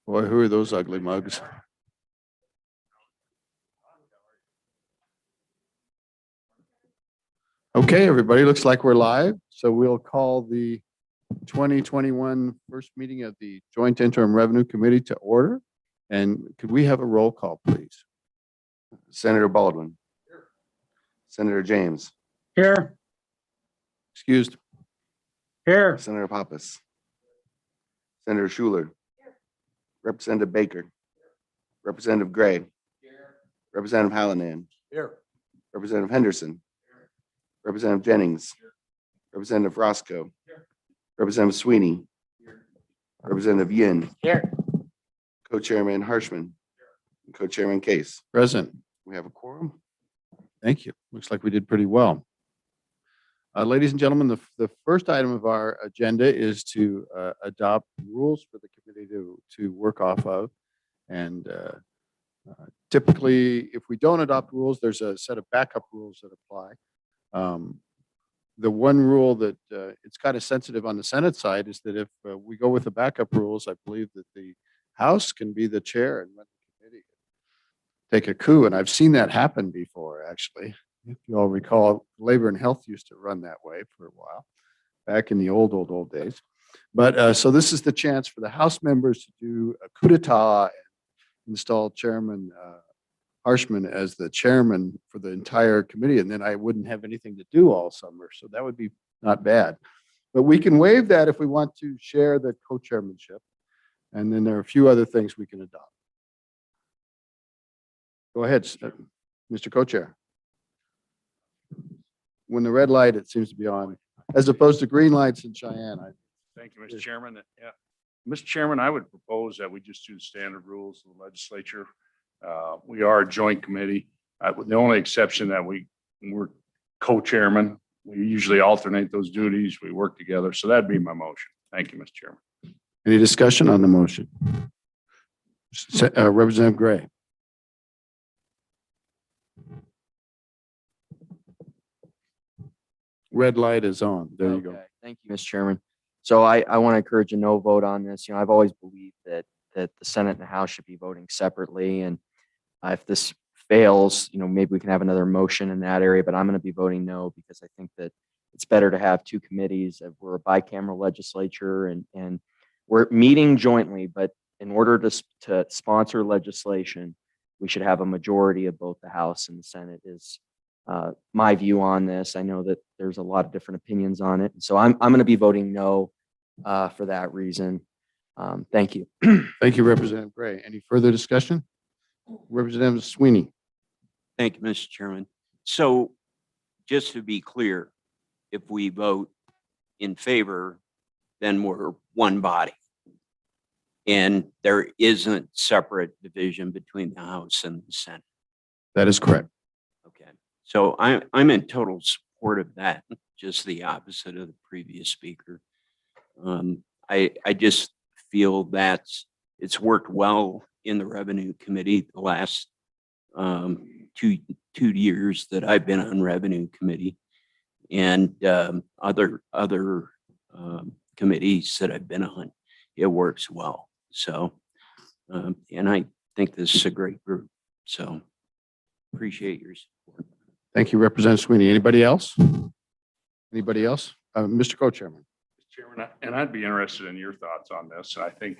Boy, who are those ugly mugs? Okay, everybody, looks like we're live. So we'll call the 2021 first meeting of the Joint Interim Revenue Committee to order. And could we have a roll call, please? Senator Baldwin. Here. Senator James. Here. Excused. Here. Senator Pappas. Senator Schuler. Here. Representative Baker. Representative Gray. Here. Representative Hallinan. Here. Representative Henderson. Here. Representative Jennings. Here. Representative Roscoe. Here. Representative Sweeney. Here. Representative Yin. Here. Co-Chairman Harshman. Here. Co-Chairman Case. Present. We have a quorum. Thank you. Looks like we did pretty well. Ladies and gentlemen, the first item of our agenda is to adopt rules for the committee to work off of. And typically, if we don't adopt rules, there's a set of backup rules that apply. The one rule that it's kind of sensitive on the Senate side is that if we go with the backup rules, I believe that the House can be the chair and run the committee, take a coup. And I've seen that happen before, actually. If you all recall, Labor and Health used to run that way for a while, back in the old days. But so this is the chance for the House members to do a coup d'etat and install Chairman Harshman as the chairman for the entire committee, and then I wouldn't have anything to do all summer. So that would be not bad. But we can waive that if we want to share the co-chairmanship. And then there are a few other things we can adopt. Go ahead, Mr. Co-Chair. When the red light, it seems to be on, as opposed to green lights in Cheyenne. Thank you, Mr. Chairman. Yeah. Mr. Chairman, I would propose that we just do the standard rules of the legislature. We are a joint committee. The only exception that we're co-chairman. We usually alternate those duties. We work together. So that'd be my motion. Thank you, Mr. Chairman. Any discussion on the motion? Representative Gray. Red light is on. There you go. Thank you, Mr. Chairman. So I want to encourage a no vote on this. I've always believed that the Senate and the House should be voting separately. And if this fails, maybe we can have another motion in that area, but I'm going to be voting no because I think that it's better to have two committees. We're a bicameral legislature and we're meeting jointly, but in order to sponsor legislation, we should have a majority of both the House and the Senate is my view on this. I know that there's a lot of different opinions on it. So I'm going to be voting no for that reason. Thank you. Thank you, Representative Gray. Any further discussion? Representative Sweeney. Thank you, Mr. Chairman. So just to be clear, if we vote in favor, then we're one body. And there isn't separate division between the House and the Senate. That is correct. Okay. So I'm in total support of that, just the opposite of the previous speaker. I just feel that it's worked well in the Revenue Committee the last 2 years that I've been on Revenue Committee, and other committees that I've been on. It works well. So, and I think this is a great group. So appreciate your support. Thank you, Representative Sweeney. Anybody else? Anybody else? Mr. Co-Chairman. Mr. Chairman, and I'd be interested in your thoughts on this. I think,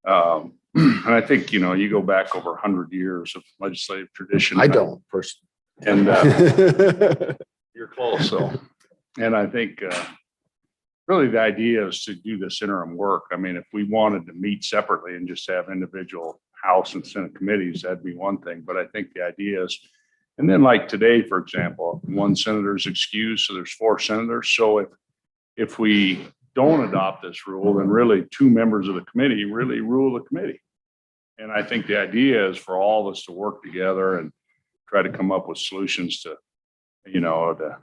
and I think, you go back over 100 years of legislative tradition. I don't personally. And you're close, so. And I think really the idea is to do this interim work. I mean, if we wanted to meet separately and just have individual House and Senate committees, that'd be one thing. But I think the idea is, and then like today, for example, one senator's excused, so there's 4 senators. So if we don't adopt this rule, then really 2 members of the committee really rule the committee. And I think the idea is for all of us to work together and try to come up with solutions to, to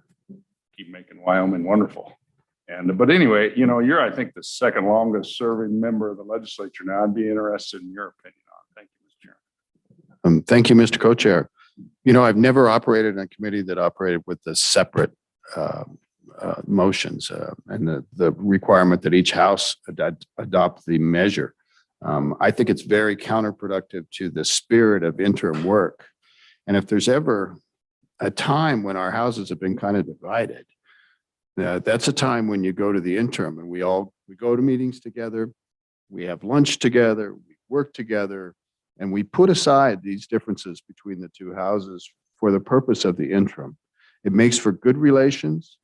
keep making Wyoming wonderful. But anyway, you're, I think, the second longest serving member of the legislature now. I'd be interested in your opinion on it. Thank you, Mr. Chairman. Thank you, Mr. Co-Chair. I've never operated in a committee that operated with the separate motions and the requirement that each House adopt the measure. I think it's very counterproductive to the spirit of interim work. And if there's ever a time when our houses have been kind of divided, that's a time when you go to the interim and we go to meetings together, we have lunch together, we work together, and we put aside these differences between the two houses for the purpose of the interim. It makes for good relations.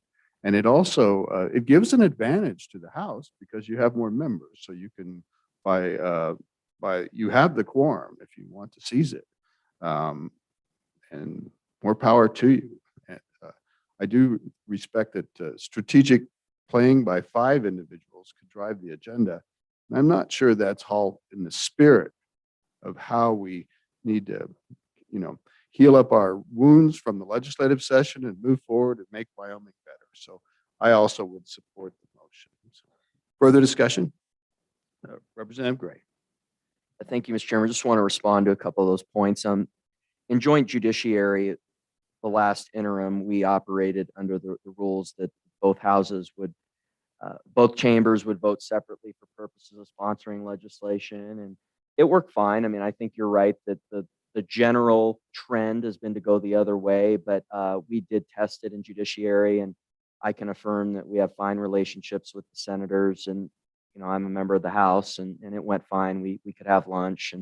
And it also, it gives an advantage to the house because you have more members. So you can, you have the quorum if you want to seize it. And more power to you. And, I do respect that strategic playing by 5 individuals could drive the agenda. And I'm not sure that's all in the spirit of how we need to, heal up our wounds from the legislative session and move forward and make Wyoming better. So I also would support the motion. So, further discussion? Representative Gray. Thank you, Mr. Chairman. Just want to respond to a couple of those points. In joint judiciary, the last interim, we operated under the rules that both houses would, both chambers would vote separately for purposes of sponsoring legislation, and it worked fine. I mean, I think you're right that the general trend has been to go the other way, but we did test it in judiciary, and I can affirm that we have fine relationships with the senators, and I'm a member of the House, and it went fine. We could have lunch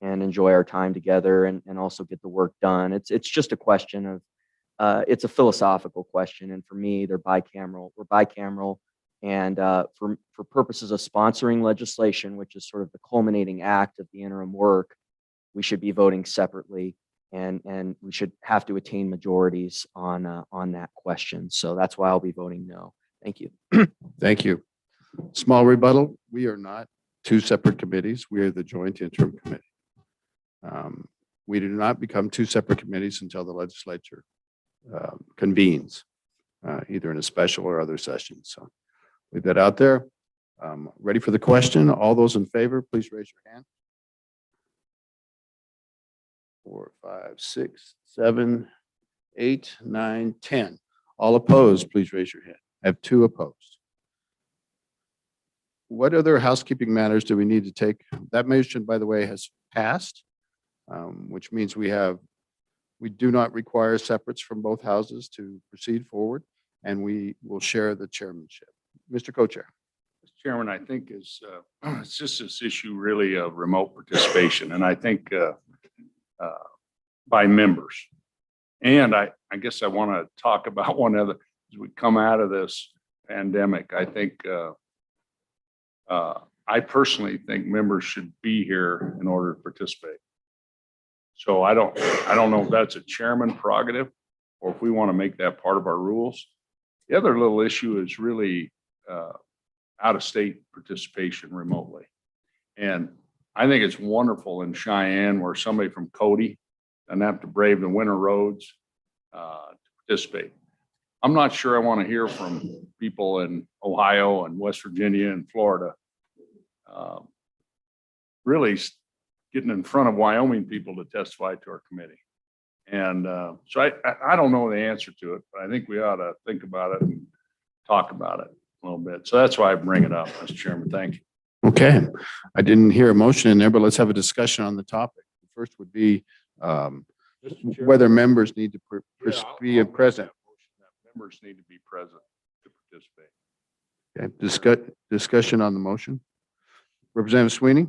and enjoy our time together and also get the work done. It's just a question of it's a philosophical question, and for me, we're bicameral, and for purposes of sponsoring legislation, which is sort of the culminating act of the interim work, we should be voting separately, and we should have to attain majorities on that question. So that's why I'll be voting no. Thank you. Thank you. Small rebuttal. We are not 2 separate committees. We are the joint interim committee. We do not become 2 separate committees until the legislature convenes, either in a special or other session. So leave that out there. Ready for the question? All those in favor, please raise your hand. 4, 5, 6, 7, 8, 9, 10. All opposed, please raise your hand. I have 2 opposed. What other housekeeping matters do we need to take? That motion, by the way, has passed, which means we do not require separates from both houses to proceed forward, and we will share the chairmanship. Mr. Co-Chair. Mr. Chairman, I think it's just this issue really of remote participation, and I think by members. And I guess I want to talk about one other, as we come out of this pandemic, I think I personally think members should be here in order to participate. So I don't know if that's a chairman prerogative or if we want to make that part of our rules. The other little issue is really out-of-state participation remotely. And I think it's wonderful in Cheyenne where somebody from Cody doesn't have to brave the winter roads to participate. I'm not sure I want to hear from people in Ohio and West Virginia and Florida really getting in front of Wyoming people to testify to our committee. And so I don't know the answer to it, but I think we ought to think about it and talk about it a little bit. So that's why I bring it up, Mr. Chairman. Thank you. Okay. I didn't hear a motion in there, but let's have a discussion on the topic. The first would be whether members need to be present. Members need to be present to participate. Okay. Discussion on the motion. Representative Sweeney.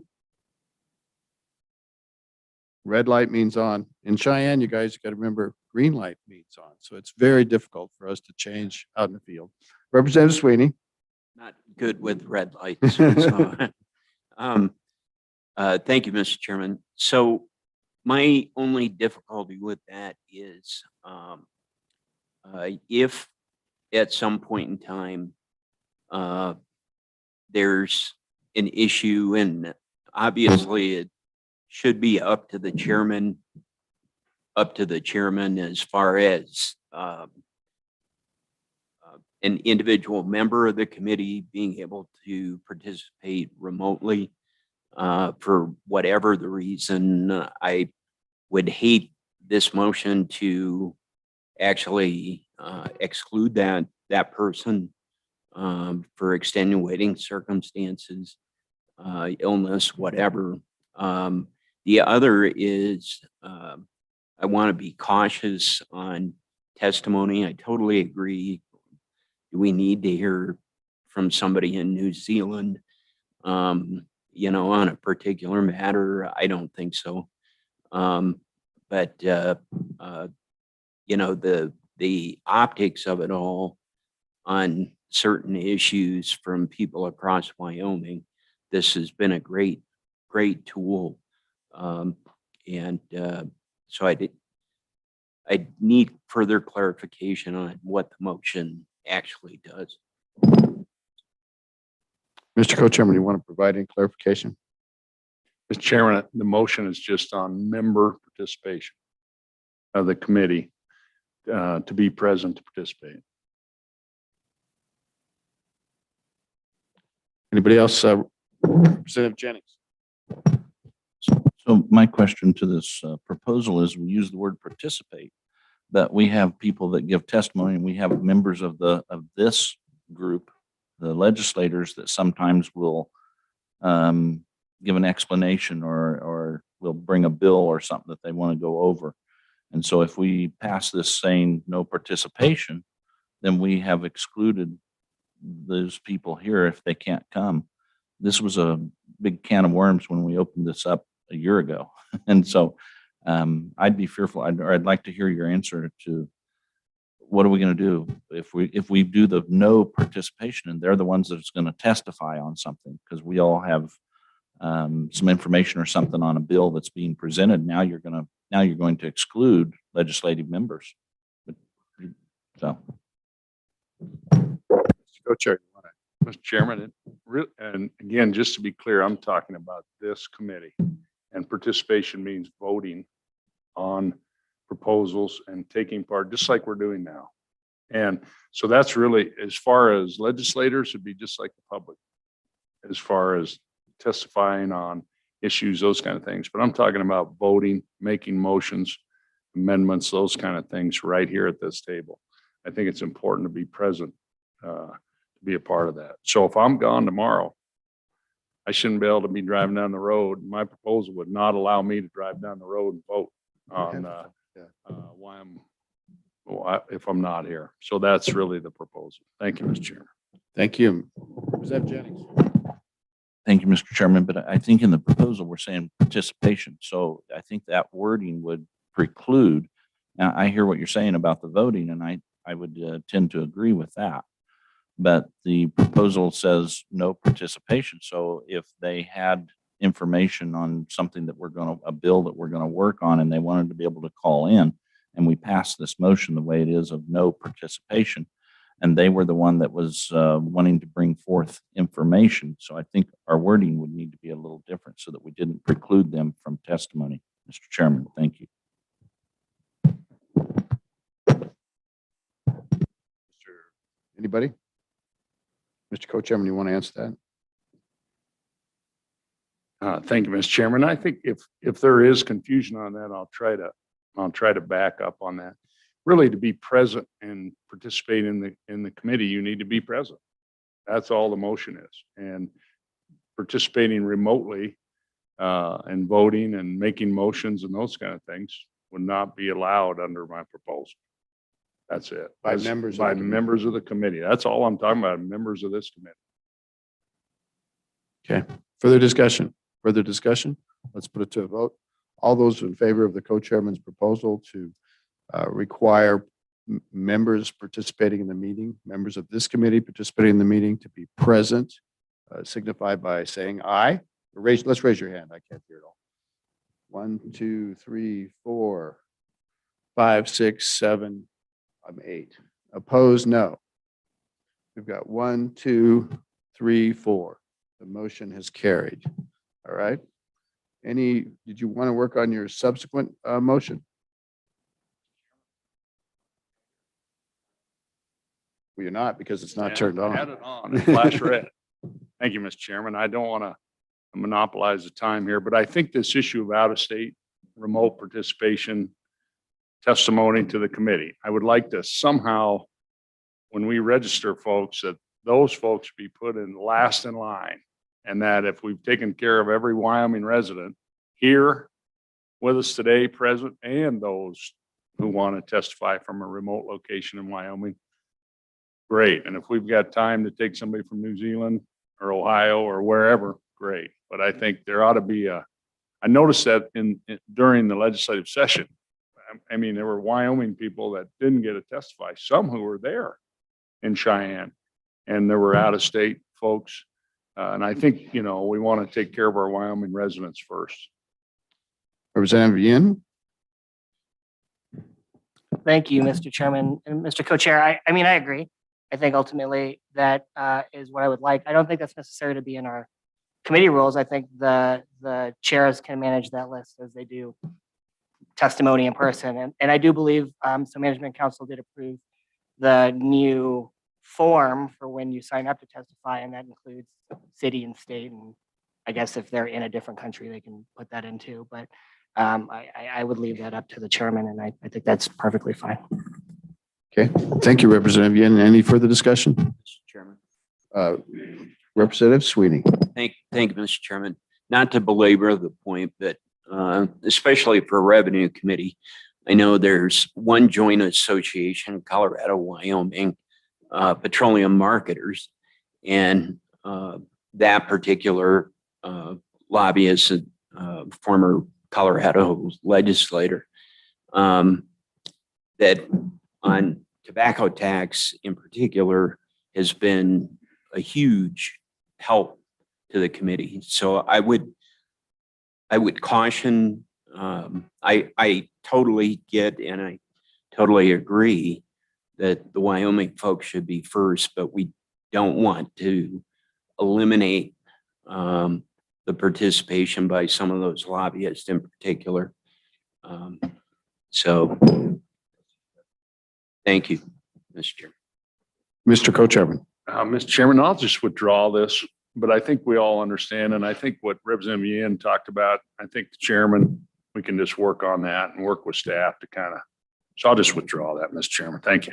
Red light means on. In Cheyenne, you guys got to remember green light means on. So it's very difficult for us to change out in the field. Representative Sweeney. Not good with red lights. So, thank you, Mr. Chairman. So my only difficulty with that is if at some point in time there's an issue, and obviously it should be up to the chairman as far as an individual member of the committee being able to participate remotely for whatever the reason. I would hate this motion to actually exclude that person for extenuating circumstances. illness, whatever. The other is I want to be cautious on testimony. I totally agree. Do we need to hear from somebody in New Zealand, on a particular matter? I don't think so. But the optics of it all on certain issues from people across Wyoming, this has been a great tool. So I need further clarification on what the motion actually does. Mr. Co-Chairman, you want to provide any clarification? Mr. Chairman, the motion is just on member participation of the committee to be present to participate. Anybody else? Representative Jennings. So my question to this proposal is, we use the word participate, but we have people that give testimony, and we have members of this group, the legislators, that sometimes will give an explanation or will bring a bill or something that they want to go over. And so if we pass this saying no participation, then we have excluded those people here if they can't come. This was a big can of worms when we opened this up a year ago. And so I'd be fearful, I'd like to hear your answer to what are we going to do if we do the no participation, and they're the ones that's going to testify on something, because we all have some information or something on a bill that's being presented. Now you're going to exclude legislative members. So. Co-Chair. Mr. Chairman, and again, just to be clear, I'm talking about this committee, and participation means voting on proposals and taking part, just like we're doing now. And so that's really, as far as legislators, it'd be just like the public, as far as testifying on issues, those kind of things. But I'm talking about voting, making motions, amendments, those kind of things right here at this table. I think it's important to be present, to be a part of that. So if I'm gone tomorrow, I shouldn't be able to be driving down the road. My proposal would not allow me to drive down the road and vote on if I'm not here. So that's really the proposal. Thank you, Mr. Chairman. Thank you. Representative Jennings. Thank you, Mr. Chairman, but I think in the proposal, we're saying participation. So I think that wording would preclude. Now, I hear what you're saying about the voting, and I would tend to agree with that. But the proposal says no participation. So if they had information on something that a bill that we're going to work on, and they wanted to be able to call in, and we passed this motion the way it is of no participation, and they were the one that was wanting to bring forth information. So I think our wording would need to be a little different so that we didn't preclude them from testimony. Mr. Chairman, thank you. Anybody? Mr. Co-Chairman, you want to answer that? Thank you, Mr. Chairman. I think if there is confusion on that, I'll try to back up on that. Really, to be present and participate in the committee, you need to be present. That's all the motion is. And participating remotely and voting and making motions and those kind of things would not be allowed under my proposal. That's it. By members of the committee. That's all I'm talking about, members of this committee. Okay. Further discussion? Further discussion? Let's put it to a vote. All those in favor of the co-chairman's proposal to require members participating in the meeting, members of this committee participating in the meeting, to be present, signify by saying aye. Let's raise your hand. I can't hear it all. 1, 2, 3, 4, 5, 6, 7. I'm 8. Opposed, no. We've got 1, 2, 3, 4. The motion has carried. All right. Did you want to work on your subsequent motion? Well, you're not, because it's not turned on. Had it on and flash red. Thank you, Mr. Chairman. I don't want to monopolize the time here, but I think this issue of out-of-state remote participation testimony to the committee, I would like to somehow, when we register folks, that those folks be put in last in line And that if we've taken care of every Wyoming resident here with us today, present, and those who want to testify from a remote location in Wyoming, great. And if we've got time to take somebody from New Zealand or Ohio or wherever, great. But I think there ought to be I noticed that during the legislative session. I mean, there were Wyoming people that didn't get to testify, some who were there in Cheyenne, and there were out-of-state folks. And I think, we want to take care of our Wyoming residents first. Representative Yin. Thank you, Mr. Chairman and Mr. Co-Chair. I mean, I agree. I think ultimately that is what I would like. I don't think that's necessary to be in our committee rules. I think the chairs can manage that list as they do testimony in person. And I do believe so Management Council did approve the new form for when you sign up to testify, and that includes city and state. And I guess if they're in a different country, they can put that into. But I would leave that up to the chairman, and I think that's perfectly fine. Okay, thank you, Representative Yin. Any further discussion? Mr. Chairman. Representative Sweeney. Thank you, Mr. Chairman. Not to belabor the point, but especially for Revenue Committee, I know there's one joint association, Colorado, Wyoming, petroleum marketers, and that particular lobbyist, former Colorado legislator, that on tobacco tax in particular has been a huge help to the committee. So I would caution, I totally get and I totally agree that the Wyoming folks should be first, but we don't want to eliminate the participation by some of those lobbyists in particular. So thank you, Mr. Chairman. Mr. Co-Chairman. Mr. Chairman, I'll just withdraw this, but I think we all understand. And I think what Representative Yin talked about, I think the chairman, we can just work on that and work with staff to so I'll just withdraw that, Mr. Chairman. Thank you.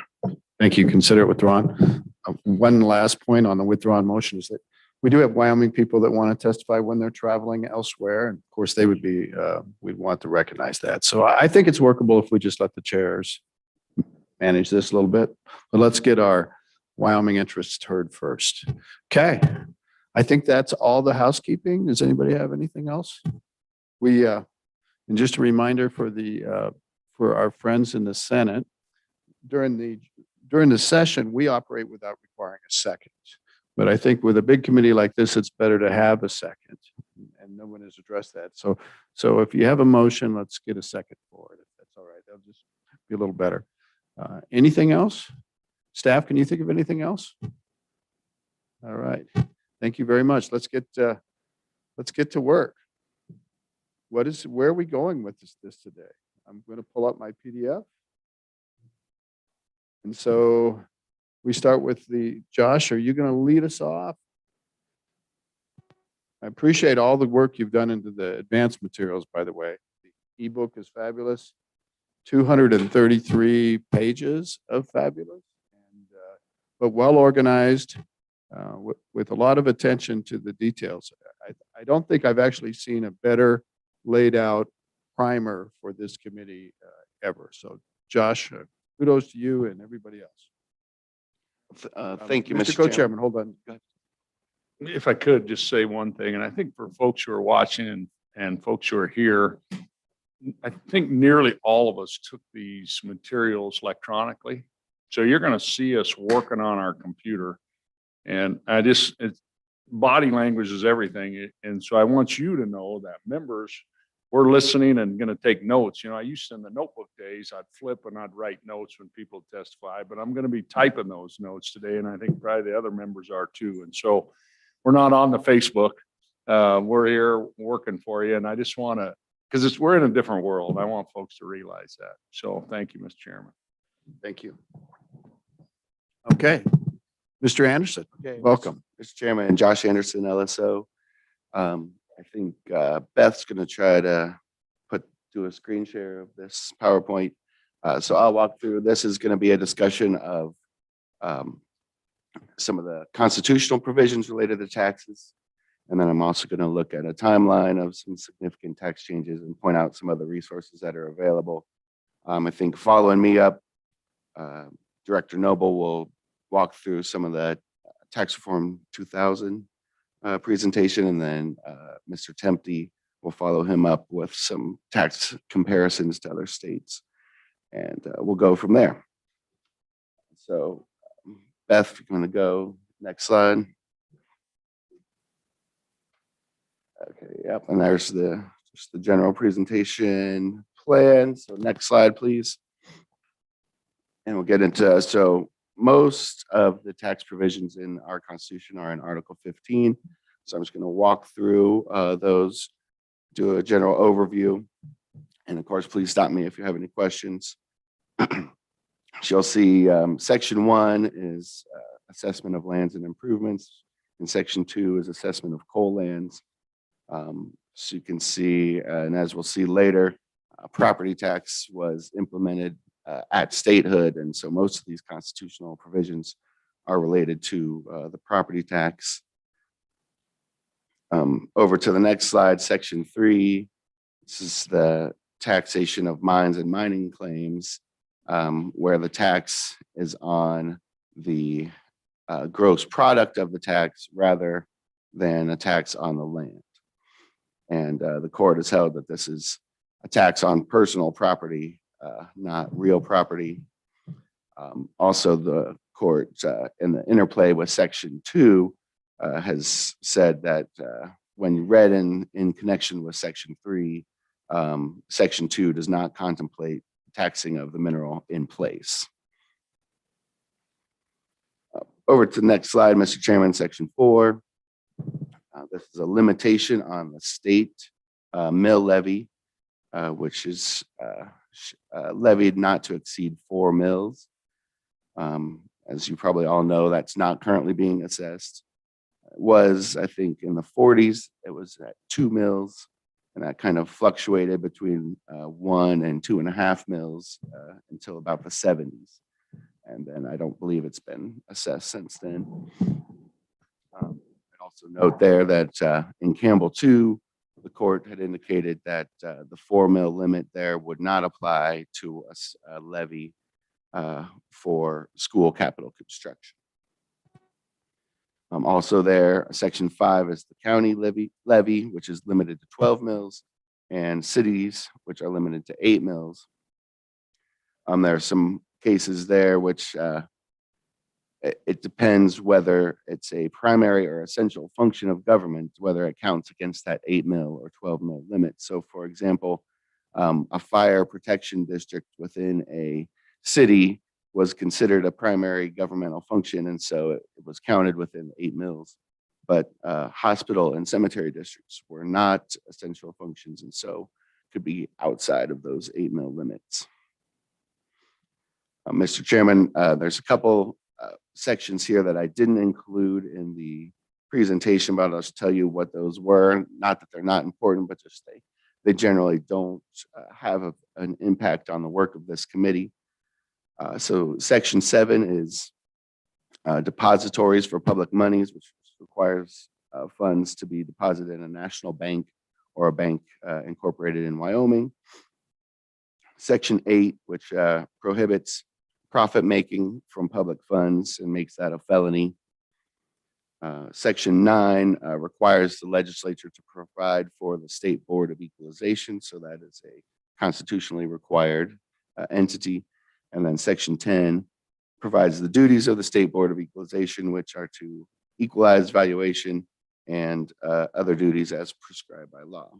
Thank you. Consider it withdrawn. One last point on the withdrawn motion is that we do have Wyoming people that want to testify when they're traveling elsewhere. And of course, they would be, we'd want to recognize that. So I think it's workable if we just let the chairs manage this a little bit. But let's get our Wyoming interests heard first. Okay. I think that's all the housekeeping. Does anybody have anything else? And just a reminder for our friends in the Senate, during the session, we operate without requiring a second. But I think with a big committee like this, it's better to have a second, and no one has addressed that. So if you have a motion, let's get a second for it, if that's all right. That'll just be a little better. Anything else? Staff, can you think of anything else? All right. Thank you very much. Let's get to work. Where are we going with this today? I'm going to pull up my PDF. And so we start with Josh, are you going to lead us off? I appreciate all the work you've done into the advanced materials, by the way. The ebook is fabulous. 233 pages of fabulous, but well organized, with a lot of attention to the details. I don't think I've actually seen a better laid out primer for this committee ever. So Josh, kudos to you and everybody else. Thank you, Mr. Mr. Co-Chairman, hold on. If I could just say one thing, and I think for folks who are watching and folks who are here, I think nearly all of us took these materials electronically. So you're going to see us working on our computer, and body language is everything. And so I want you to know that members, we're listening and going to take notes. I used to, in the notebook days, I'd flip and I'd write notes when people testify, but I'm going to be typing those notes today. And I think probably the other members are too. And so we're not on the Facebook. We're here working for you. And I just want to, because we're in a different world. I want folks to realize that. So thank you, Mr. Chairman. Thank you. Okay. Mr. Anderson, Okay, welcome. Mr. Chairman, and Josh Anderson, LSO. I think Beth's going to try to do a screen share of this PowerPoint. So I'll walk through. This is going to be a discussion of some of the constitutional provisions related to taxes. And then I'm also going to look at a timeline of some significant tax changes and point out some other resources that are available. I think following me up, Director Noble will walk through some of the tax reform 2000 presentation, and then Mr. Tempty will follow him up with some tax comparisons to other states, and we'll go from there. So, Beth, if you're going to go next slide. Okay, yep, and there's just the general presentation plan. So next slide, please. And we'll get into, so most of the tax provisions in our Constitution are in Article 15. So I'm just going to walk through those, do a general overview. And of course, please stop me if you have any questions. You'll see Section 1 is assessment of lands and improvements, and Section 2 is assessment of coal lands. So you can see, and as we'll see later, property tax was implemented at statehood, and so most of these constitutional provisions are related to the property tax. Over to the next slide, Section 3. This is the taxation of mines and mining claims, where the tax is on the gross product of the tax rather than a tax on the land. And the court has held that this is a tax on personal property, not real property. Also, the court in the interplay with Section 2 has said that when read in connection with Section 3, Section 2 does not contemplate taxing of the mineral in place. Over to the next slide, Mr. Chairman, Section 4. This is a limitation on the state mill levy, which is levied not to exceed 4 mills. As you probably all know, that's not currently being assessed. It was, I think, in the 40s, it was at 2 mills, and that kind of fluctuated between 1 and 2.5 mills until about the 70s. And then I don't believe it's been assessed since then. Also note there that in Campbell 2, the court had indicated that the 4 mill limit there would not apply to a levy for school capital construction. Also there, Section 5 is the county levy, which is limited to 12 mills, and cities, which are limited to 8 mills. There are some cases there which it depends whether it's a primary or essential function of government, whether it counts against that 8 mil or 12 mil limit. So for example, a fire protection district within a city was considered a primary governmental function, and so it was counted within 8 mils. But hospital and cemetery districts were not essential functions, and so could be outside of those 8 mil limits. Mr. Chairman, there's a couple sections here that I didn't include in the presentation, but I'll just tell you what those were. Not that they're not important, but just they generally don't have an impact on the work of this committee. So Section 7 is depositories for public monies, which requires funds to be deposited in a national bank or a bank incorporated in Wyoming. Section 8, which prohibits profit making from public funds and makes that a felony. Section 9 requires the legislature to provide for the State Board of Equalization, so that is a constitutionally required entity. And then Section 10 provides the duties of the State Board of Equalization, which are to equalize valuation and other duties as prescribed by law.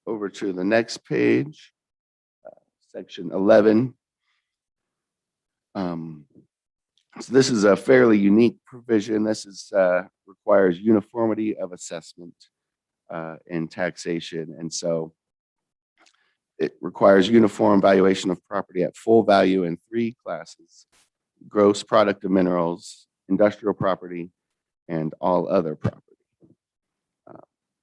Over to the next page, Section 11. So this is a fairly unique provision. This is requires uniformity of assessment in taxation, and so it requires uniform valuation of property at full value in 3 classes: gross product of minerals, industrial property, and all other property.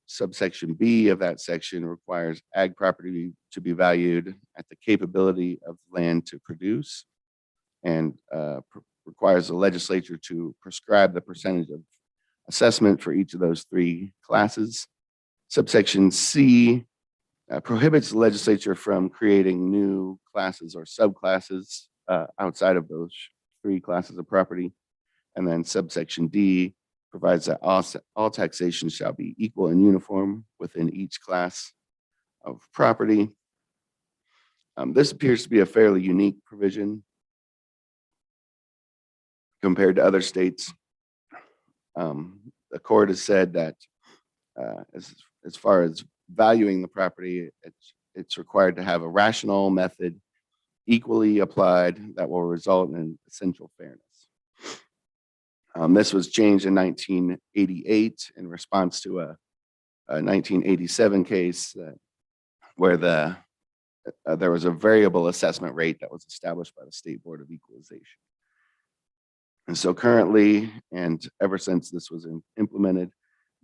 Subsection B of that section requires ag property to be valued at the capability of land to produce, and requires the legislature to prescribe the percentage of assessment for each of those three classes. Subsection C prohibits the legislature from creating new classes or subclasses outside of those three classes of property. And then subsection D provides that all taxation shall be equal and uniform within each class of property. This appears to be a fairly unique provision compared to other states. The court has said that as far as valuing the property, it's required to have a rational method equally applied that will result in essential fairness. This was changed in 1988 in response to a 1987 case where there was a variable assessment rate that was established by the State Board of Equalization. And so currently, and ever since this was implemented,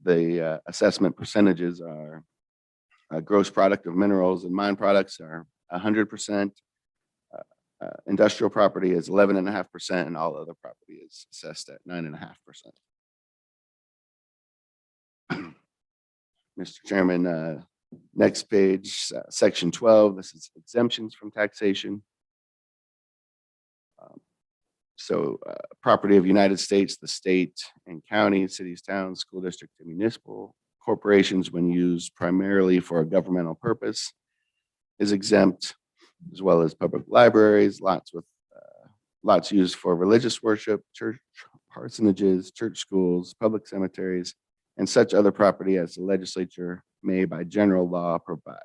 the assessment percentages are gross product of minerals and mine products are 100%. Industrial property is 11.5%, and all other property is assessed at 9.5%. Mr. Chairman, next page, section 12, this is exemptions from taxation. Property of United States, the state and county, cities, towns, school district, and municipal corporations when used primarily for a governmental purpose is exempt, as well as public libraries, lots used for religious worship, church parsonages, church schools, public cemeteries, and such other property as the legislature may by general law provide.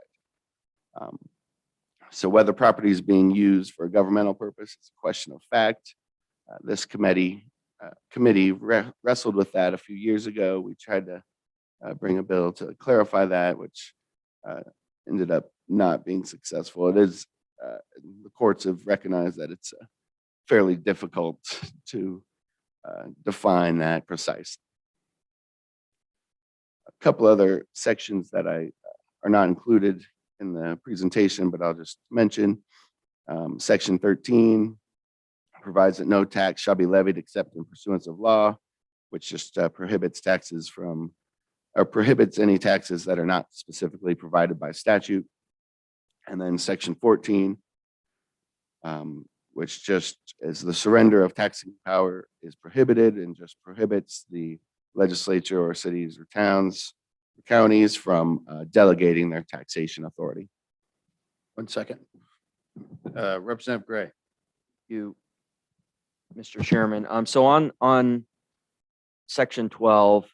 So whether property is being used for a governmental purpose is a question of fact. This committee wrestled with that a few years ago. We tried to bring a bill to clarify that, which ended up not being successful. It is, the courts have recognized that it's fairly difficult to define that precisely. A couple other sections that are not included in the presentation, but I'll just mention. Section 13 provides that no tax shall be levied except in pursuance of law, which just prohibits taxes from, or prohibits any taxes that are not specifically provided by statute. And then section 14, which just is the surrender of taxing power is prohibited and just prohibits the legislature or cities or towns, or counties from delegating their taxation authority. 1 second. Representative Gray. You, Mr. Chairman. So on section 12,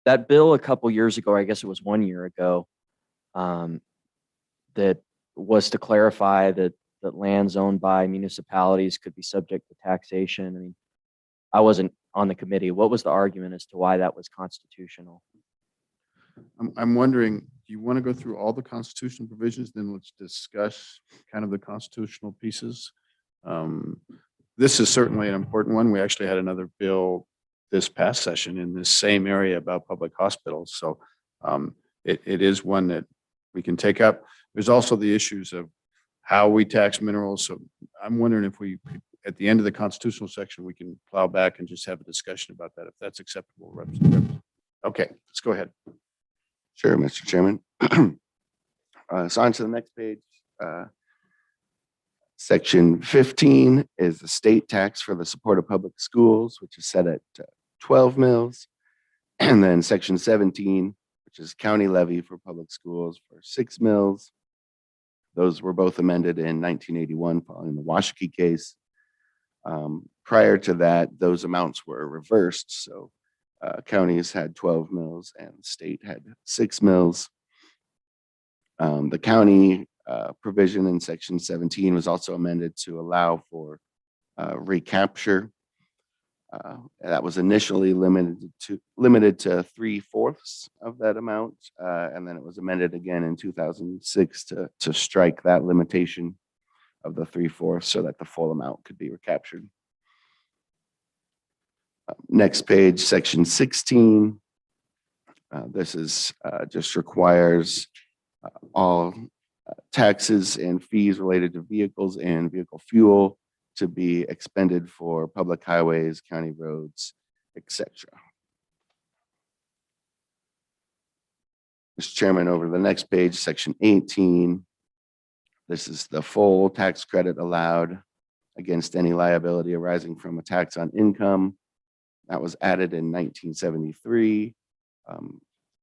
that bill a couple years ago, I guess it was 1 year ago, that was to clarify that lands owned by municipalities could be subject to taxation. I mean, I wasn't on the committee. What was the argument as to why that was constitutional? I'm wondering, do you want to go through all the constitutional provisions? Then let's discuss kind of the constitutional pieces. This is certainly an important one. We actually had another bill this past session in this same area about public hospitals. So it is one that we can take up. There's also the issues of how we tax minerals. So I'm wondering if we, at the end of the constitutional section, we can plow back and just have a discussion about that, if that's acceptable, Representative. Okay, let's go ahead. Sure, Mr. Chairman. So on to the next page. Section 15 is the state tax for the support of public schools, which is set at 12 mills. And then section 17, which is county levy for public schools for 6 mills. Those were both amended in 1981 following the Washakie case. Prior to that, those amounts were reversed. So counties had 12 mills and the state had 6 mills. The county provision in section 17 was also amended to allow for recapture. That was initially limited to 3/4 of that amount, and then it was amended again in 2006 to strike that limitation of the 3/4 so that the full amount could be recaptured. Next page, section 16. This is just requires all taxes and fees related to vehicles and vehicle fuel to be expended for public highways, county roads, etc. Mr. Chairman, over to the next page, section 18. This is the full tax credit allowed against any liability arising from a tax on income. That was added in 1973.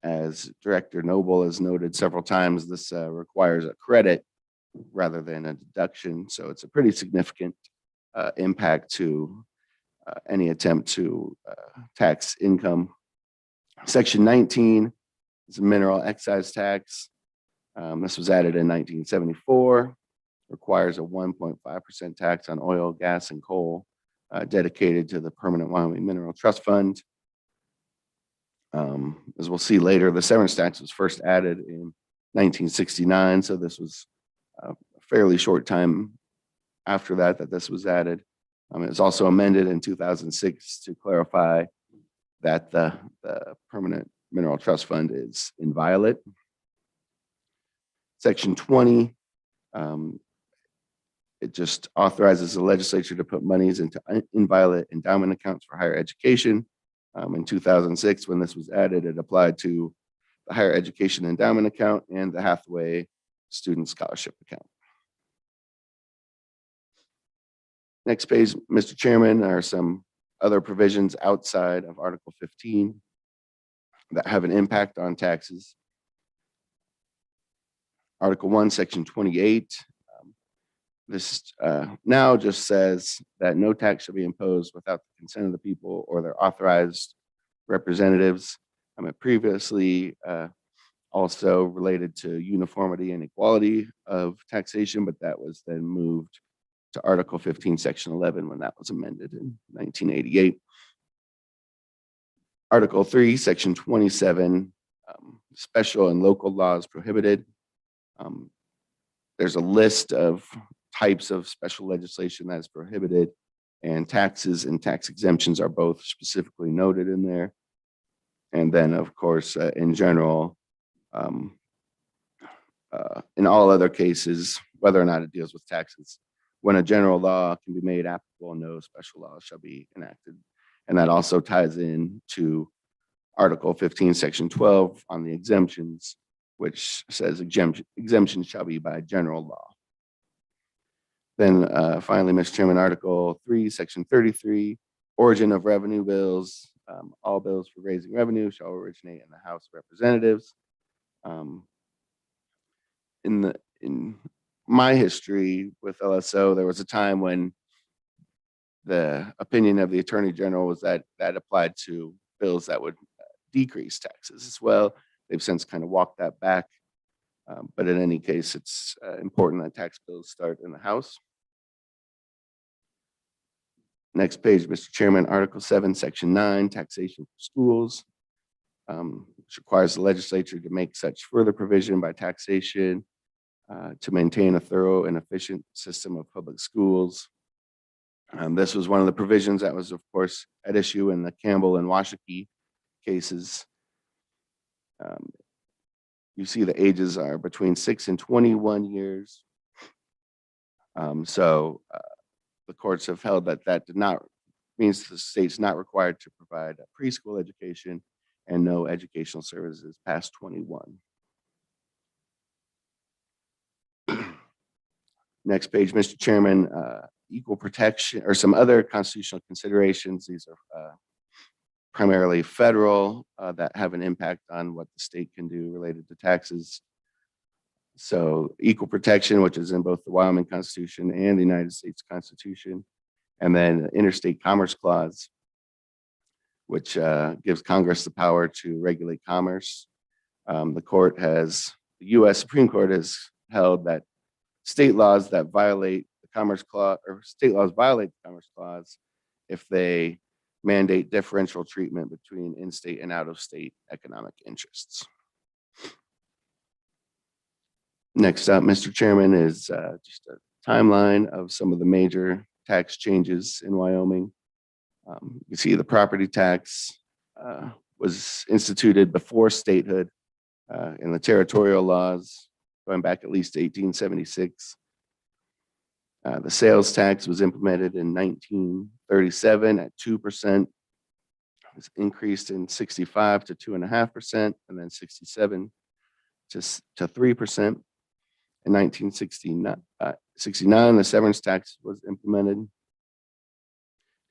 As Director Noble has noted several times, this requires a credit rather than a deduction. So it's a pretty significant impact to any attempt to tax income. Section 19 is a mineral excise tax. This was added in 1974. Requires a 1.5% tax on oil, gas, and coal dedicated to the Permanent Wyoming Mineral Trust Fund. As we'll see later, the severance tax was first added in 1969, so this was a fairly short time after that this was added. It was also amended in 2006 to clarify that the Permanent Mineral Trust Fund is inviolate. Section 20, it just authorizes the legislature to put monies into inviolate endowment accounts for higher education. In 2006, when this was added, it applied to the higher education endowment account and the Hathaway student scholarship account. Next page, Mr. Chairman, are some other provisions outside of Article 15 that have an impact on taxes. Article 1, Section 28. This now just says that no tax shall be imposed without the consent of the people or their authorized representatives. It previously also related to uniformity and equality of taxation, but that was then moved to Article 15, Section 11 when that was amended in 1988. Article 3, Section 27, special and local laws prohibited. There's a list of types of special legislation that is prohibited, and taxes and tax exemptions are both specifically noted in there. And then, of course, in general, in all other cases, whether or not it deals with taxes, when a general law can be made applicable, no special law shall be enacted. And that also ties in to Article 15, Section 12 on the exemptions, which says exemptions shall be by general law. Then finally, Mr. Chairman, Article 3, Section 33, origin of revenue bills. All bills for raising revenue shall originate in the House of Representatives. In my history with LSO, there was a time when the opinion of the Attorney General was that applied to bills that would decrease taxes as well. They've since kind of walked that back. But in any case, it's important that tax bills start in the House. Next page, Mr. Chairman, Article 7, Section 9, taxation for schools, which requires the legislature to make such further provision by taxation to maintain a thorough and efficient system of public schools. This was one of the provisions that was, of course, at issue in the Campbell and Washakie cases. You see the ages are between 6 and 21 years. So the courts have held that did not means the state's not required to provide a preschool education and no educational services past 21. Next page, Mr. Chairman, equal protection or some other constitutional considerations. These are primarily federal that have an impact on what the state can do related to taxes. So equal protection, which is in both the Wyoming Constitution and the United States Constitution, and then the Interstate Commerce Clause, which gives Congress the power to regulate commerce. The U.S. Supreme Court has held that state laws that violate the Commerce Clause, or state laws violate the Commerce Clause if they mandate differential treatment between in-state and out-of-state economic interests. Next up, Mr. Chairman, is just a timeline of some of the major tax changes in Wyoming. You can see the property tax was instituted before statehood in the territorial laws, going back at least to 1876. The sales tax was implemented in 1937 at 2%. was increased in 65 to 2.5%, and then 67 to 3%. In 1969, the severance tax was implemented.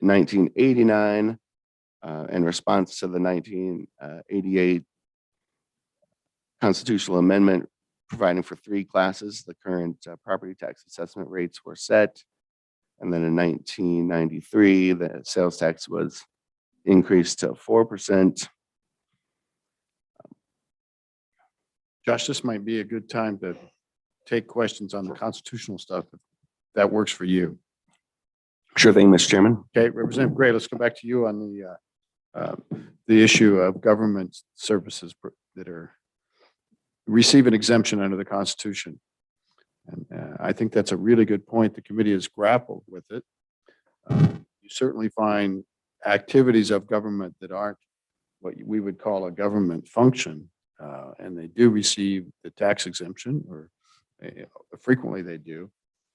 In 1989, in response to the 1988 constitutional amendment providing for 3 classes, the current property tax assessment rates were set. And then in 1993, the sales tax was increased to 4%. Josh, this might be a good time to take questions on the constitutional stuff, if that works for you. Sure thing, Mr. Chairman. Okay, Representative Gray, let's go back to you on the issue of government services that are receive an exemption under the Constitution. And I think that's a really good point. The committee has grappled with it. You certainly find activities of government that aren't what we would call a government function, and they do receive the tax exemption, or frequently they do.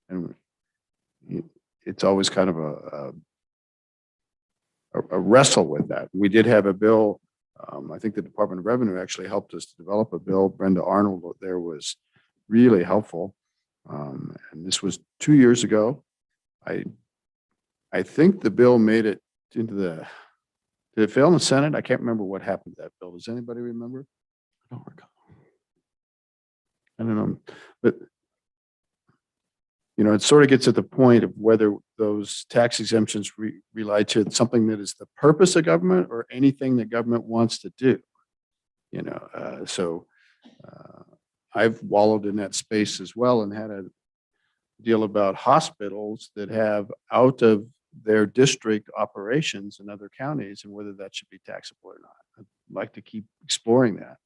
And it's always kind of a wrestle with that. We did have a bill. I think the Department of Revenue actually helped us to develop a bill. Brenda Arnold there was really helpful. And this was 2 years ago. I think the bill made it into did it fail in the Senate? I can't remember what happened to that bill. Does anybody remember? I don't recall. I don't know, but it sort of gets at the point of whether those tax exemptions rely to something that is the purpose of government or anything that government wants to do. So I've wallowed in that space as well, and had a deal about hospitals that have out of their district operations in other counties, and whether that should be taxable or not. I'd like to keep exploring that.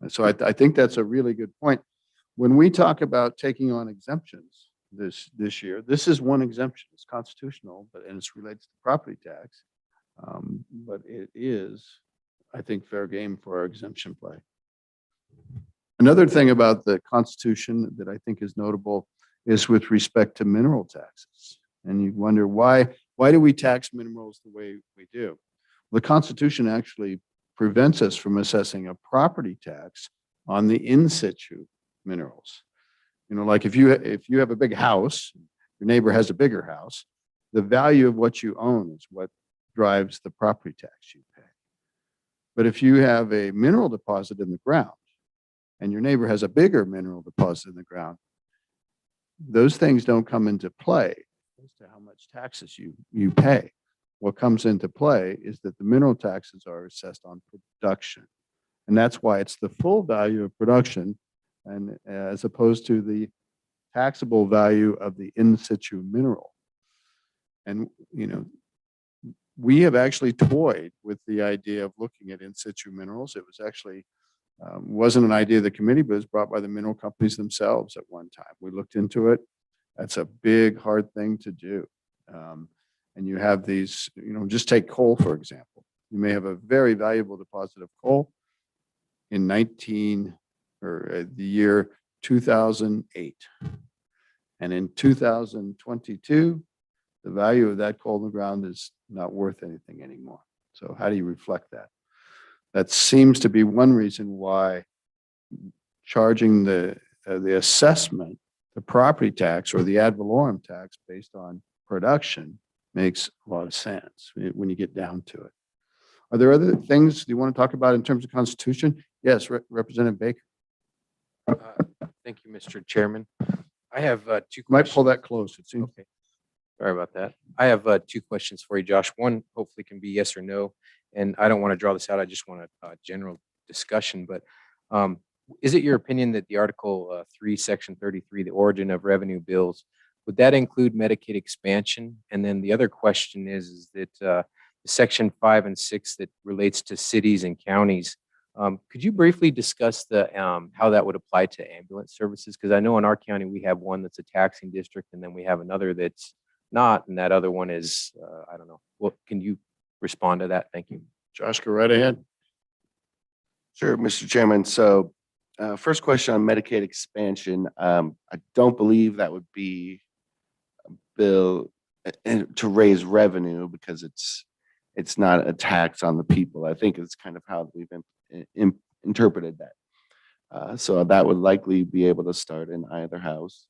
And so I think that's a really good point. When we talk about taking on exemptions this year, this is one exemption. It's constitutional, and it's related to property tax. But it is, I think, fair game for our exemption play. Another thing about the Constitution that I think is notable is with respect to mineral taxes. And you wonder why do we tax minerals the way we do? The Constitution actually prevents us from assessing a property tax on the in situ minerals. Like if you have a big house, your neighbor has a bigger house, the value of what you own is what drives the property tax you pay. But if you have a mineral deposit in the ground and your neighbor has a bigger mineral deposit in the ground, those things don't come into play as to how much taxes you pay. What comes into play is that the mineral taxes are assessed on production. And that's why it's the full value of production, and as opposed to the taxable value of the in situ mineral. And, we have actually toyed with the idea of looking at in situ minerals. It was actually wasn't an idea of the committee, but it was brought by the mineral companies themselves at one time. We looked into it. That's a big, hard thing to do. And you have these, just take coal, for example. You may have a very valuable deposit of coal in the year 2008. And in 2022, the value of that coal in the ground is not worth anything anymore. So how do you reflect that? That seems to be one reason why charging the assessment, the property tax or the ad valorem tax based on production makes a lot of sense when you get down to it. Are there other things you want to talk about in terms of Constitution? Yes, Representative Baker. Thank you, Mr. Chairman. I have two Might questions. pull that close. It seems. Okay. Sorry about that. I have 2 questions for you, Josh. One hopefully can be yes or no. And I don't want to draw this out. I just want a general discussion. But is it your opinion that the Article 3, Section 33, the origin of revenue bills, would that include Medicaid expansion? And then the other question is that Section 5 and 6 that relates to cities and counties. Could you briefly discuss how that would apply to ambulance services? Because I know in our county we have one that's a taxing district, and then we have another that's not, and that other one is I don't know. Well, can you respond to that? Thank you. Josh, go right ahead. Sure, Mr. Chairman. So first question on Medicaid expansion. I don't believe that would be a bill to raise revenue, because it's not a tax on the people. I think it's kind of how we've interpreted that. So that would likely be able to start in either house.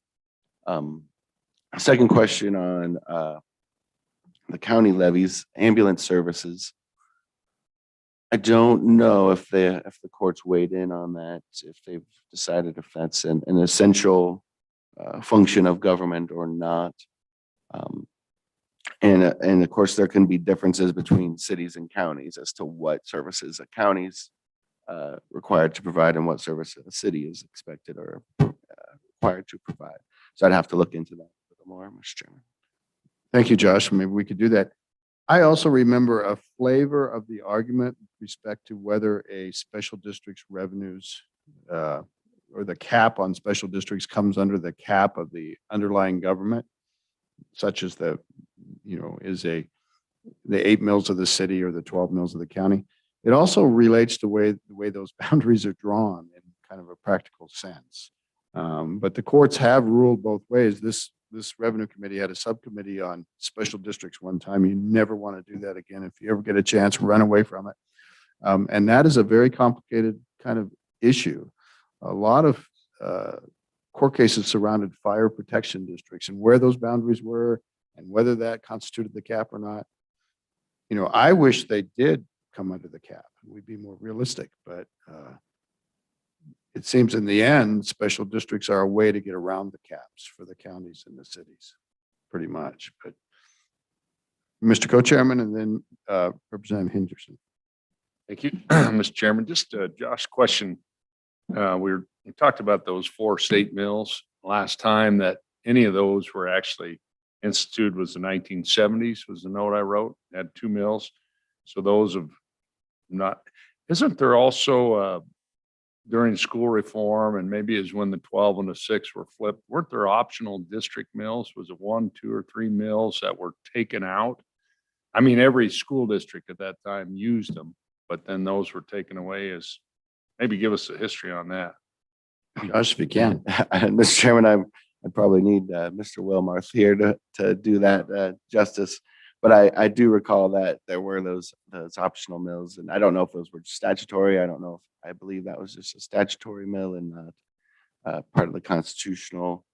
Second question on the county levies, ambulance services. I don't know if the courts weighed in on that, if they've decided if that's an essential function of government or not. And of course, there can be differences between cities and counties as to what services a county's required to provide and what service a city is expected or required to provide. So I'd have to look into that a little more, Mr. Chairman. Thank you, Josh. Maybe we could do that. I also remember a flavor of the argument with respect to whether a special district's revenues or the cap on special districts comes under the cap of the underlying government, such as the 8 mills of the city or the 12 mills of the county. It also relates to the way those boundaries are drawn in kind of a practical sense. But the courts have ruled both ways. This revenue committee had a subcommittee on special districts one time. You never want to do that again. If you ever get a chance, run away from it. And that is a very complicated kind of issue. A lot of court cases surrounded fire protection districts and where those boundaries were and whether that constituted the cap or not. I wish they did come under the cap. We'd be more realistic, but it seems in the end, special districts are a way to get around the caps for the counties and the cities, pretty much. But Mr. Co-Chairman and then Representative Henderson. Thank you, Mr. Chairman. Just Josh, question. We talked about those 4 state mills last time. That any of those were actually instituted was the 1970s, was the note I wrote. Had 2 mills. So those have not, isn't there also during school reform, and maybe is when the 12 and the 6 were flipped, weren't there optional district mills? Was it 1, 2, or 3 mills that were taken out? I mean, every school district at that time used them, but then those were taken away. As maybe give us a history on that. Josh, if you can. Mr. Chairman, I probably need Mr. Wilmarth here to do that justice. But I do recall that there were those optional mills, and I don't know if those were statutory. I don't know if I believe that was just a statutory mill and not part of the constitutional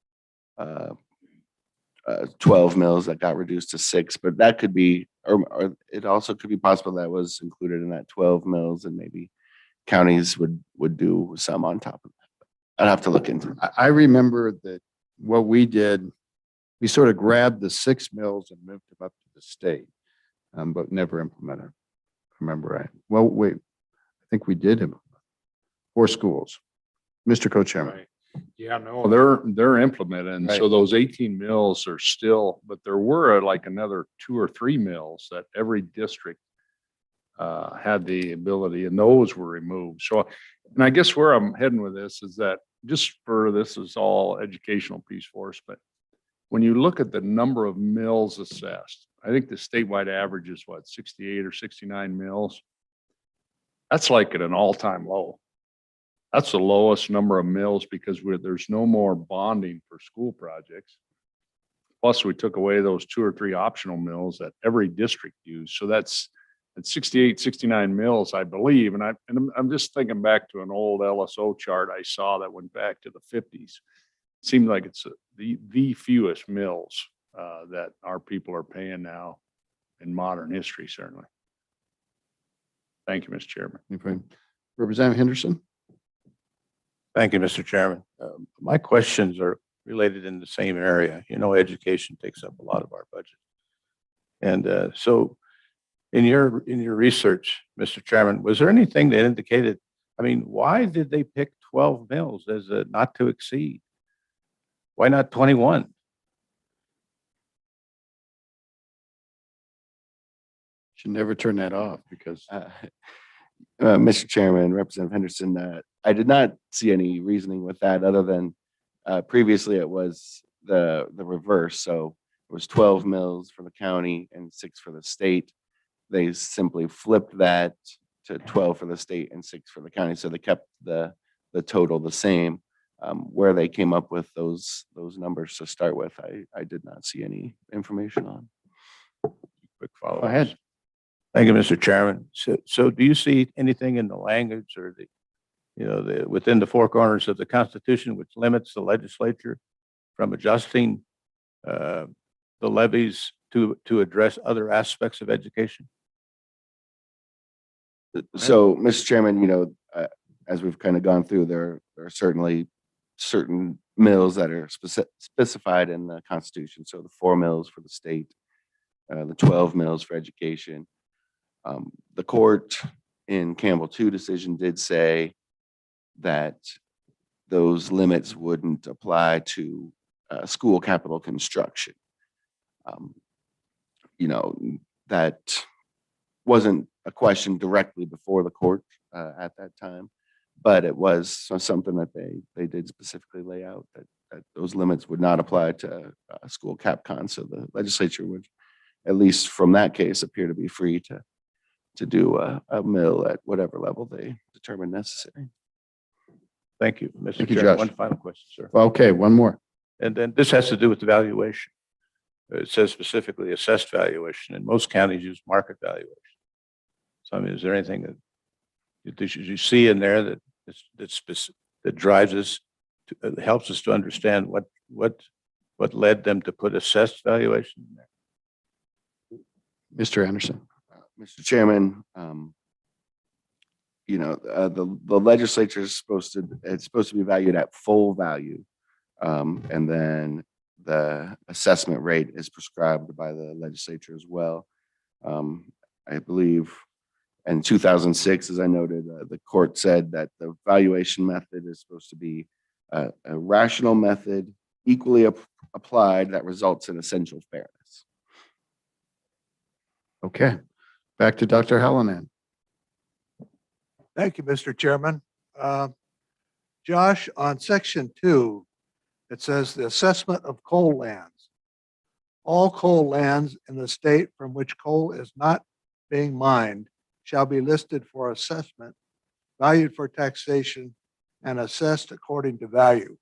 12 mills that got reduced to 6. But that could be, or it also could be possible that was included in that 12 mills, and maybe counties would do some on top of that. I'd have to look into it. I remember that what we did, we sort of grabbed the 6 mills and moved them up to the state, but never implemented. Remember right? Well, wait, I think we did implement 4 schools. Mr. Co-Chairman. Right. Yeah, no, they're implemented. And so Right. those 18 mills are still, but there were like another 2 or 3 mills that every district had the ability, and those were removed. So, and I guess where I'm heading with this is that just for this is all educational piece for us, but when you look at the number of mills assessed, I think the statewide average is what, 68 or 69 mills. That's like at an all-time low. That's the lowest number of mills because there's no more bonding for school projects. Plus, we took away those 2 or 3 optional mills that every district used. So that's at 68, 69 mills, I believe. And I'm just thinking back to an old LSO chart I saw that went back to the 50s. It seemed like it's the fewest mills that our people are paying now in modern history, certainly. Thank you, Mr. Chairman. Representative Henderson. Thank you, Mr. Chairman. My questions are related in the same area. Education takes up a lot of our budget. And so in your research, Mr. Chairman, was there anything that indicated, why did they pick 12 mills as a not to exceed? Why not 21? Should never turn that off because Mr. Chairman, Representative Henderson, I did not see any reasoning with that other than previously it was the reverse. So it was 12 mills for the county and 6 for the state. They simply flipped that to 12 for the state and 6 for the county. So they kept the total the same. Where they came up with those numbers to start with, I did not see any information on. Quick follow-up. go ahead. Thank you, Mr. Chairman. So do you see anything in the language or within the four corners of the Constitution which limits the legislature from adjusting the levies to address other aspects of education? So, Mr. Chairman, as we've kind of gone through, there are certainly certain mills that are specified in the Constitution. So the 4 mills for the state, the 12 mills for education. The court in Campbell 2 decision did say that those limits wouldn't apply to school capital construction. That wasn't a question directly before the court at that time, but it was something that they did specifically lay out that those limits would not apply to school CapCon. So the legislature would, at least from that case, appear to be free to do a mill at whatever level they determine necessary. Thank you, Mr. Thank you, Chairman. Josh. One final question, sir. Okay, one more. And then this has to do with the valuation. It says specifically assessed valuation, and most counties use market valuation. So, I mean, is there anything that you see in there that drives us, helps us to understand what led them to put assessed valuation in there? Mr. Anderson. Mr. Chairman, the legislature is supposed to be valued at full value. And then the assessment rate is prescribed by the legislature as well. I believe in 2006, as I noted, the court said that the valuation method is supposed to be a rational method equally applied that results in essential fairness. Okay, back to Dr. Hallinan. Thank you, Mr. Chairman. Josh, on section 2, it says the assessment of coal lands. All coal lands in the state from which coal is not being mined shall be listed for assessment, valued for taxation, and assessed according to value.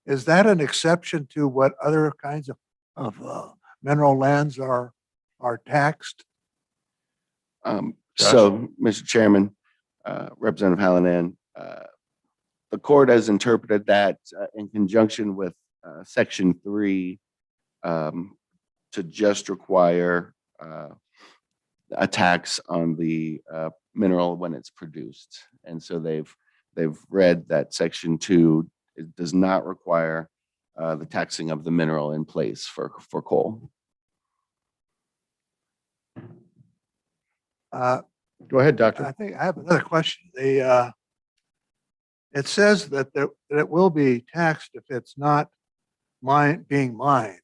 Is that an exception to what other kinds of mineral lands are taxed? So, Mr. Chairman, Representative Hallinan, the court has interpreted that in conjunction with section 3 to just require a tax on the mineral when it's produced. And so they've read that section 2 does not require the taxing of the mineral in place for coal. Go ahead, Doctor. I think I have another question. It says that it will be taxed if it's not being mined.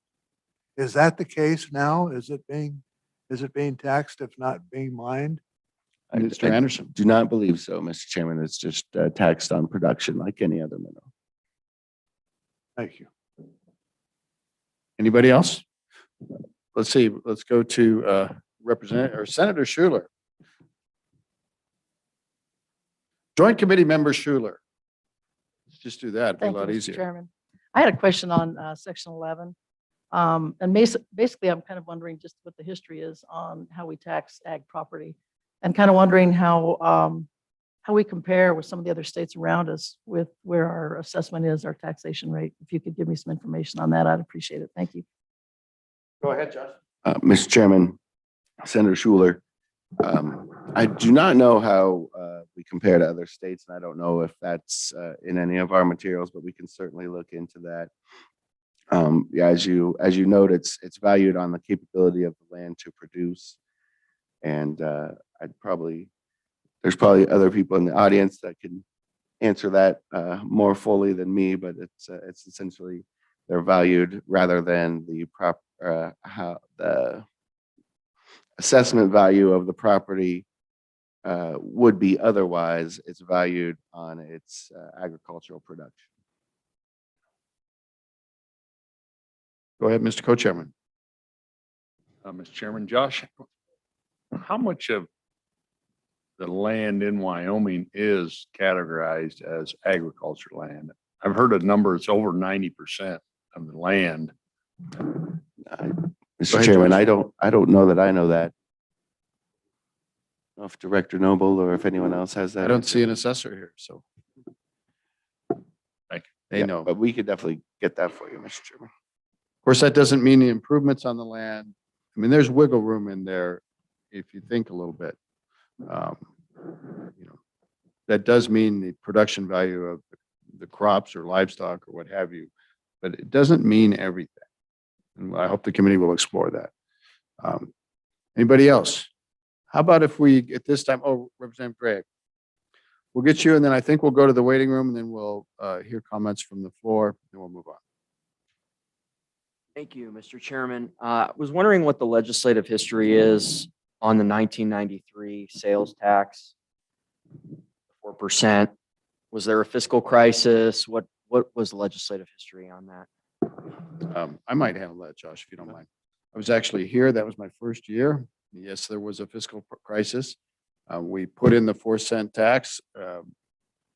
Is that the case now? Is it being taxed if not being mined? Mr. Anderson. Do not believe so, Mr. Chairman. It's just taxed on production like any other mineral. Thank you. Anybody else? Let's see. Let's go to Senator Schuler. Joint Committee Member Schuler. Let's just do that. It'd be a Thank you, lot Mr. easier. Chairman. I had a question on section 11. And basically, I'm kind of wondering just what the history is on how we tax ag property, and kind of wondering how we compare with some of the other states around us with where our assessment is, our taxation rate. If you could give me some information on that, I'd appreciate it. Thank you. Go ahead, Josh. Mr. Chairman, Senator Schuler, I do not know how we compare to other states, and I don't know if that's in any of our materials, but we can certainly look into that. Yeah, as you note, it's valued on the capability of the land to produce, and there's probably other people in the audience that can answer that more fully than me, but it's essentially they're valued rather than how the assessment value of the property would be otherwise. It's valued on its agricultural production. Go ahead, Mr. Co-Chairman. Mr. Chairman, Josh, how much of the land in Wyoming is categorized as agriculture land? I've heard a number, it's over 90% of the land. Mr. Chairman, I don't know that I know that. know if Director Noble or if anyone else has that. I don't see an assessor here, so. They Yeah, know. but we could definitely get that for you, Mr. Chairman. Of course, that doesn't mean the improvements on the land. I mean, there's wiggle room in there if you think a little bit. Um, You know, that does mean the production value of the crops or livestock or what have you, but it doesn't mean everything. And I hope the committee will explore that. Anybody else? How about if we, at this time, oh, Representative Gregg, we'll get you, and then I think we'll go to the waiting room, and then we'll hear comments from the floor, and we'll move on. Thank you, Mr. Chairman. I was wondering what the legislative history is on the 1993 sales tax, 4%. Was there a fiscal crisis? What was the legislative history on that? I might handle that, Josh, if you don't mind. I was actually here. That was my first year. Yes, there was a fiscal crisis. We put in the 4-cent tax.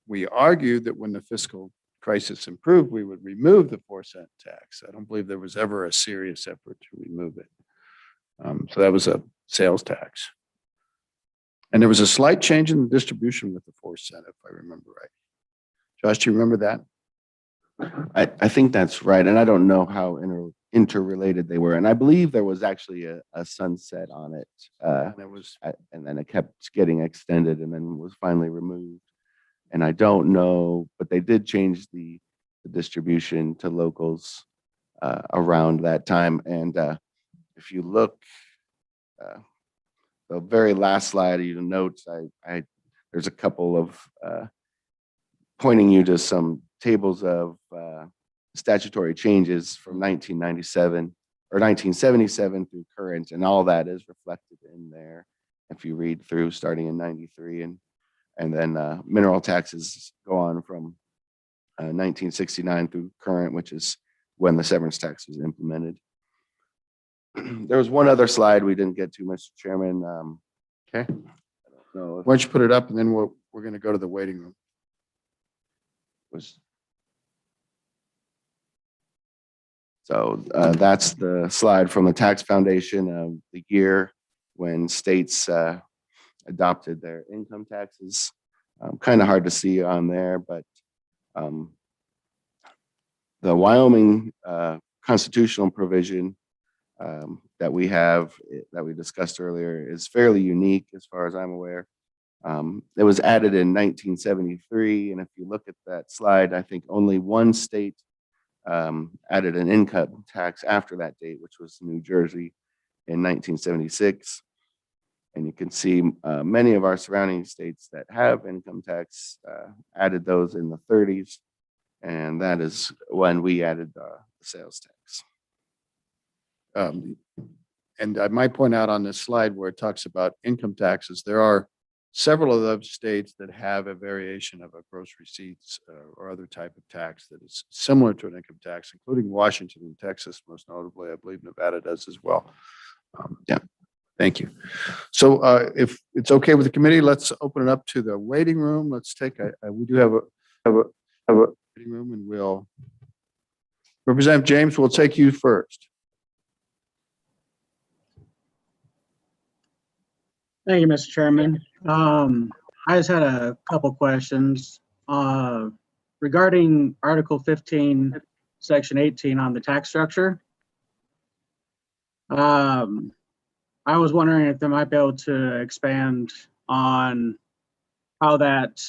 We argued that when the fiscal crisis improved, we would remove the 4-cent tax. I don't believe there was ever a serious effort to remove it. So that was a sales tax. And there was a slight change in the distribution with the 4-cent, if I remember right. Josh, do you remember that? I think that's right. And I don't know how interrelated they were. And I believe there was actually a sunset on it. And it was, And then it kept getting extended and then was finally removed. And I don't know, but they did change the distribution to locals around that time. And if you look, the very last slide of your notes, there's a couple of pointing you to some tables of statutory changes from 1997 or 1977 through current, and all that is reflected in there. If you read through starting in 93 and then mineral taxes go on from 1969 through current, which is when the severance tax was implemented. There was one other slide we didn't get to, Mr. Chairman. okay. I don't know if Why don't you put it up, and then we're going to go to the waiting room. it was. So that's the slide from the Tax Foundation of the year when states adopted their income taxes. Kind of hard to see on there, but the Wyoming constitutional provision that we have, that we discussed earlier, is fairly unique as far as I'm aware. It was added in 1973, and if you look at that slide, I think only one state added an income tax after that date, which was New Jersey in 1976. And you can see many of our surrounding states that have income tax added those in the 30s. And that is when we added the sales tax. And I might point out on this slide where it talks about income taxes, there are several of those states that have a variation of a gross receipts or other type of tax that is similar to an income tax, including Washington and Texas, most notably. I believe Nevada does as well. Yeah, thank you. So if it's okay with the committee, let's open it up to the waiting room. Let's take we do have a waiting room, and we'll Representative James, we'll take you first. Thank you, Mr. Chairman. I just had a couple questions regarding Article 15, Section 18 on the tax structure. I was wondering if they might be able to expand on how that,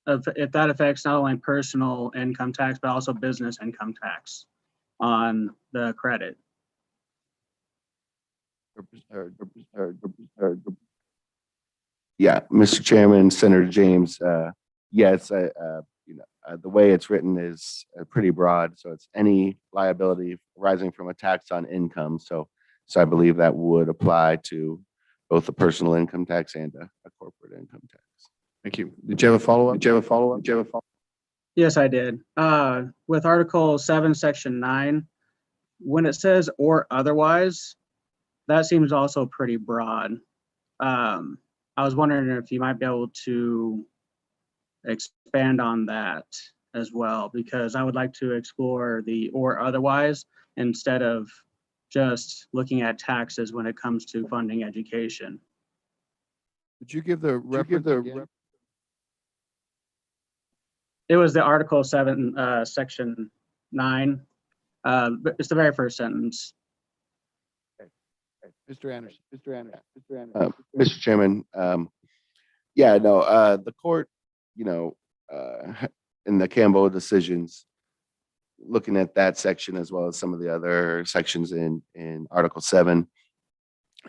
if that affects not only personal income tax, but also business income tax on the credit. Yeah, Mr. Chairman, Senator James, yes, the way it's written is pretty broad. So it's any liability arising from a tax on income. So I believe that would apply to both the personal income tax and a corporate income tax. Thank you. Did you have a follow-up? Yes, I did. With Article 7, Section 9, when it says or otherwise, that seems also pretty broad. I was wondering if you might be able to expand on that as well, because I would like to explore the or otherwise instead of just looking at taxes when it comes to funding education. Could you give the reference again? It was the Article 7, Section 9. But it's the very first sentence. Mr. Anderson, Mr. Anderson, Mr. Anderson. Mr. Chairman, yeah, no, the court, in the Campbell decisions, looking at that section as well as some of the other sections in Article 7,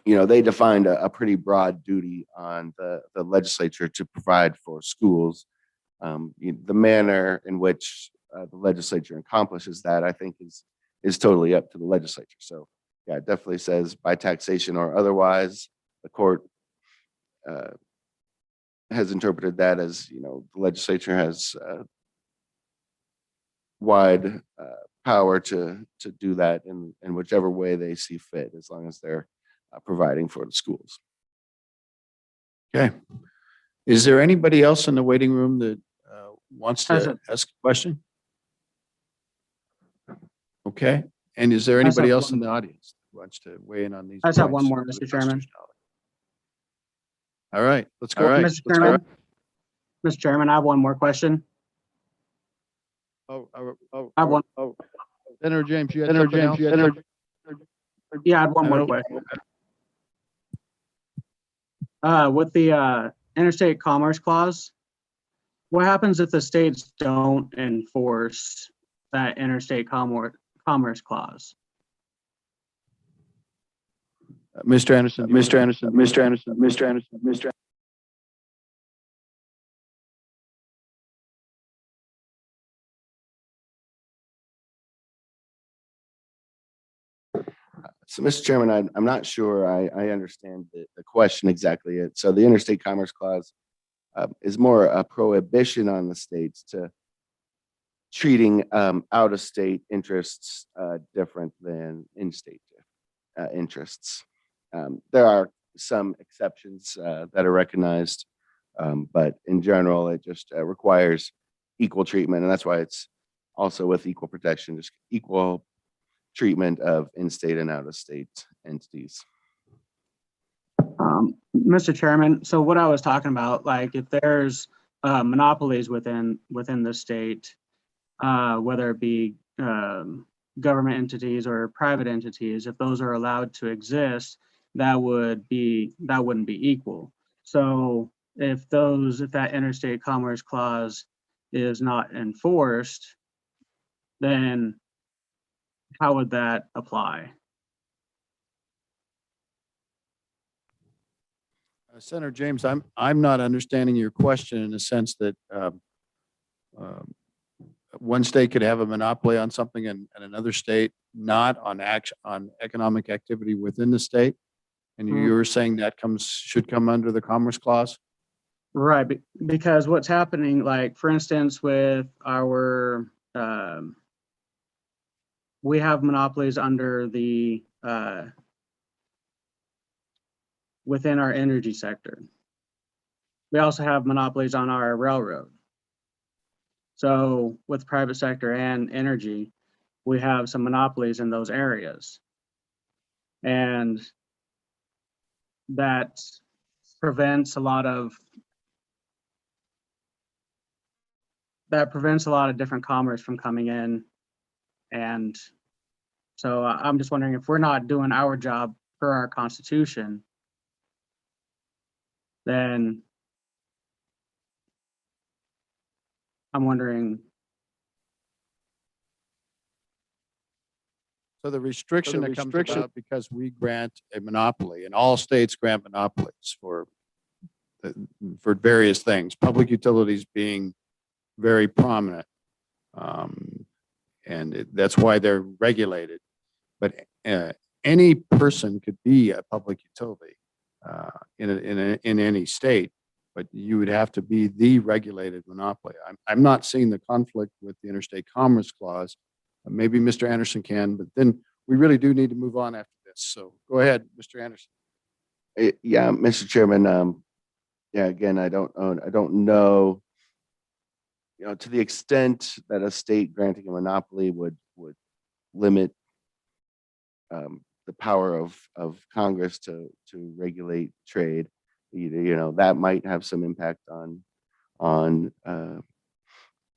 they defined a pretty broad duty on the legislature to provide for schools. The manner in which the legislature accomplishes that, I think, is totally up to the legislature. So, yeah, it definitely says by taxation or otherwise. The court has interpreted that as, the legislature has wide power to do that in whichever way they see fit, as long as they're providing for the schools. Okay. Is there anybody else in the waiting room that wants to Present. ask a question? Okay. And is there I just anybody have else in one- the audience who wants to weigh in on these? I just have one points? more, Mr. Chairman. All right, let's go. Well, All right, Mr. let's go. Chairman, Mr. Chairman, I have one more question. I have one. Senator James, you had something else? Yeah, I have one I more don't- question. With the interstate commerce clause, what happens if the states don't enforce that interstate commerce clause? Mr. Anderson, Mr. Anderson, Mr. Anderson, Mr. Anderson, Mr. So, Mr. Chairman, I'm not sure I understand the question exactly. So the interstate commerce clause is more a prohibition on the states to treating out-of-state interests different than in-state interests. There are some exceptions that are recognized, but in general, it just requires equal treatment, and that's why it's also with equal protection, just equal treatment of in-state and out-of-state entities. Mr. Chairman, so what I was talking about, like if there's monopolies within the state, whether it be government entities or private entities, if those are allowed to exist, that wouldn't be equal. So if that interstate commerce clause is not enforced, then how would that apply? Senator James, I'm not understanding your question in the sense that one state could have a monopoly on something and another state not on economic activity within the state. And you were saying that should come under the Commerce Clause? Right, because what's happening, like for instance, with our we have monopolies under the within our energy sector. We also have monopolies on our railroad. So with private sector and energy, we have some monopolies in those areas. And that prevents a lot of different commerce from coming in. And so I'm just wondering if we're not doing our job per our Constitution, then I'm wondering. So the restriction that comes about because we grant a monopoly, and all states grant monopolies for various things, public utilities being very prominent. And that's why they're regulated. But any person could be a public utility in any state, but you would have to be the regulated monopoly. I'm not seeing the conflict with the Interstate Commerce Clause. Maybe Mr. Anderson can, but then we really do need to move on after this. So go ahead, Mr. Anderson. Yeah, Mr. Chairman. Yeah, again, I don't know. To the extent that a state granting a monopoly would limit the power of Congress to regulate trade. that might have some impact on, or,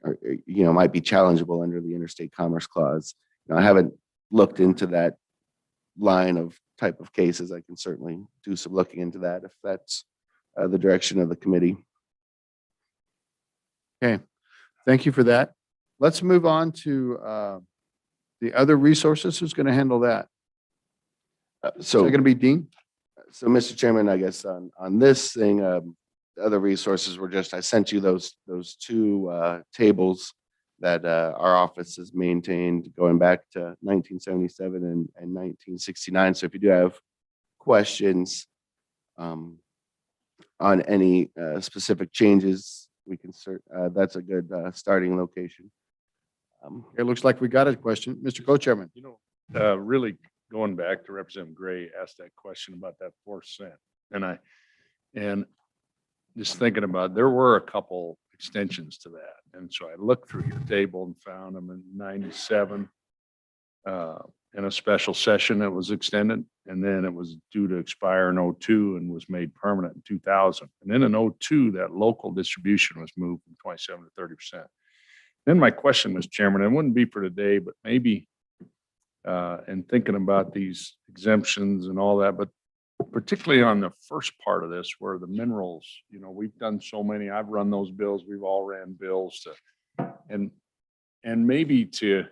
might be challengeable under the Interstate Commerce Clause. I haven't looked into that line of type of cases. I can certainly do some looking into that if that's the direction of the committee. Okay, thank you for that. Let's move on to the other resources. Who's going to handle that? Is that going to be Dean? So, Mr. Chairman, I guess on this thing, the other resources were I sent you those two tables that our office has maintained going back to 1977 and 1969. So if you do have questions on any specific changes, we can that's a good starting location. It looks like we got a question. Mr. Co-Chairman. Really going back to Representative Gray asked that question about that 4 cent. And just thinking about, there were a couple extensions to that. And so I looked through your table and found them in 97 in a special session that was extended. And then it was due to expire in 02 and was made permanent in 2000. And then in 02, that local distribution was moved from 27 to 30%. Then my question, Mr. Chairman, it wouldn't be for today, but maybe and thinking about these exemptions and all that, but particularly on the first part of this, where the minerals, we've done so many, I've run those bills, we've all ran bills and maybe to,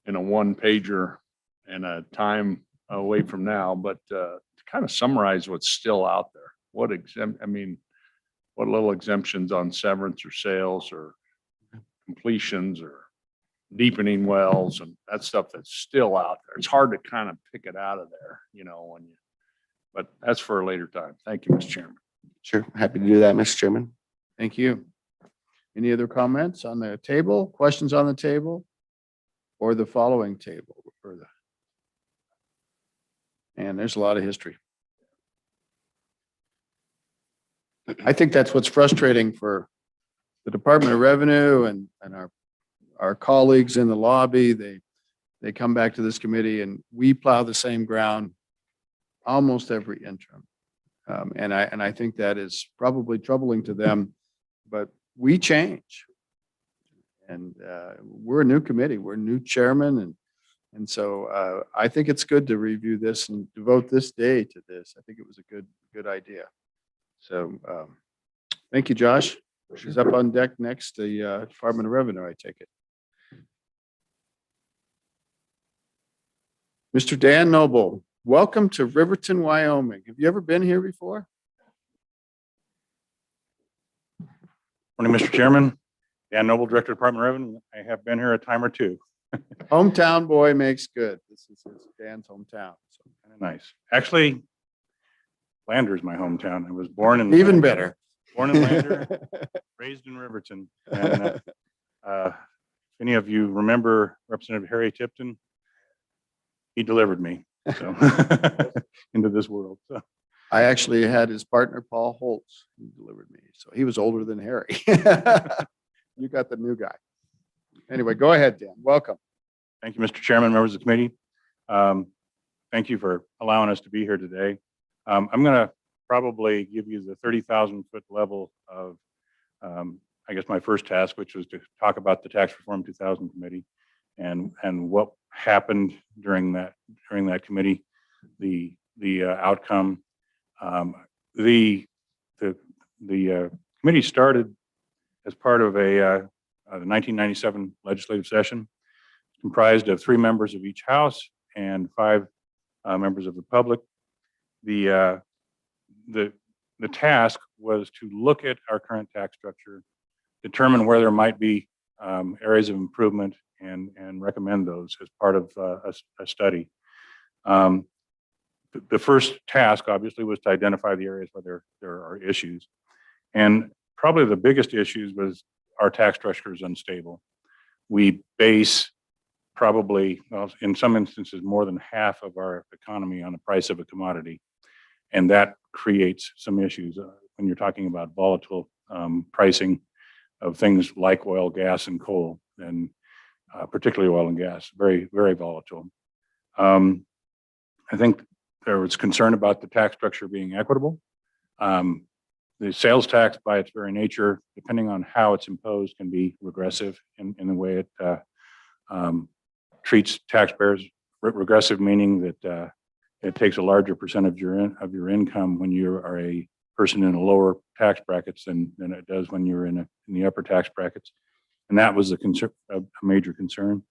in a one pager and a time away from now, but to kind of summarize what's still out there. What little exemptions on severance or sales or completions or deepening wells and that stuff that's still out there. It's hard to kind of pick it out of there, but that's for a later time. Thank you, Mr. Chairman. Sure, happy to do that, Mr. Chairman. Thank you. Any other comments on the table, questions on the table, or the following table? And there's a lot of history. I think that's what's frustrating for the Department of Revenue and our colleagues in the lobby. They come back to this committee and we plow the same ground almost every interim. And I think that is probably troubling to them, but we change. And we're a new committee, we're a new chairman. And so I think it's good to review this and devote this day to this. I think it was a good idea. So thank you, Josh. She's up on deck next, the Department of Revenue, I take it. Mr. Dan Noble, welcome to Riverton, Wyoming. Have you ever been here before? Morning, Mr. Chairman. Dan Noble, Director of Department of Revenue. I have been here a time or two. Hometown boy makes good. This is Dan's hometown. So Kind of nice. Actually, Lander is my hometown. I was born in even better. Born in Lander, raised in Riverton. And if any of you remember Representative Harry Tipton, he delivered me so into this world. So. I actually had his partner, Paul Holtz, who delivered me. So he was older than Harry. You got the new guy. Anyway, go ahead, Dan. Welcome. Thank you, Mr. Chairman, members of the committee. Thank you for allowing us to be here today. I'm going to probably give you the 30,000-foot level of, I guess, my first task, which was to talk about the Tax Reform 2000 Committee and what happened during that committee, the outcome. The committee started as part of the 1997 legislative session, comprised of 3 members of each house and 5 members of the public. The task was to look at our current tax structure, determine where there might be areas of improvement, and recommend those as part of a study. The first task, obviously, was to identify the areas where there are issues. And probably the biggest issues was our tax structure is unstable. We base probably, well, in some instances, more than half of our economy on the price of a commodity. And that creates some issues when you're talking about volatile pricing of things like oil, gas, and coal, and particularly oil and gas, very, very volatile. I think there was concern about the tax structure being equitable. The sales tax by its very nature, depending on how it's imposed, can be regressive in the way it treats taxpayers. Regressive meaning that it takes a larger percentage of your income when you are a person in a lower tax brackets than it does when you're in the upper tax brackets. And that was a major concern.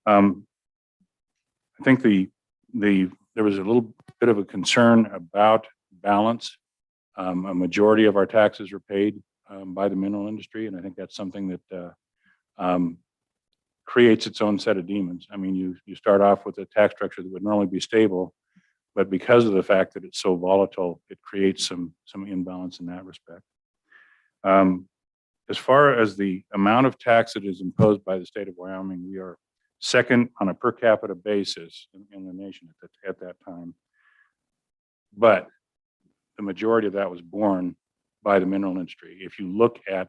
I think there was a little bit of a concern about balance. A majority of our taxes are paid by the mineral industry, and I think that's something that creates its own set of demons. I mean, you start off with a tax structure that would normally be stable, but because of the fact that it's so volatile, it creates some imbalance in that respect. As far as the amount of tax that is imposed by the state of Wyoming, we are second on a per capita basis in the nation at that time. But the majority of that was borne by the mineral industry. If you look at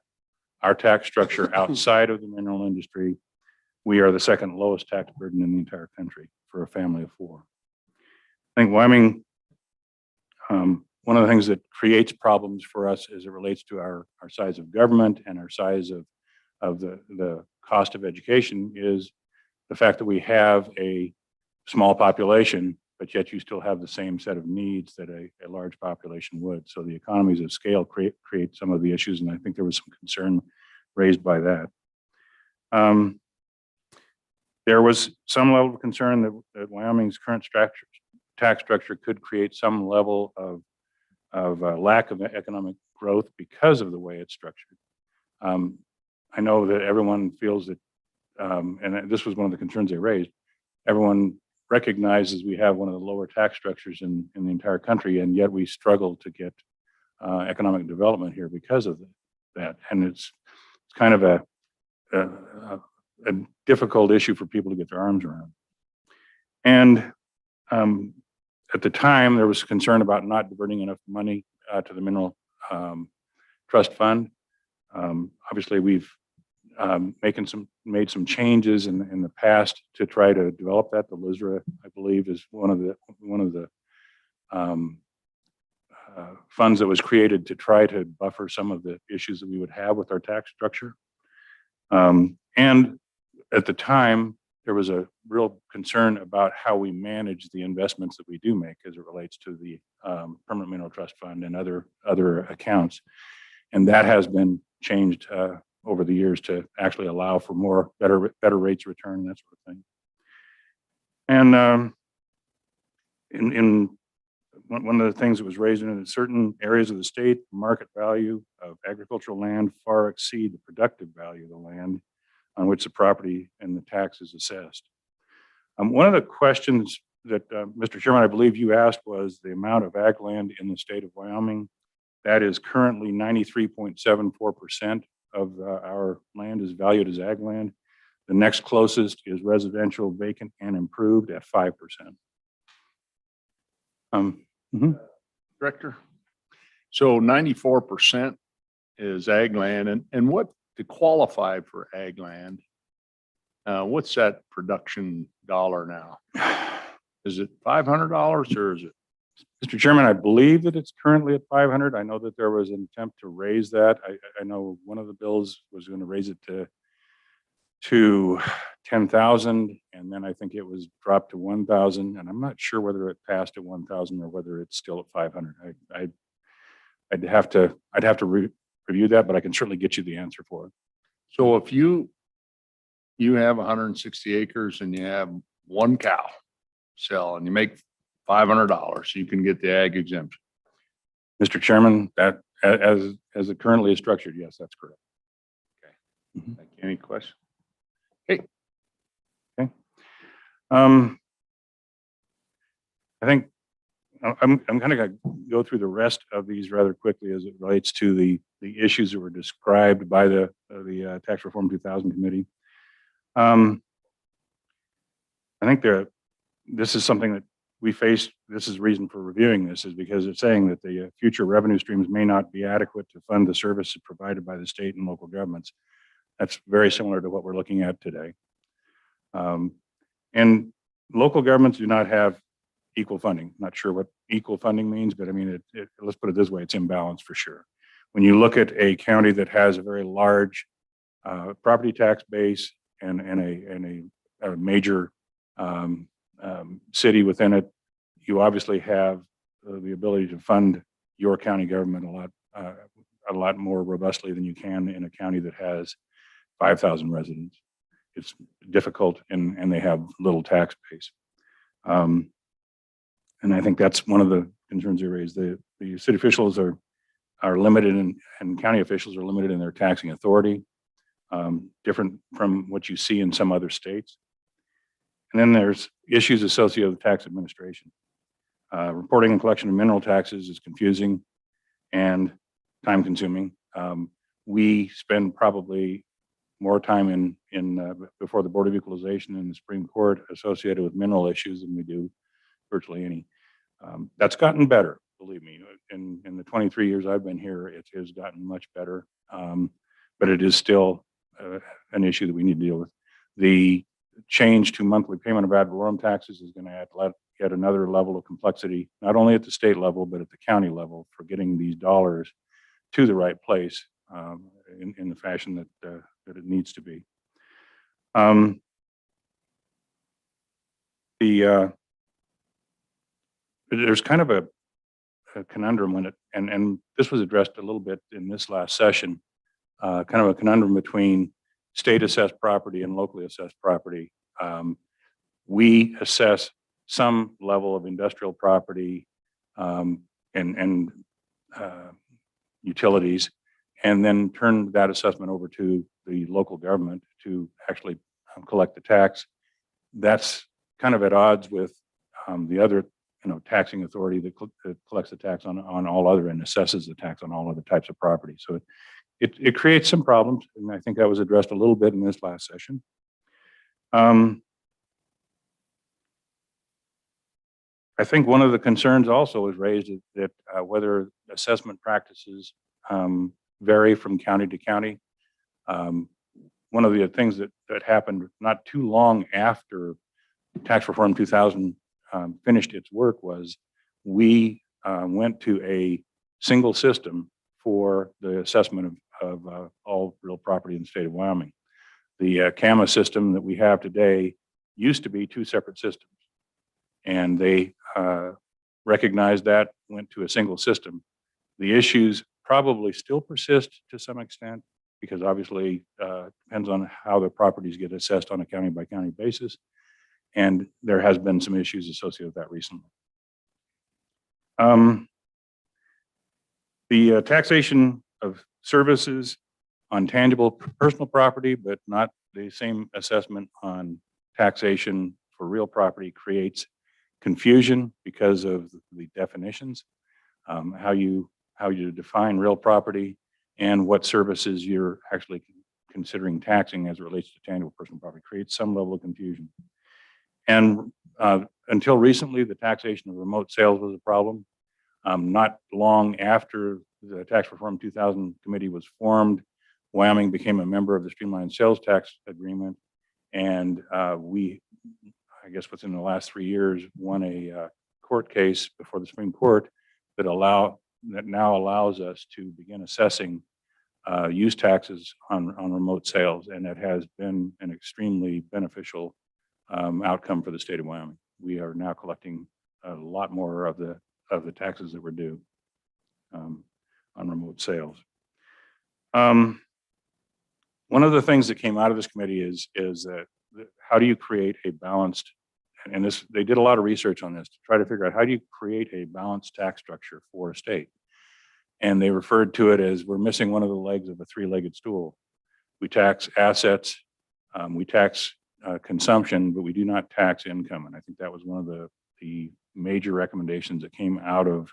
our tax structure outside of the mineral industry, we are the second lowest tax burden in the entire country for a family of four. I think Wyoming, one of the things that creates problems for us as it relates to our size of government and our size of the cost of education is the fact that we have a small population, but yet you still have the same set of needs that a large population would. So the economies of scale create some of the issues, and I think there was some concern raised by that. There was some level of concern that Wyoming's current tax structure could create some level of lack of economic growth because of the way it's structured. I know that everyone feels that, and this was one of the concerns they raised, everyone recognizes we have one of the lower tax structures in the entire country, and yet we struggle to get economic development here because of that. And it's kind of a difficult issue for people to get their arms around. And at the time, there was concern about not diverting enough money to the mineral trust fund. Obviously, we've made some changes in the past to try to develop that. The LISRA, I believe, is one of the funds that was created to try to buffer some of the issues that we would have with our tax structure. And at the time, there was a real concern about how we manage the investments that we do make as it relates to the Permanent Mineral Trust Fund and other accounts. And that has been changed over the years to actually allow for better rates of return and that sort of thing. And in one of the things that was raised in certain areas of the state, the market value of agricultural land far exceed the productive value of the land on which the property and the tax is assessed. One of the questions that Mr. Chairman, I believe you asked was the amount of ag land in the state of Wyoming. That is currently 93.74% of our land is valued as ag land. The next closest is residential, vacant, and improved at 5%. Director? So 94% is ag land, and what to qualify for ag land? What's that production dollar now? Is it $500 or is it? Mr. Chairman, I believe that it's currently at 500. I know that there was an attempt to raise that. I know one of the bills was going to raise it to 10,000, and then I think it was dropped to 1,000, and I'm not sure whether it passed at 1,000 or whether it's still at 500. I'd have to review that, but I can certainly get you the answer for it. So if you have 160 acres and you have one cow sell and you make $500, you can get the ag exemption. Mr. Chairman, that as it currently is structured, yes, that's correct. Okay. Thank you. Any questions? I think I'm kind of going to go through the rest of these rather quickly as it relates to the issues that were described by the Tax Reform 2000 Committee. I think this is something that we faced. This is the reason for reviewing this, is because it's saying that the future revenue streams may not be adequate to fund the services provided by the state and local governments. That's very similar to what we're looking at today. And local governments do not have equal funding. Not sure what equal funding means, but I mean, let's put it this way, it's imbalanced for sure. When you look at a county that has a very large property tax base and a major city within it, you obviously have the ability to fund your county government a lot more robustly than you can in a county that has 5,000 residents. It's difficult and they have little tax base. And I think that's one of the concerns they raised. The city officials are limited and county officials are limited in their taxing authority, different from what you see in some other states. And then there's issues associated with tax administration. Reporting and collection of mineral taxes is confusing and time consuming. We spend probably more time before the Board of Equalization and the Supreme Court associated with mineral issues than we do virtually any. That's gotten better, believe me. In the 23 years I've been here, it has gotten much better, but it is still an issue that we need to deal with. The change to monthly payment of ad valorem taxes is going to add yet another level of complexity, not only at the state level, but at the county level for getting these dollars to the right place in the fashion that it needs to be. There's kind of a conundrum when and this was addressed a little bit in this last session, kind of a conundrum between state assessed property and locally assessed property. We assess some level of industrial property and utilities, and then turn that assessment over to the local government to actually collect the tax. That's kind of at odds with the other, taxing authority that collects the tax on all other and assesses the tax on all other types of property. So it creates some problems, and I think that was addressed a little bit in this last session. I think one of the concerns also is raised that whether assessment practices vary from county to county. One of the things that happened not too long after Tax Reform 2000 finished its work was we went to a single system for the assessment of all real property in the state of Wyoming. The CAMA system that we have today used to be two separate systems, and they recognized that, went to a single system. The issues probably still persist to some extent because obviously depends on how the properties get assessed on a county by county basis. And there has been some issues associated with that recently. The taxation of services on tangible personal property, but not the same assessment on taxation for real property, creates confusion because of the definitions, how you define real property and what services you're actually considering taxing as it relates to tangible personal property creates some level of confusion. And until recently, the taxation of remote sales was a problem. Not long after the Tax Reform 2000 committee was formed, Wyoming became a member of the Streamlined Sales Tax Agreement, and we, I guess within the last 3 years, won a court case before the Supreme Court that now allows us to begin assessing use taxes on remote sales, and it has been an extremely beneficial outcome for the state of Wyoming. We are now collecting a lot more of the taxes that were due on remote sales. One of the things that came out of this committee is how do you create a balanced, and this, they did a lot of research on this to try to figure out how do you create a balanced tax structure for a state. And they referred to it as we're missing one of the legs of a three-legged stool. We tax assets, we tax consumption, but we do not tax income. And I think that was one of the major recommendations that came out of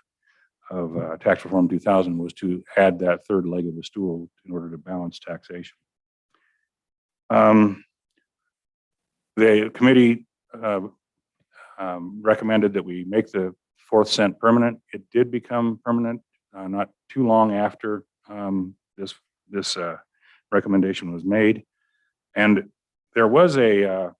Tax Reform 2000 was to add that third leg of the stool in order to balance taxation. The committee recommended that we make the 4th cent permanent. It did become permanent not too long after this recommendation was made. And there was it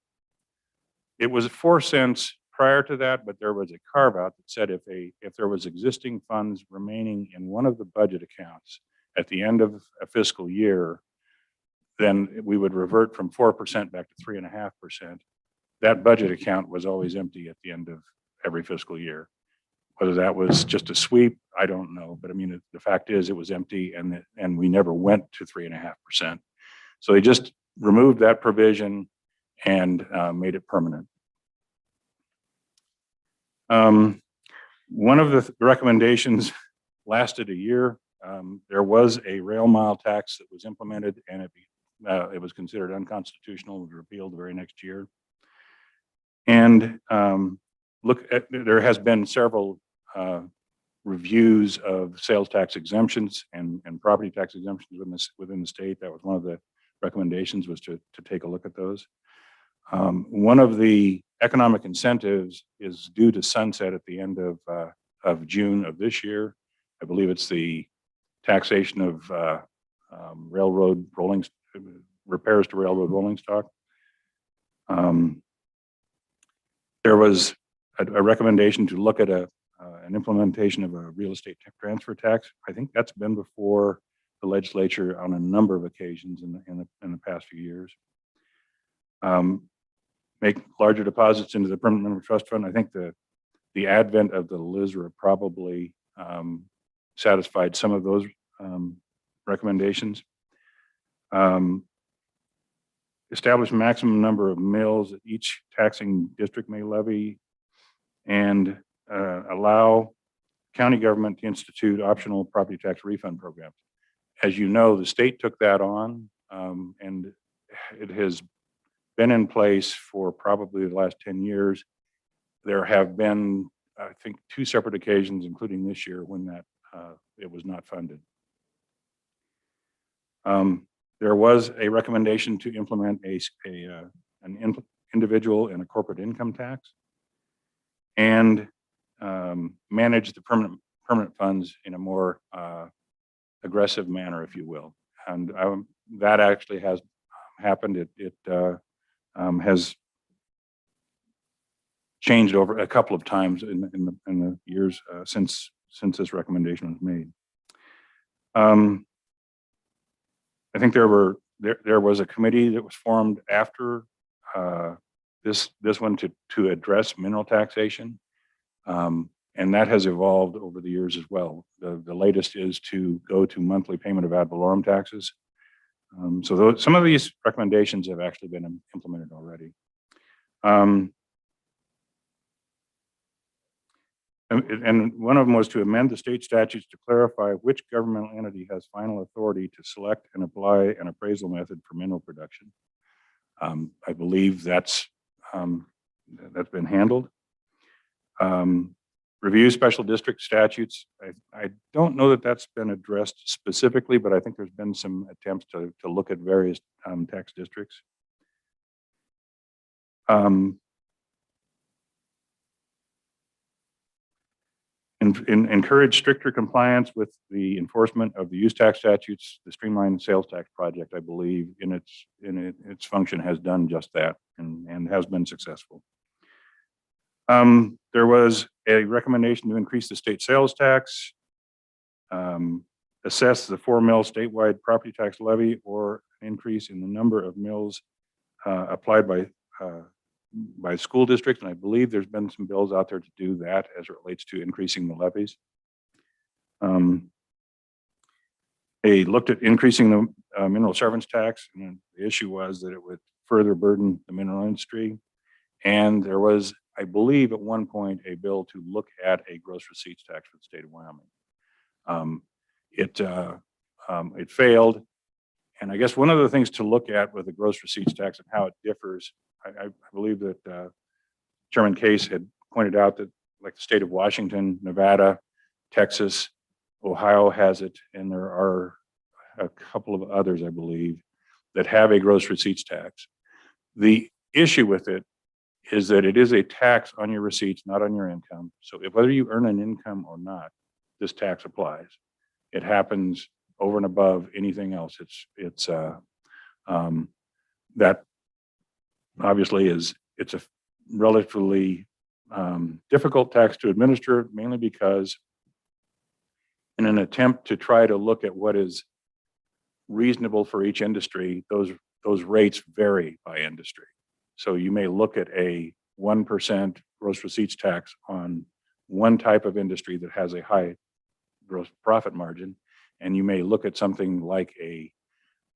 was 4 cents prior to that, but there was a carve out that said if there was existing funds remaining in one of the budget accounts at the end of a fiscal year, then we would revert from 4% back to 3.5%. That budget account was always empty at the end of every fiscal year. Whether that was just a sweep, I don't know. But I mean, the fact is it was empty and we never went to 3.5%. So they just removed that provision and made it permanent. One of the recommendations lasted a year. There was a rail mile tax that was implemented and it was considered unconstitutional and repealed the very next year. And there has been several reviews of sales tax exemptions and property tax exemptions within the state. That was one of the recommendations, was to take a look at those. One of the economic incentives is due to sunset at the end of June of this year. I believe it's the taxation of railroad repairs to railroad rolling stock. There was a recommendation to look at an implementation of a real estate transfer tax. I think that's been before the legislature on a number of occasions in the past few years. Make larger deposits into the permanent member trust fund. I think the advent of the LISRA probably satisfied some of those recommendations. Establish maximum number of mills that each taxing district may levy, and allow county government to institute optional property tax refund programs. As you know, the state took that on, and it has been in place for probably the last 10 years. There have been, I think, 2 separate occasions, including this year, when that it was not funded. There was a recommendation to implement an individual and a corporate income tax, and manage the permanent funds in a more aggressive manner, if you will. And that actually has happened. It has changed over a couple of times in the years since this recommendation was made. I think there was a committee that was formed after this one to address mineral taxation, and that has evolved over the years as well. The latest is to go to monthly payment of ad valorem taxes. So some of these recommendations have actually been implemented already. And one of them was to amend the state statutes to clarify which governmental entity has final authority to select and apply an appraisal method for mineral production. I believe that's been handled. Review special district statutes. I don't know that that's been addressed specifically, but I think there's been some attempts to look at various tax districts. Encourage stricter compliance with the enforcement of the use tax statutes. The streamlined sales tax project, I believe, in its function, has done just that and has been successful. There was a recommendation to increase the state sales tax, assess the 4 mill statewide property tax levy, or an increase in the number of mills applied by school districts. And I believe there's been some bills out there to do that as it relates to increasing the levies. They looked at increasing the mineral servants tax, and the issue was that it would further burden the mineral industry. And there was, I believe, at one point, a bill to look at a gross receipts tax for the state of Wyoming. It failed. And I guess one of the things to look at with the gross receipts tax and how it differs, I believe that Chairman Case had pointed out that, like the state of Washington, Nevada, Texas, Ohio has it, and there are a couple of others, I believe, that have a gross receipts tax. The issue with it is that it is a tax on your receipts, not on your income. So whether you earn an income or not, this tax applies. It happens over and above anything else. It's that obviously it's a relatively difficult tax to administer, mainly because in an attempt to try to look at what is reasonable for each industry, those rates vary by industry. So you may look at a 1% gross receipts tax on one type of industry that has a high gross profit margin, and you may look at something like a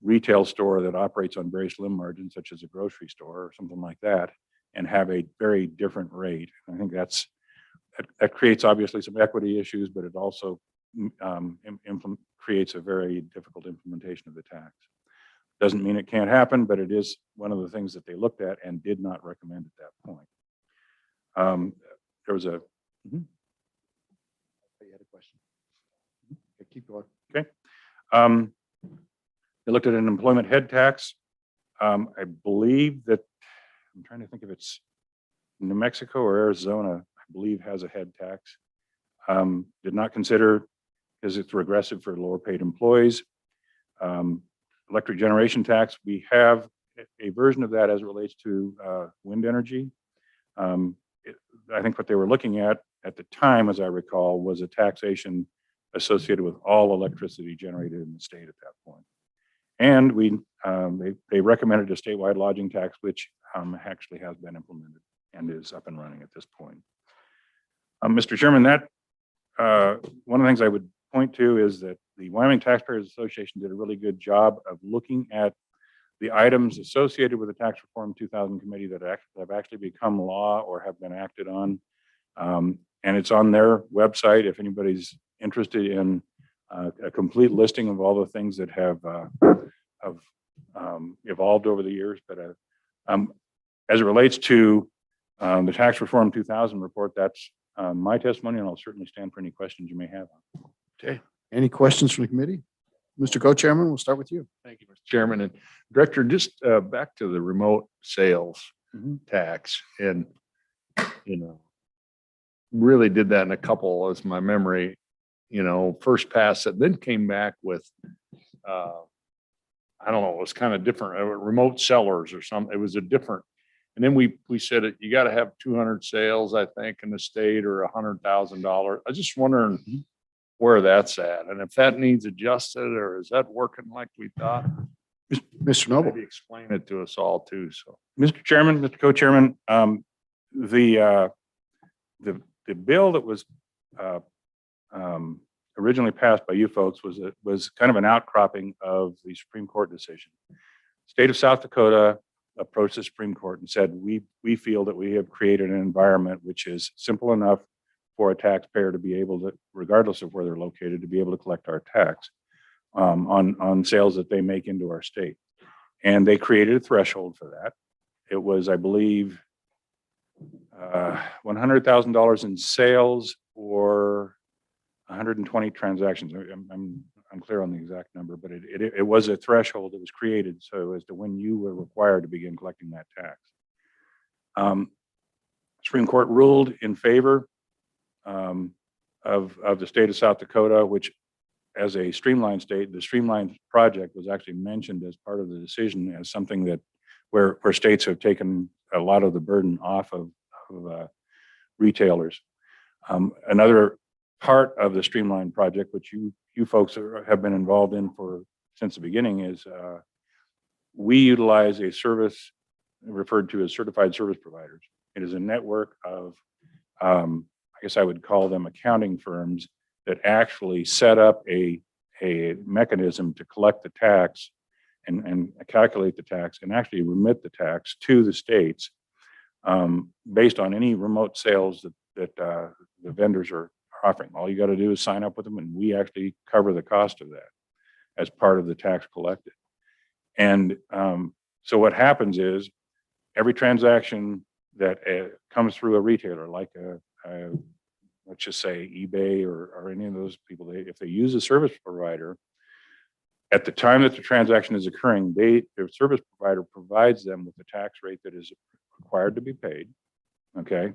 retail store that operates on very slim margins, such as a grocery store or something like that, and have a very different rate. I think that creates obviously some equity issues, but it also creates a very difficult implementation of the tax. Doesn't mean it can't happen, but it is one of the things that they looked at and did not recommend at that point. There was a You had a question. Okay, keep going. they looked at an employment head tax. I believe that, I'm trying to think if it's New Mexico or Arizona, I believe has a head tax. Did not consider, because it's regressive for lower paid employees. Electric generation tax, we have a version of that as it relates to wind energy. I think what they were looking at the time, as I recall, was a taxation associated with all electricity generated in the state at that point. And they recommended a statewide lodging tax, which actually has been implemented and is up and running at this point. Mr. Chairman, one of the things I would point to is that the Wyoming Taxpayers Association did a really good job of looking at the items associated with the Tax Reform 2000 Committee that have actually become law or have been acted on. And it's on their website if anybody's interested in a complete listing of all the things that have evolved over the years. But as it relates to the Tax Reform 2000 report, that's my testimony, and I'll certainly stand for any questions you may have. Okay. Any questions from the committee? Mr. Co-Chairman, we'll start with you. Thank you, Mr. Chairman. And Director, just back to the remote sales tax, and, really did that in a couple, as my memory, first passed it, then came back with, I don't know, it was kind of different, remote sellers or something. It was a different, and then we said you got to have 200 sales, I think, in the state, or $100,000. I was just wondering where that's at, and if that needs adjusted, or is that working like we thought? Mr. Noble. Maybe explain it to us all too. So, Mr. Chairman, Mr. Co-Chairman, the bill that was originally passed by you folks was kind of an outcropping of the Supreme Court decision. State of South Dakota approached the Supreme Court and said, we feel that we have created an environment which is simple enough for a taxpayer to be able to, regardless of where they're located, to be able to collect our tax on sales that they make into our state. And they created a threshold for that. It was, I believe, $100,000 in sales or 120 transactions. I'm unclear on the exact number, but it was a threshold that was created so as to when you were required to begin collecting that tax. Supreme Court ruled in favor of the state of South Dakota, which, as a streamlined state, the streamlined project was actually mentioned as part of the decision as something that where states have taken a lot of the burden off of retailers. Another part of the streamlined project, which you folks have been involved in since the beginning, is we utilize a service referred to as certified service providers. It is a network of, I guess I would call them accounting firms that actually set up a mechanism to collect the tax and calculate the tax and actually remit the tax to the states based on any remote sales that the vendors are offering. All you got to do is sign up with them, and we actually cover the cost of that as part of the tax collected. And so what happens is every transaction that comes through a retailer, like let's just say eBay or any of those people, if they use a service provider, at the time that the transaction is occurring, their service provider provides them with the tax rate that is required to be paid, okay,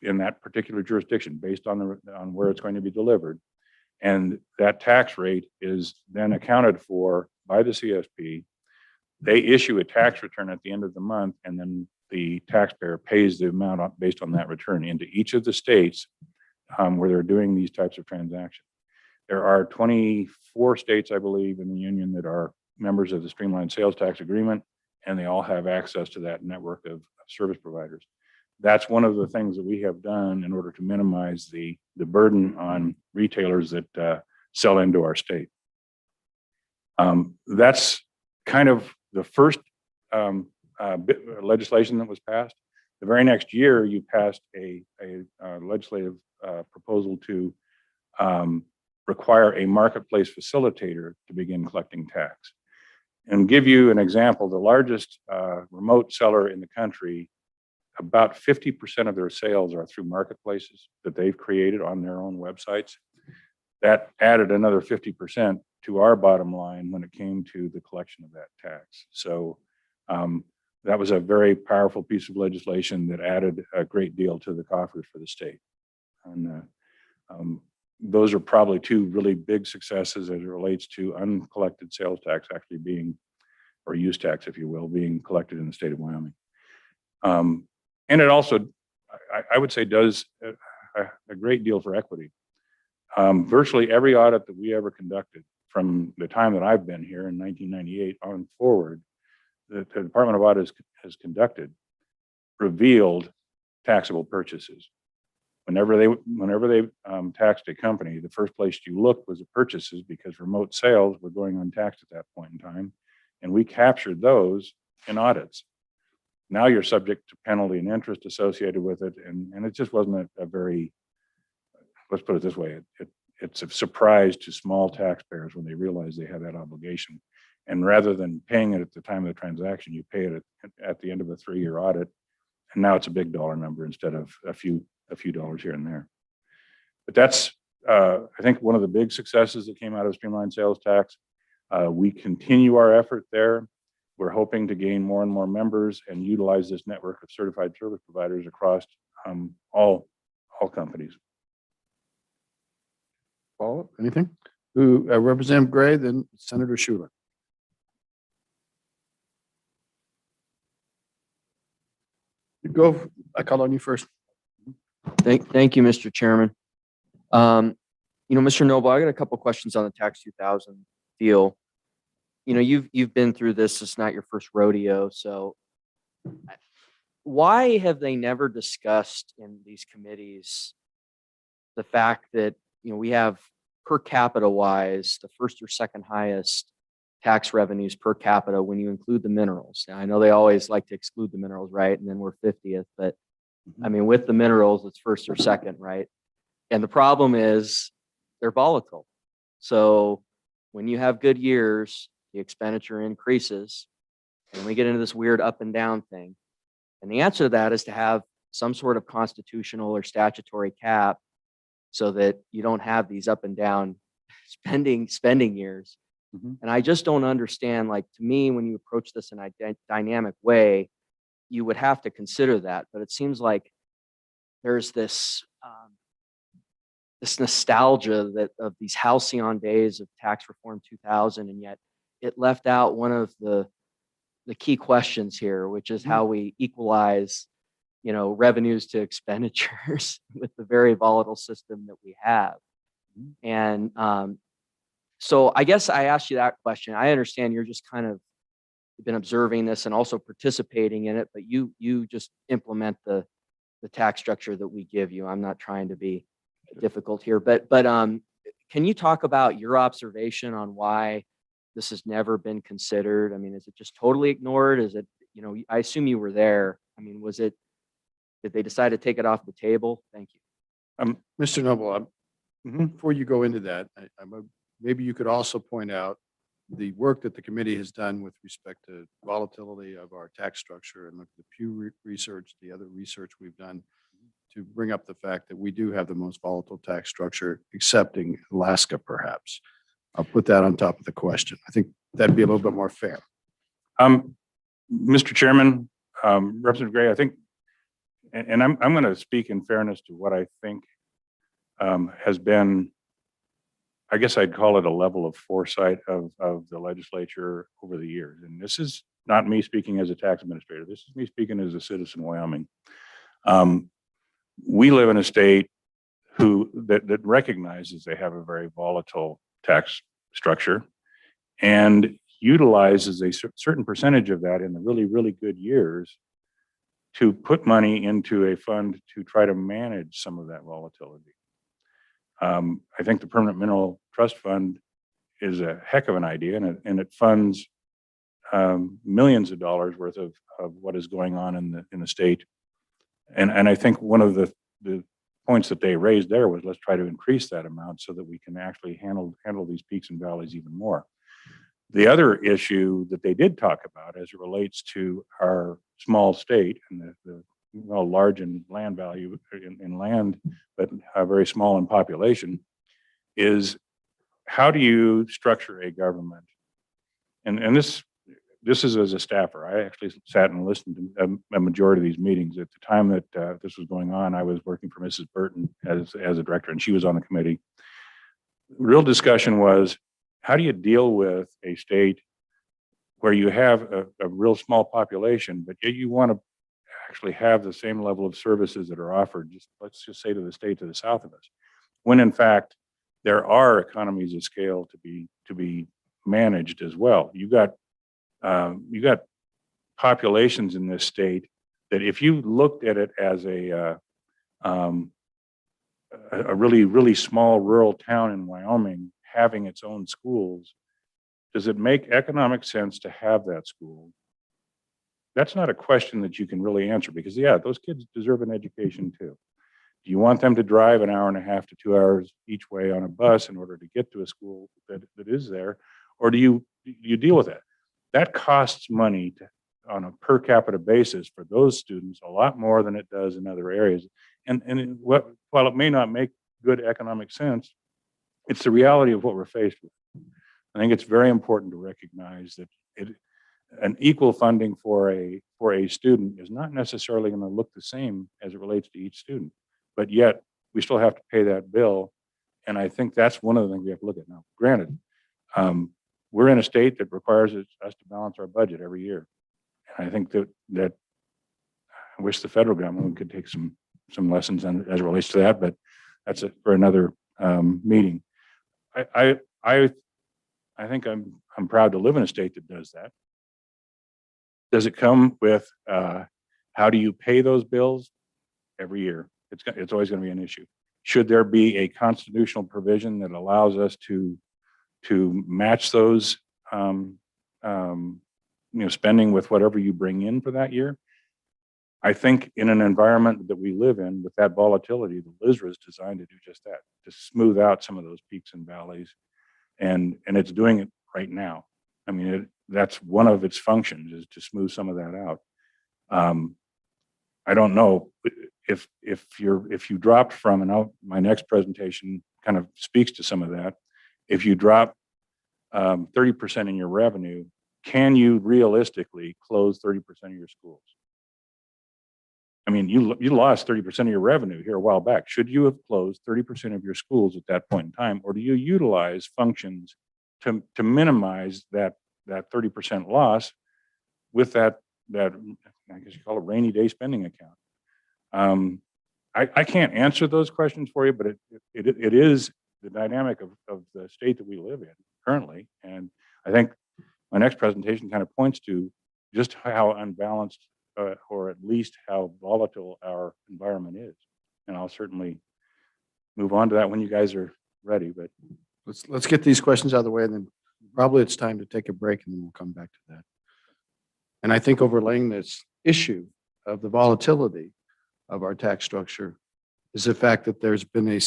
in that particular jurisdiction based on where it's going to be delivered. And that tax rate is then accounted for by the CSP. They issue a tax return at the end of the month, and then the taxpayer pays the amount based on that return into each of the states where they're doing these types of transactions. There are 24 states, I believe, in the union that are members of the Streamlined Sales Tax Agreement, and they all have access to that network of service providers. That's one of the things that we have done in order to minimize the burden on retailers that sell into our state. That's kind of the first legislation that was passed. The very next year, you passed a legislative proposal to require a marketplace facilitator to begin collecting tax. And give you an example, the largest remote seller in the country, about 50% of their sales are through marketplaces that they've created on their own websites. That added another 50% to our bottom line when it came to the collection of that tax. So that was a very powerful piece of legislation that added a great deal to the coffers for the state. And those are probably two really big successes as it relates to uncollected sales tax actually being, or use tax, if you will, being collected in the state of Wyoming. And it also, I would say, does a great deal for equity. Virtually every audit that we ever conducted from the time that I've been here in 1998 on forward, that the Department of Audit has conducted revealed taxable purchases. Whenever they taxed a company, the first place you looked was at purchases because remote sales were going untaxed at that point in time. And we captured those in audits. Now you're subject to penalty and interest associated with it. And it just wasn't a very, let's put it this way, it's a surprise to small taxpayers when they realize they have that obligation. And rather than paying it at the time of the transaction, you pay it at the end of a 3-year audit. And now it's a big dollar number instead of a few dollars here and there. But that's, I think, one of the big successes that came out of streamlined sales tax. We continue our effort there. We're hoping to gain more and more members and utilize this network of certified service providers across all companies. Follow-up, anything? Representative Gray, then Senator Schuler. You go, I call on you first. Thank you, Mr. Chairman. Mr. Noble, I got a couple questions on the Tax 2000 deal. You've been through this. It's not your first rodeo. So why have they never discussed in these committees the fact that, we have per capita wise, the first or second highest tax revenues per capita when you include the minerals. Now, I know they always like to exclude the minerals, right? And then we're 50th, but I mean, with the minerals, it's first or second, right? And the problem is they're volatile. So when you have good years, the expenditure increases and we get into this weird up and down thing. And the answer to that is to have some sort of constitutional or statutory cap so that you don't have these up and down spending years. And I just don't understand, like, to me, when you approach this in a dynamic way, you would have to consider that. But it seems like there's this nostalgia that of these halcyon days of tax reform 2000, and yet it left out one of the key questions here, which is how we equalize, revenues to expenditures with the very volatile system that we have. And so I guess I asked you that question. I understand you're just kind of been observing this and also participating in it, but you just implement the tax structure that we give you. I'm not trying to be difficult here, but can you talk about your observation on why this has never been considered? I mean, is it just totally ignored? Is it, I assume you were there. I mean, did they decide to take it off the table? Thank you. Mr. Noble, before you go into that, maybe you could also point out the work that the committee has done with respect to volatility of our tax structure and look at the Pew Research, the other research we've done to bring up the fact that we do have the most volatile tax structure, excepting Alaska, perhaps. I'll put that on top of the question. I think that'd be a little bit more fair. Mr. Chairman, Representative Gray, I think, and I'm going to speak in fairness to what I think has been, I guess I'd call it a level of foresight of the legislature over the years. And this is not me speaking as a tax administrator. This is me speaking as a citizen of Wyoming. We live in a state that recognizes they have a very volatile tax structure and utilizes a certain percentage of that in the really, really good years to put money into a fund to try to manage some of that volatility. I think the Permanent Mineral Trust Fund is a heck of an idea, and it funds millions of dollars worth of what is going on in the state. And I think one of the points that they raised there was, let's try to increase that amount so that we can actually handle these peaks and valleys even more. The other issue that they did talk about as it relates to our small state and the large in land value in land, but very small in population, is how do you structure a government? And this is as a staffer. I actually sat and listened to a majority of these meetings. At the time that this was going on, I was working for Mrs. Burton as a director, and she was on the committee. Real discussion was, how do you deal with a state where you have a real small population, but yet you want to actually have the same level of services that are offered, let's just say to the state to the south of us, when in fact there are economies of scale to be managed as well. You got populations in this state that if you looked at it as a really, really small rural town in Wyoming having its own schools, does it make economic sense to have that school? That's not a question that you can really answer, because yeah, those kids deserve an education too. Do you want them to drive an hour and a half to 2 hours each way on a bus in order to get to a school that is there? Or do you deal with that? That costs money on a per capita basis for those students a lot more than it does in other areas. And while it may not make good economic sense, it's the reality of what we're faced with. I think it's very important to recognize that an equal funding for a student is not necessarily going to look the same as it relates to each student, but yet we still have to pay that bill. And I think that's one of the things we have to look at now. Granted, we're in a state that requires us to balance our budget every year. And I think that I wish the federal government could take some lessons as it relates to that, but that's for another meeting. I think I'm proud to live in a state that does that. Does it come with how do you pay those bills? Every year, it's always going to be an issue. Should there be a constitutional provision that allows us to match those spending with whatever you bring in for that year? I think in an environment that we live in with that volatility, the LISRA is designed to do just that, to smooth out some of those peaks and valleys. And it's doing it right now. I mean, that's one of its functions, is to smooth some of that out. I don't know if you dropped from, and my next presentation kind of speaks to some of that. If you drop 30% in your revenue, can you realistically close 30% of your schools? I mean, you lost 30% of your revenue here a while back. Should you have closed 30% of your schools at that point in time, or do you utilize functions to minimize that 30% loss with that I guess you call it rainy day spending account? I can't answer those questions for you, but it is the dynamic of the state that we live in currently, and I think my next presentation kind of points to just how unbalanced or at least how volatile our environment is. And I'll certainly move on to that when you guys are ready, but Let's get these questions out of the way, and then probably it's time to take a break, and then we'll come back to that. And I think overlaying this issue of the volatility of our tax structure is the fact that there's been a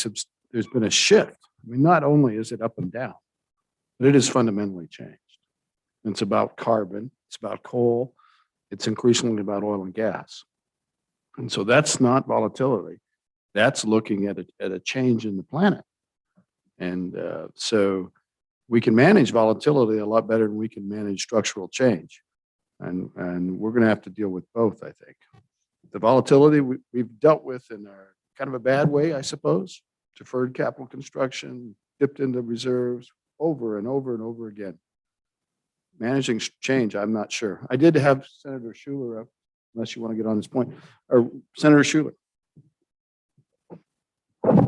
shift. I mean, not only is it up and down, but it is fundamentally changed. It's about carbon, it's about coal, it's increasingly about oil and gas. And so that's not volatility. That's looking at a change in the planet. And so we can manage volatility a lot better than we can manage structural change. And we're going to have to deal with both, I think. The volatility we've dealt with in our kind of a bad way, I suppose. Deferred capital construction, dipped into reserves over and over and over again. Managing change, I'm not sure. I did have Senator Schuler up, unless you want to get on this point, or Senator Schuler.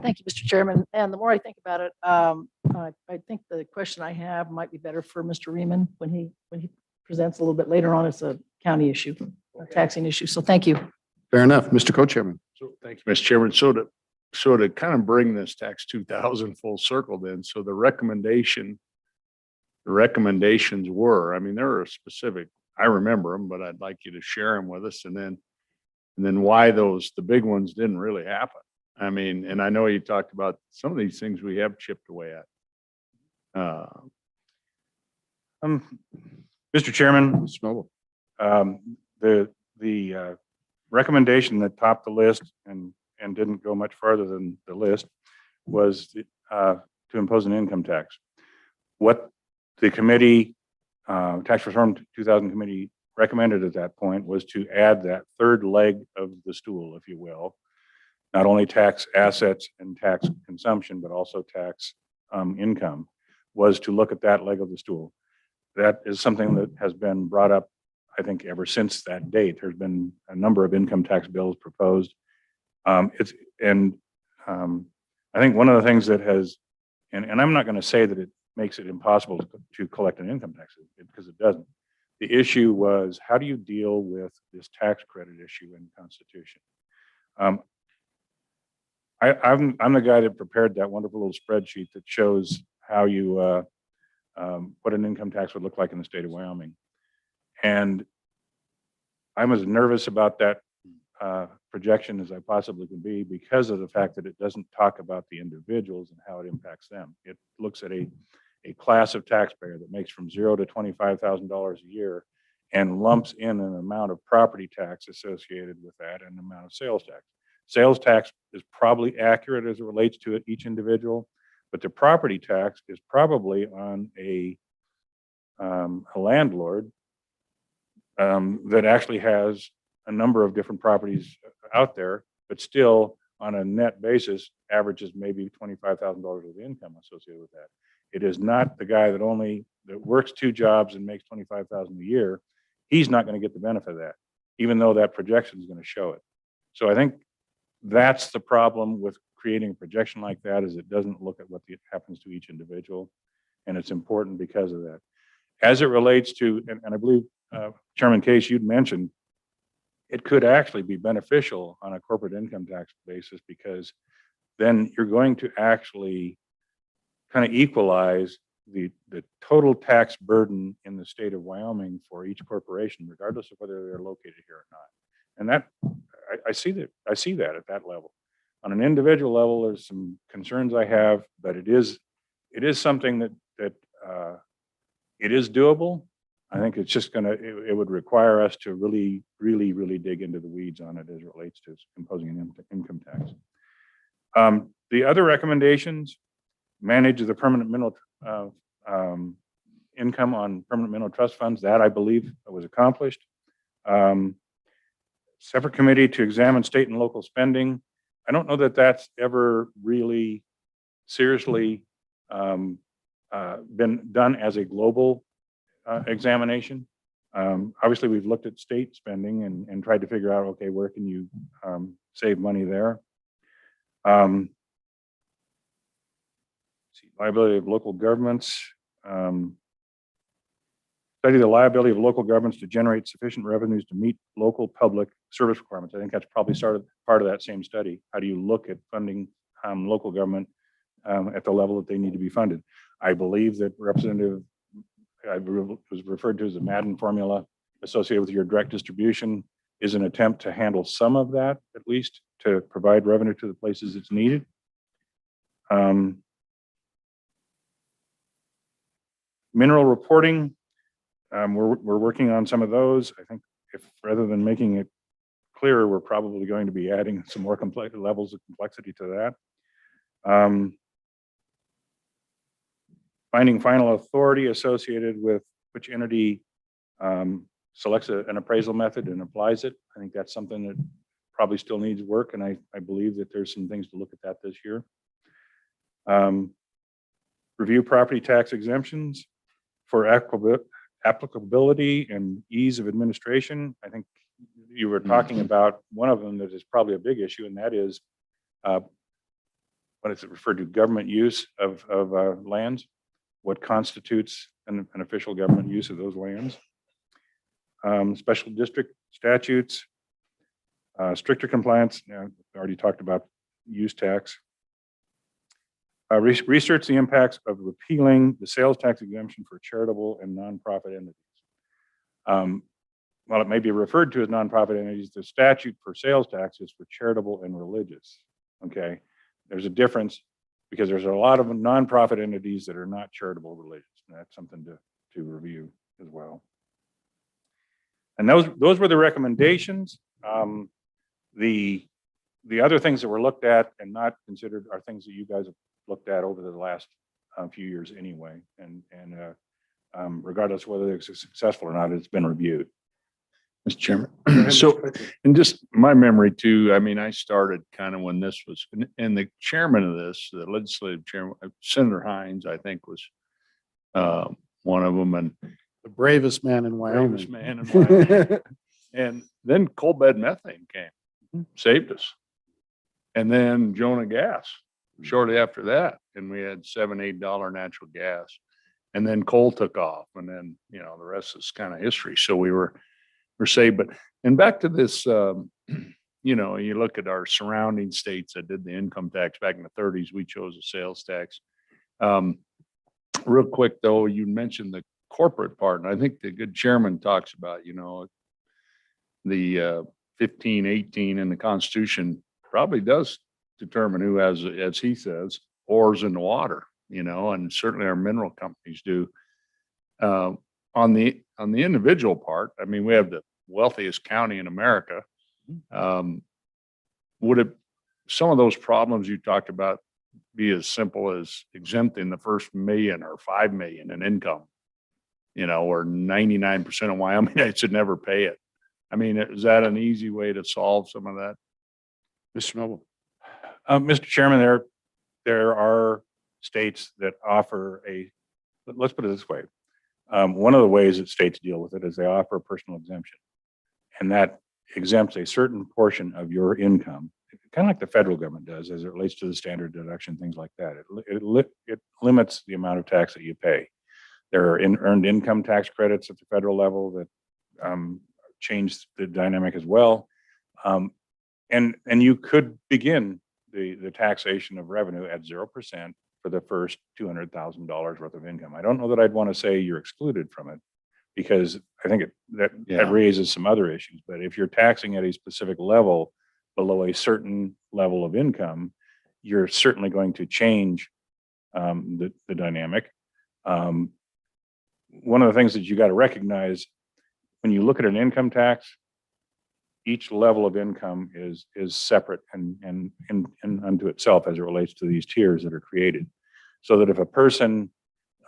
Thank you, Mr. Chairman. And the more I think about it, I think the question I have might be better for Mr. Riemann when he presents a little bit later on. It's a county issue, a taxing issue. So thank you. Fair enough. Mr. Co-Chairman. So thank you, Mr. Chairman. So to kind of bring this tax 2000 full circle then, so the recommendations were, I mean, there are specific, I remember them, but I'd like you to share them with us and then why the big ones didn't really happen. I mean, and I know you talked about some of these things we have chipped away at. Mr. Chairman, Mr. Noble. the recommendation that topped the list and didn't go much farther than the list was to impose an income tax. What the committee, Tax Reform 2000 committee recommended at that point was to add that third leg of the stool, if you will, not only tax assets and tax consumption, but also tax income, was to look at that leg of the stool. That is something that has been brought up, I think, ever since that date. There's been a number of income tax bills proposed. I think one of the things that has, and I'm not going to say that it makes it impossible to collect an income tax, because it doesn't. The issue was, how do you deal with this tax credit issue in the Constitution? I'm the guy that prepared that wonderful little spreadsheet that shows how you what an income tax would look like in the state of Wyoming. And I'm as nervous about that projection as I possibly can be, because of the fact that it doesn't talk about the individuals and how it impacts them. It looks at a class of taxpayer that makes from $0 to $25,000 a year and lumps in an amount of property tax associated with that and an amount of sales tax. Sales tax is probably accurate as it relates to each individual, but the property tax is probably on a landlord that actually has a number of different properties out there, but still on a net basis averages maybe $25,000 of income associated with that. It is not the guy that works 2 jobs and makes $25,000 a year. He's not going to get the benefit of that, even though that projection is going to show it. So I think that's the problem with creating a projection like that, is it doesn't look at what happens to each individual, and it's important because of that. As it relates to, and I believe Chairman Case, you'd mentioned, it could actually be beneficial on a corporate income tax basis, because then you're going to actually kind of equalize the total tax burden in the state of Wyoming for each corporation, regardless of whether they're located here or not. And that I see that at that level. On an individual level, there's some concerns I have, but it is something that it is doable. I think it's just it would require us to really dig into the weeds on it as it relates to imposing an income tax. The other recommendations: manage the permanent mineral income on permanent mineral trust funds. That, I believe, was accomplished. Separate committee to examine state and local spending. I don't know that that's ever really seriously been done as a global examination. Obviously, we've looked at state spending and tried to figure out, okay, where can you save money there? Liability of local governments. Study the liability of local governments to generate sufficient revenues to meet local public service requirements. I think that's probably part of that same study. How do you look at funding local government at the level that they need to be funded? I believe that Representative was referred to as the Madden formula associated with your direct distribution is an attempt to handle some of that, at least, to provide revenue to the places it's needed. Mineral reporting. We're working on some of those. I think if rather than making it clearer, we're probably going to be adding some more complex levels of complexity to that. Finding final authority associated with which entity selects an appraisal method and applies it. I think that's something that probably still needs work, and I believe that there's some things to look at that this year. Review property tax exemptions for applicability and ease of administration, I think you were talking about one of them that is probably a big issue, and that is what is it referred to, government use of lands? What constitutes an official government use of those lands? Special district statutes, stricter compliance. I already talked about use tax. Research the impacts of repealing the sales tax exemption for charitable and nonprofit entities. While it may be referred to as nonprofit entities, the statute for sales tax is for charitable and religious. Okay, there's a difference because there's a lot of nonprofit entities that are not charitable religious. And that's something to review as well. And those were the recommendations. The other things that were looked at and not considered are things that you guys have looked at over the last few years anyway. And regardless of whether they're successful or not, it's been reviewed. Mr. Chairman. So, and just my memory too, I mean, I started kind of when this was, and the chairman of this, the legislative chairman, Senator Hines, I think was one of them, and The bravest man in Wyoming. bravest man in Wyoming. And then coal bed methane came, saved us. And then Jonah gas shortly after that, and we had $7-8 natural gas. And then coal took off, and then, you know, the rest is kind of history. So we're saved. But, and back to this, you know, you look at our surrounding states that did the income tax back in the 30s, we chose a sales tax. Real quick though, you mentioned the corporate part, and I think the good chairman talks about, you know, the 1518 in the Constitution probably does determine who has, as he says, oars in the water, you know, and certainly our mineral companies do. On the individual part, I mean, we have the wealthiest county in America. Would it, some of those problems you talked about be as simple as exempting the first million or 5 million in income? You know, or 99% of Wyomingites should never pay it. I mean, is that an easy way to solve some of that? Mr. Noble. Mr. Chairman, there are states that offer let's put it this way. One of the ways that states deal with it is they offer a personal exemption, and that exempts a certain portion of your income, kind of like the federal government does as it relates to the standard deduction, things like that. It limits the amount of tax that you pay. There are earned income tax credits at the federal level that change the dynamic as well. And you could begin the taxation of revenue at 0% for the first $200,000 worth of income. I don't know that I'd want to say you're excluded from it, because I think that raises some other issues. But if you're taxing at a specific level below a certain level of income, you're certainly going to change the dynamic. One of the things that you got to recognize when you look at an income tax, each level of income is separate and unto itself as it relates to these tiers that are created. So that if a person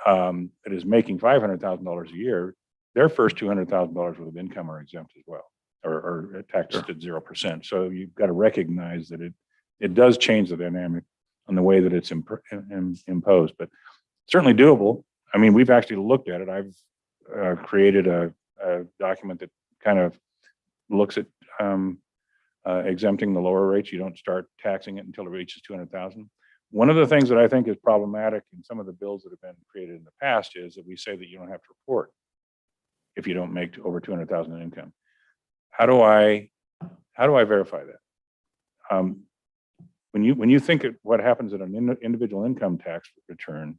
that is making $500,000 a year, their first $200,000 worth of income are exempt as well, or taxed at 0%. So you've got to recognize that it does change the dynamic on the way that it's imposed, but certainly doable. I mean, we've actually looked at it. I've created a document that kind of looks at exempting the lower rates. You don't start taxing it until it reaches 200,000. One of the things that I think is problematic in some of the bills that have been created in the past is that we say that you don't have to report if you don't make over 200,000 in income. How do I verify that? When you think of what happens at an individual income tax return,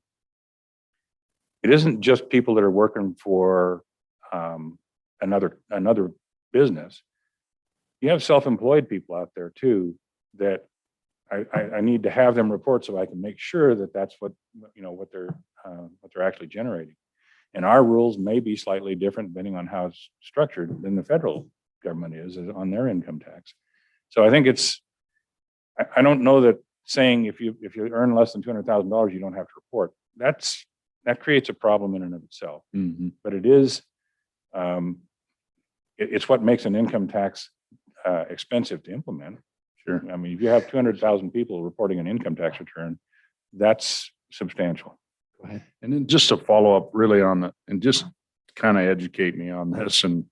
it isn't just people that are working for another business. You have self-employed people out there too that I need to have them report so I can make sure that that's what they're actually generating. And our rules may be slightly different depending on how it's structured than the federal government is on their income tax. So I think I don't know that saying if you earn less than $200,000 you don't have to report. That creates a problem in and of itself. Mm-hmm. But it is it's what makes an income tax expensive to implement. Sure. I mean, if you have 200,000 people reporting an income tax return, that's substantial. Go ahead. And then just to follow up really on and just kind of educate me on this and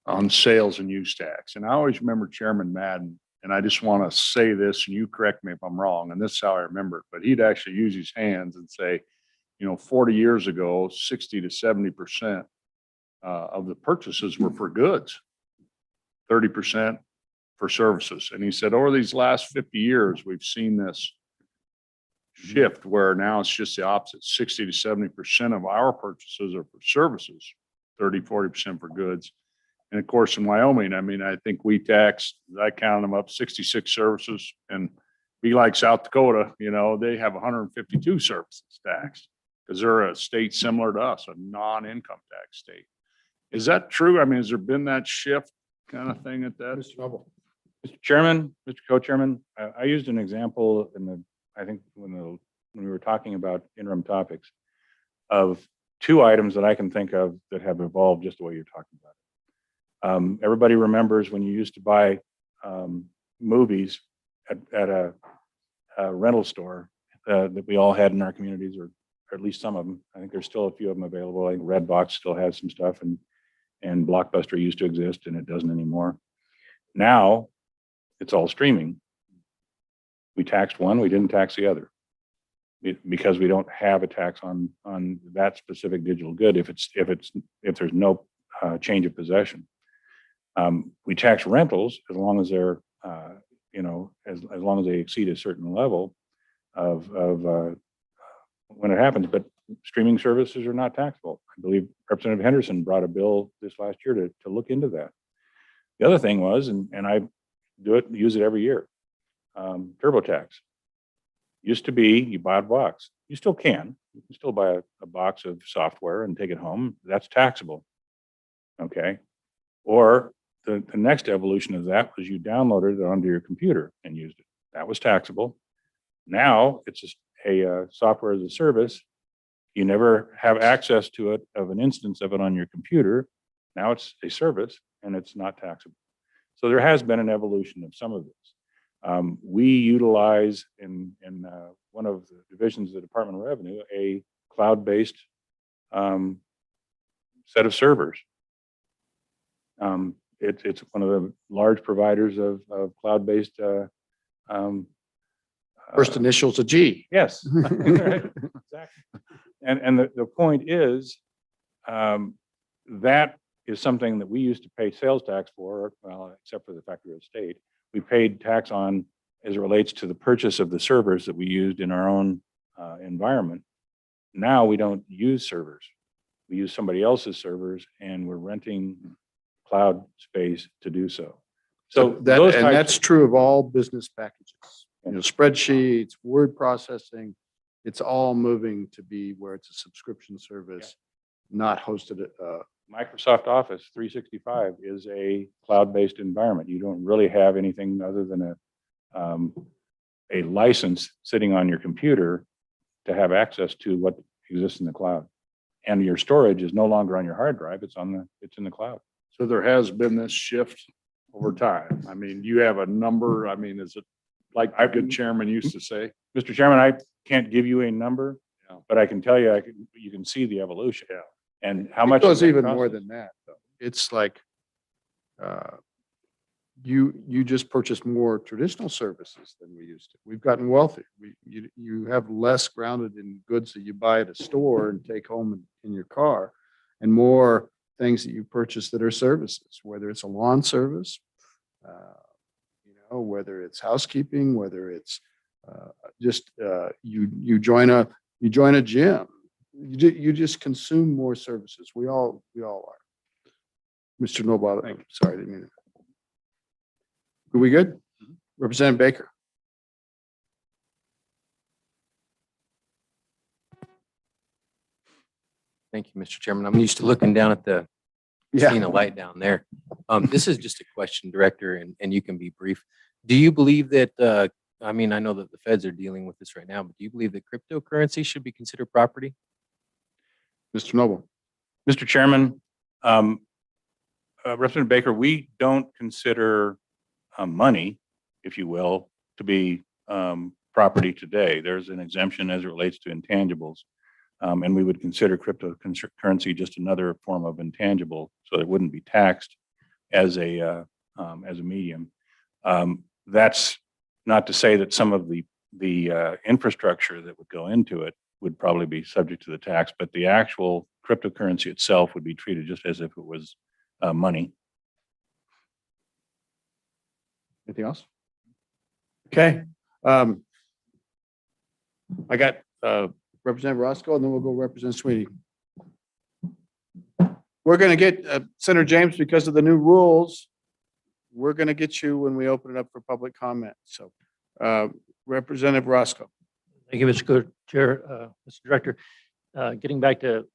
on sales and use tax. And I always remember Chairman Madden, and I just want to say this, and you correct me if I'm wrong, and this is how I remember it, but he'd actually use his hands and say, 40 years ago, 60 to 70% of the purchases were for goods, 30% for services. And he said, over these last 50 years, we've seen this shift where now it's just the opposite. 60 to 70% of our purchases are for services, 30, 40% for goods. And of course, in Wyoming, I mean, I think we taxed, I counted them up, 66 services, and be like South Dakota, they have 152 services taxed because they're a state similar to us, a non-income tax state. Is that true? I mean, has there been that shift kind of thing at that? Mr. Noble. Mr. Chairman, Mr. Co-Chairman, I used an example I think when we were talking about interim topics of two items that I can think of that have evolved just the way you're talking about. Everybody remembers when you used to buy movies at a rental store that we all had in our communities, or at least some of them. I think there's still a few of them available. Like Redbox still has some stuff, and Blockbuster used to exist, and it doesn't anymore. Now it's all streaming. We taxed one, we didn't tax the other because we don't have a tax on that specific digital good if there's no change of possession. We tax rentals as long as they're as long as they exceed a certain level of when it happens. But streaming services are not taxable. I believe Representative Henderson brought a bill this last year to look into that. The other thing was, and I use it every year, TurboTax. Used to be you buy a box. You still can. You can still buy a box of software and take it home. That's taxable. Okay. Or the next evolution of that was you downloaded it onto your computer and used it. That was taxable. Now it's just a software as a service. You never have access to it of an instance of it on your computer. Now it's a service and it's not taxable. So there has been an evolution of some of this. We utilize in one of the divisions of the Department of Revenue a cloud-based set of servers. It's one of the large providers of cloud-based. First initials a G. Yes. Exactly. And the point is, that is something that we used to pay sales tax for, well, except for the fact we're a state. We paid tax on as it relates to the purchase of the servers that we used in our own environment. Now we don't use servers. We use somebody else's servers, and we're renting cloud space to do so. So That's true of all business packages. Spreadsheets, word processing, it's all moving to be where it's a subscription service, not hosted at. Microsoft Office 365 is a cloud-based environment. You don't really have anything other than a license sitting on your computer to have access to what exists in the cloud. And your storage is no longer on your hard drive, it's in the cloud. So there has been this shift over time. I mean, you have a number. I mean, is it like a good chairman used to say? Mr. Chairman, I can't give you a number, Yeah. but I can tell you, you can see the evolution. Yeah. And how It much goes is that even cost more us? than that, though. It's like you just purchase more traditional services than we used to. We've gotten wealthy. You have less grounded in goods that you buy at a store and take home in your car, and more things that you purchase that are services, whether it's a lawn service, whether it's housekeeping, whether it's just you join a gym. You just consume more services. We all are. Mr. Noble, sorry, I didn't mean to. Are we good? Representative Baker. Thank you, Mr. Chairman. I'm used to looking down at seeing the light down there. This is just a question, Director, and you can be brief. Do you believe that, I know that the feds are dealing with this right now, but do you believe that cryptocurrency should be considered property? Mr. Noble. Mr. Chairman, Representative Baker, we don't consider money, if you will, to be property today. There's an exemption as it relates to intangibles. And we would consider cryptocurrency just another form of intangible, so it wouldn't be taxed as a medium. That's not to say that some of the infrastructure that would go into it would probably be subject to the tax, but the actual cryptocurrency itself would be treated just as if it was money. Anything else? Okay. I got Representative Roscoe, and then we'll go Representative Sweeney. We're going to get Senator James, because of the new rules, we're going to get you when we open it up for public comment. So Representative Roscoe. Thank you, Mr. Co-Chair, Mr. Director. Getting back to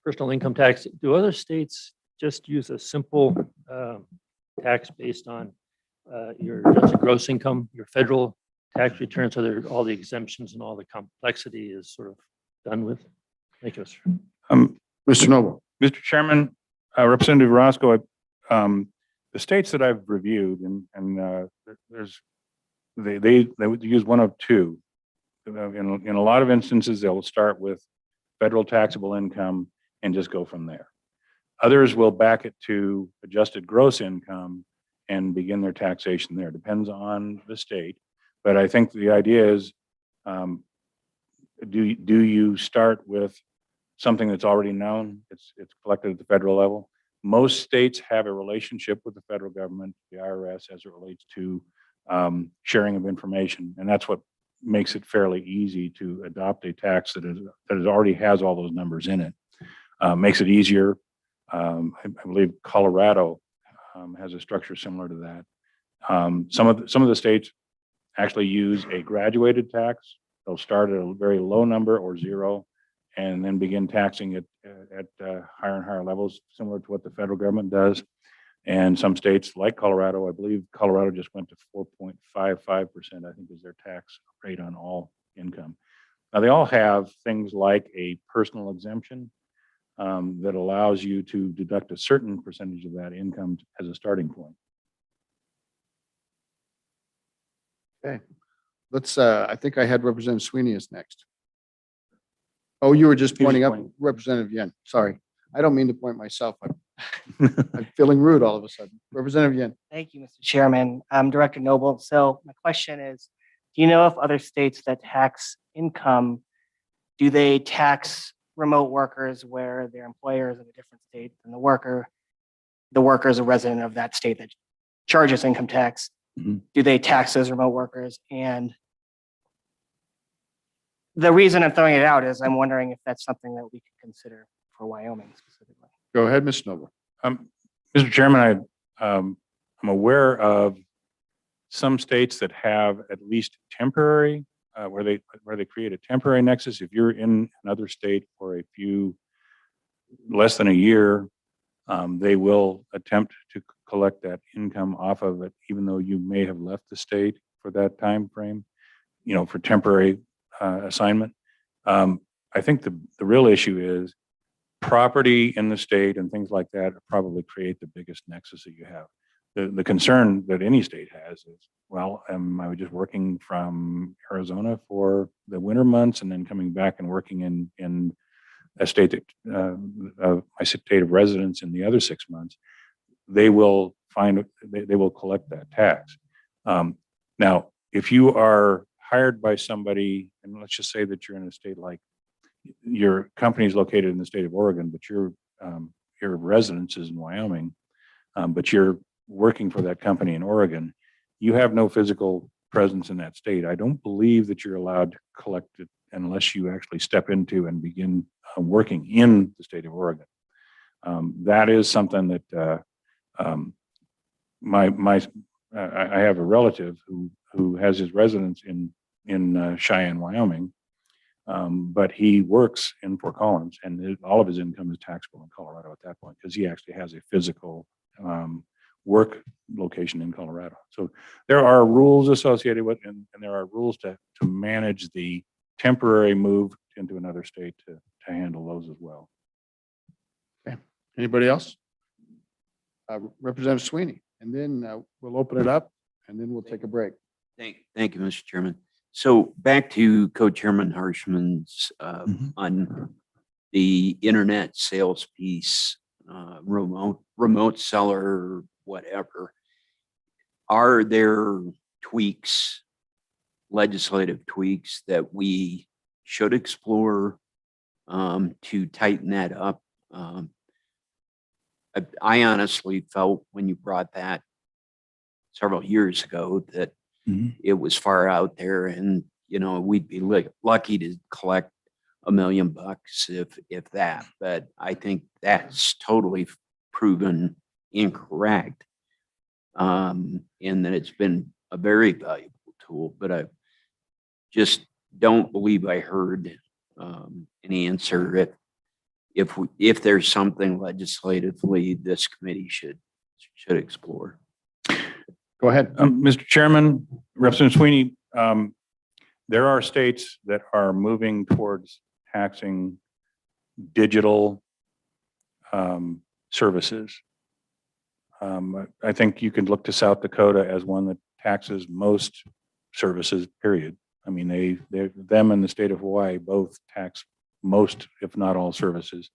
personal income tax, do other states just use a simple tax based on your adjusted gross income, your federal tax returns? So there, all the exemptions and all the complexity is sort of done with? Thank you, sir. Mr. Noble. Mr. Chairman, Representative Roscoe, the states that I've reviewed, and they would use one of two. In a lot of instances, they'll start with federal taxable income and just go from there. Others will back it to adjusted gross income and begin their taxation there. Depends on the state. But I think the idea is, do you start with something that's already known? It's collected at the federal level. Most states have a relationship with the federal government, the IRS, as it relates to sharing of information. And that's what makes it fairly easy to adopt a tax that already has all those numbers in it. Makes it easier. I believe Colorado has a structure similar to that. Some of the states actually use a graduated tax. They'll start at a very low number or zero, and then begin taxing it at higher and higher levels, similar to what the federal government does. And some states like Colorado, I believe Colorado just went to 4.55%, I think is their tax rate on all income. Now, they all have things like a personal exemption that allows you to deduct a certain percentage of that income as a starting point. Okay. Let's, I think I had Representative Sweeney as next. Oh, you were just He was pointing up pointing. Representative Yen. Sorry. I don't mean to point myself. I'm feeling rude all of a sudden. Representative Yen. Thank you, Mr. Chairman. Director Noble. So my question is, do you know if other states that tax income, do they tax remote workers where their employer is in a different state than the worker is a resident of that state that charges income tax? Mhm. Do they tax those remote workers? And the reason I'm throwing it out is I'm wondering if that's something that we could consider for Wyoming specifically. Go ahead, Mr. Noble. Mr. Chairman, I'm aware of some states that have at least temporary, where they create a temporary nexus. If you're in another state for a few less than a year, they will attempt to collect that income off of it, even though you may have left the state for that time frame, for temporary assignment. I think the real issue is property in the state and things like that probably create the biggest nexus that you have. The concern that any state has is, well, I was just working from Arizona for the winter months and then coming back and working in a state that my state of residence in the other 6 months. They will collect that tax. Now, if you are hired by somebody, and let's just say that you're in a state like your company is located in the state of Oregon, but your residence is in Wyoming, but you're working for that company in Oregon, you have no physical presence in that state. I don't believe that you're allowed to collect it unless you actually step into and begin working in the state of Oregon. That is something that I have a relative who has his residence in Cheyenne, Wyoming, but he works in Fort Collins, and all of his income is taxable in Colorado at that point because he actually has a physical work location in Colorado. So there are rules associated with, and there are rules to manage the temporary move into another state to handle those as well. Okay. Anybody else? Representative Sweeney, and then we'll open it up, and then we'll take a break. Thank you, Mr. Chairman. So back to Co-Chairman Harshman's, Mhm. on the internet sales piece, remote seller, whatever. Are there tweaks, legislative tweaks that we should explore to tighten that up? I honestly felt when you brought that several years ago that Mhm. it was far out there and, we'd be lucky to collect $1 million if that, but I think that's totally proven incorrect. And that it's been a very valuable tool, but I just don't believe I heard an answer if there's something legislatively this committee should explore. Go ahead. Mr. Chairman, Representative Sweeney, there are states that are moving towards taxing digital services. I think you could look to South Dakota as one that taxes most services, period. I mean, them and the state of Hawaii both tax most, if not all, services.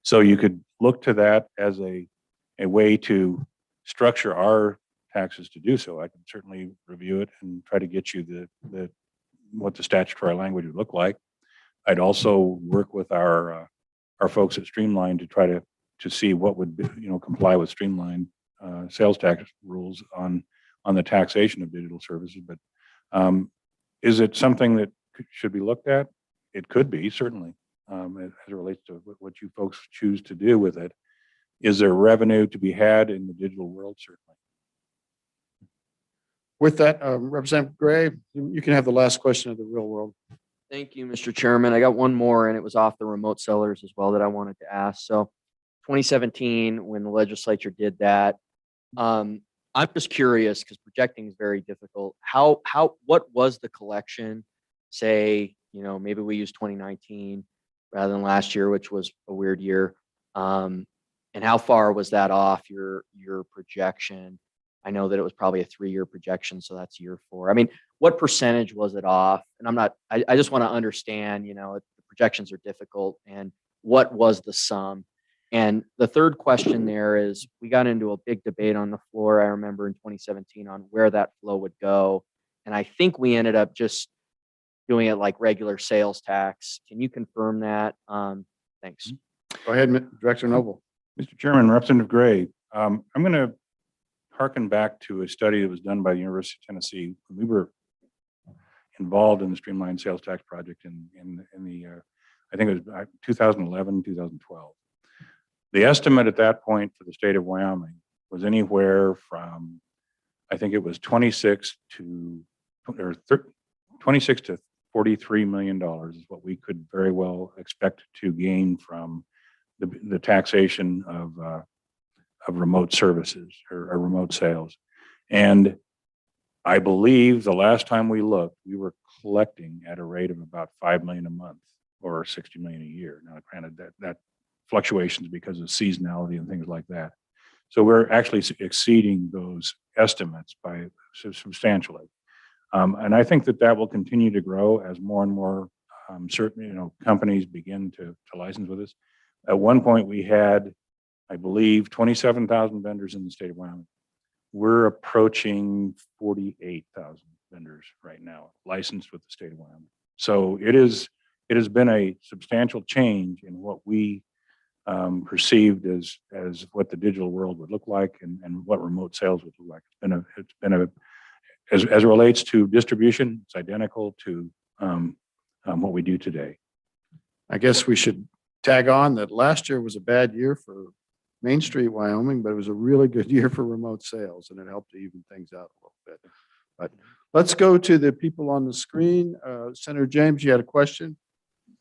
So you could look to that as a way to structure our taxes to do so. I can certainly review it and try to get you what the statutory language would look like. I'd also work with our folks at Streamline to try to see what would comply with Streamline sales tax rules on the taxation of digital services. But is it something that should be looked at? It could be, certainly, as it relates to what you folks choose to do with it. Is there revenue to be had in the digital world? Certainly. With that, Representative Gray, you can have the last question of the real world. Thank you, Mr. Chairman. I got one more, and it was off the remote sellers as well that I wanted to ask. So 2017, when the legislature did that, I'm just curious because projecting is very difficult. What was the collection? Say, maybe we use 2019 rather than last year, which was a weird year. And how far was that off your projection? I know that it was probably a 3-year projection, so that's year 4. I mean, what percentage was it off? And I just want to understand, the projections are difficult, and what was the sum? And the third question there is, we got into a big debate on the floor, I remember in 2017, on where that flow would go. And I think we ended up just doing it like regular sales tax. Can you confirm that? Thanks. Go ahead, Director Noble. Mr. Chairman, Representative Gray, I'm going to harken back to a study that was done by the University of Tennessee. We were involved in the Streamlined Sales Tax Project in the I think it was 2011, 2012. The estimate at that point for the state of Wyoming was anywhere from, I think it was 26 to $43 million is what we could very well expect to gain from the taxation of remote services or remote sales. And I believe the last time we looked, we were collecting at a rate of about 5 million a month or 60 million a year. Now, granted, that fluctuations because of seasonality and things like that. So we're actually exceeding those estimates by substantially. And I think that will continue to grow as more and more certain companies begin to license with us. At one point, we had, I believe, 27,000 vendors in the state of Wyoming. We're approaching 48,000 vendors right now licensed with the state of Wyoming. So it has been a substantial change in what we perceived as what the digital world would look like and what remote sales would look like. It's been as it relates to distribution, it's identical to what we do today. I guess we should tag on that last year was a bad year for Main Street, Wyoming, but it was a really good year for remote sales, and it helped to even things out a little bit. But let's go to the people on the screen. Senator James, you had a question?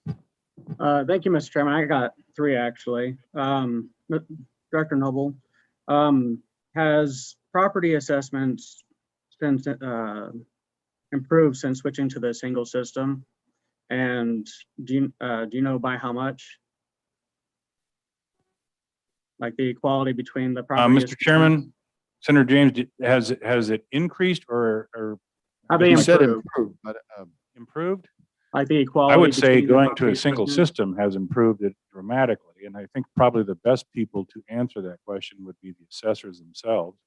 Thank you, Mr. Chairman. I got 3 actually. Director Noble, has property assessments been improved since switching to the single system? And do you know by how much? Like the equality between the property. Mr. Chairman, Senator James, has it increased or How they You said improve, improved, but Improved? like the equality. I would say between the going to a property single assessment. system has improved it dramatically. And I think probably the best people to answer that question would be the assessors themselves,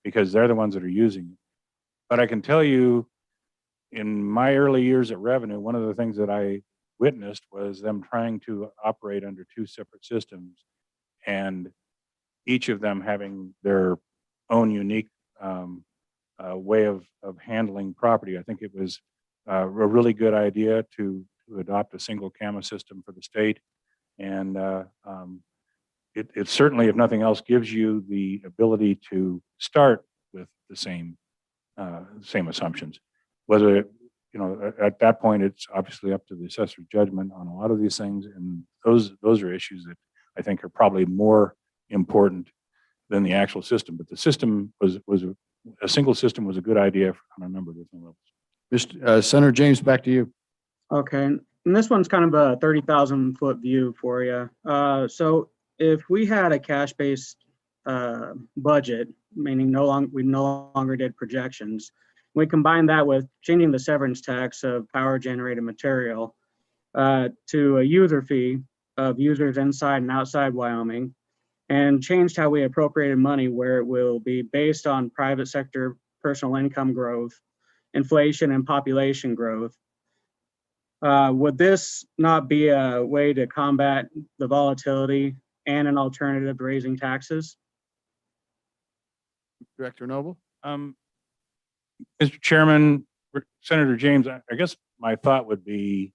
because they're the ones that are using it. But I can tell you, in my early years at Revenue, one of the things that I witnessed was them trying to operate under two separate systems, and each of them having their own unique way of handling property. I think it was a really good idea to adopt a single CAMA system for the state. And it certainly, if nothing else, gives you the ability to start with the same assumptions. Whether, at that point, it's obviously up to the assessor's judgment on a lot of these things. And those are issues that I think are probably more important than the actual system. But the system was a single system was a good idea on a number of different levels. Mr. Senator James, back to you. Okay, and this one's kind of a 30,000-foot view for you. So if we had a cash-based budget, meaning we no longer did projections, we combine that with changing the severance tax of power generated material to a user fee of users inside and outside Wyoming, and changed how we appropriated money, where it will be based on private sector personal income growth, inflation, and population growth. Would this not be a way to combat the volatility and an alternative to raising taxes? Director Noble? Mr. Chairman, Senator James, I guess my thought would be,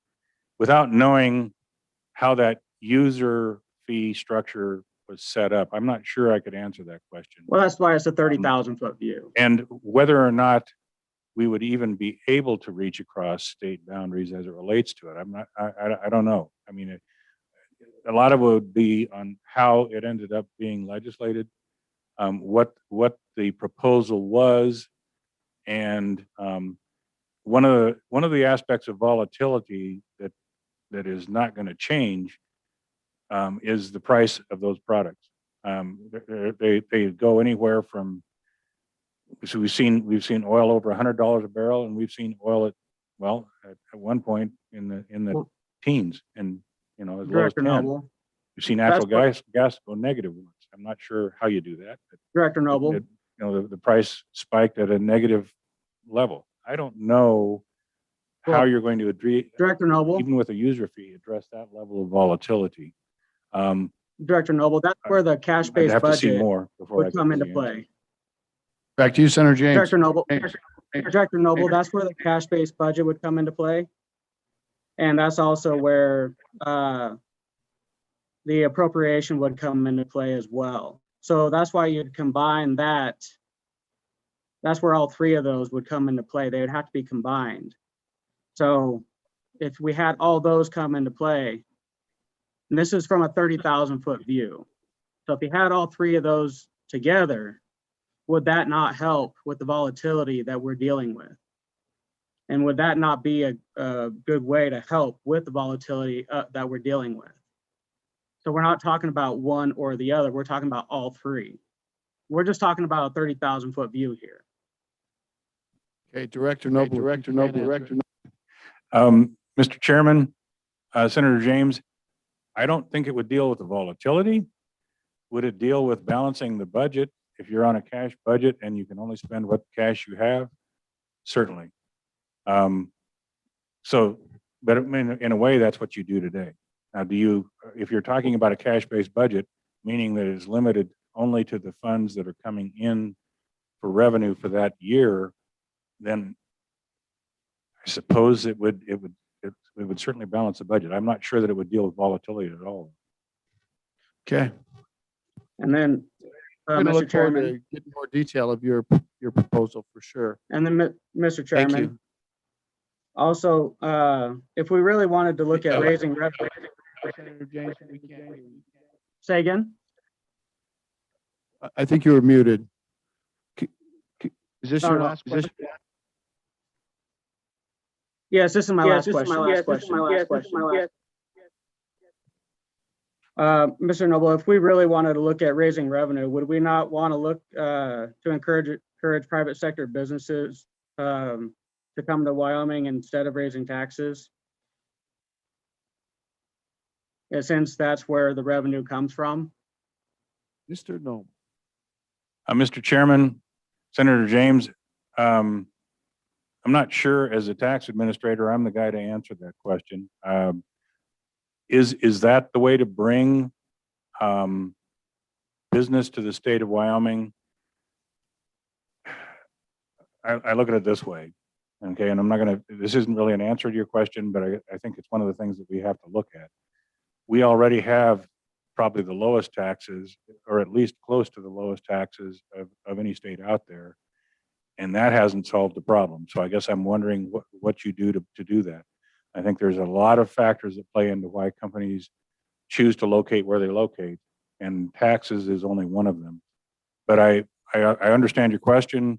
without knowing how that user fee structure was set up, I'm not sure I could answer that question. Well, that's why it's a 30,000-foot view. And whether or not we would even be able to reach across state boundaries as it relates to it, I don't know. I mean, a lot of it would be on how it ended up being legislated, what the proposal was, and one of the aspects of volatility that is not going to change is the price of those products. They go anywhere from, so we've seen oil over $100 a barrel, and we've seen oil at one point in the teens, and as low as Director 10. Noble. We've seen natural gas go negative once. I'm not sure how you do that. But Director Noble. the price spiked at a negative level. I don't know how you're going to address, Director Noble. even with a user fee, address that level of volatility. Director Noble, that's where the I'd cash-based have to see budget more before I would could come into really answer. play. Back to you, Senator James. Director Noble, James. Director Noble, that's where the cash-based budget would come into play. And that's also where the appropriation would come into play as well. So that's why you'd combine that. That's where all three of those would come into play. They would have to be combined. So if we had all those come into play, and this is from a 30,000-foot view. So if you had all three of those together, would that not help with the volatility that we're dealing with? And would that not be a good way to help with the volatility that we're dealing with? So we're not talking about one or the other. We're talking about all three. We're just talking about a 30,000-foot view here. Okay, Director Noble. Director Noble. Mr. Chairman, Senator James, I don't think it would deal with the volatility. Would it deal with balancing the budget? If you're on a cash budget and you can only spend what cash you have, certainly. But in a way, that's what you do today. Now, if you're talking about a cash-based budget, meaning that it's limited only to the funds that are coming in for revenue for that year, then I suppose it would certainly balance the budget. I'm not sure that it would deal with volatility at all. Okay. And then, I'm gonna Mr. look forward Chairman, to getting more detail of your proposal for sure. and then, Mr. Thank Chairman, you. also, if we really wanted to look at raising revenue, Senator James, we can't hear you. say again? I think you were muted. Is this your No. last question? Yes, this is my last question. Mr. Noble, if we really wanted to look at raising revenue, would we not want to look to encourage private sector businesses to to come to Wyoming instead of raising taxes. And since that's where the revenue comes from. Mr. Noel. Mr. Chairman, Senator James, I'm not sure as a tax administrator, I'm the guy to answer that question. Is that the way to bring business to the state of Wyoming? I look at it this way, okay, and I'm not gonna, this isn't really an answer to your question, but I think it's one of the things that we have to look at. We already have probably the lowest taxes, or at least close to the lowest taxes of any state out there. And that hasn't solved the problem. So I guess I'm wondering what you do to do that. I think there's a lot of factors that play into why companies choose to locate where they locate, and taxes is only one of them. But I understand your question.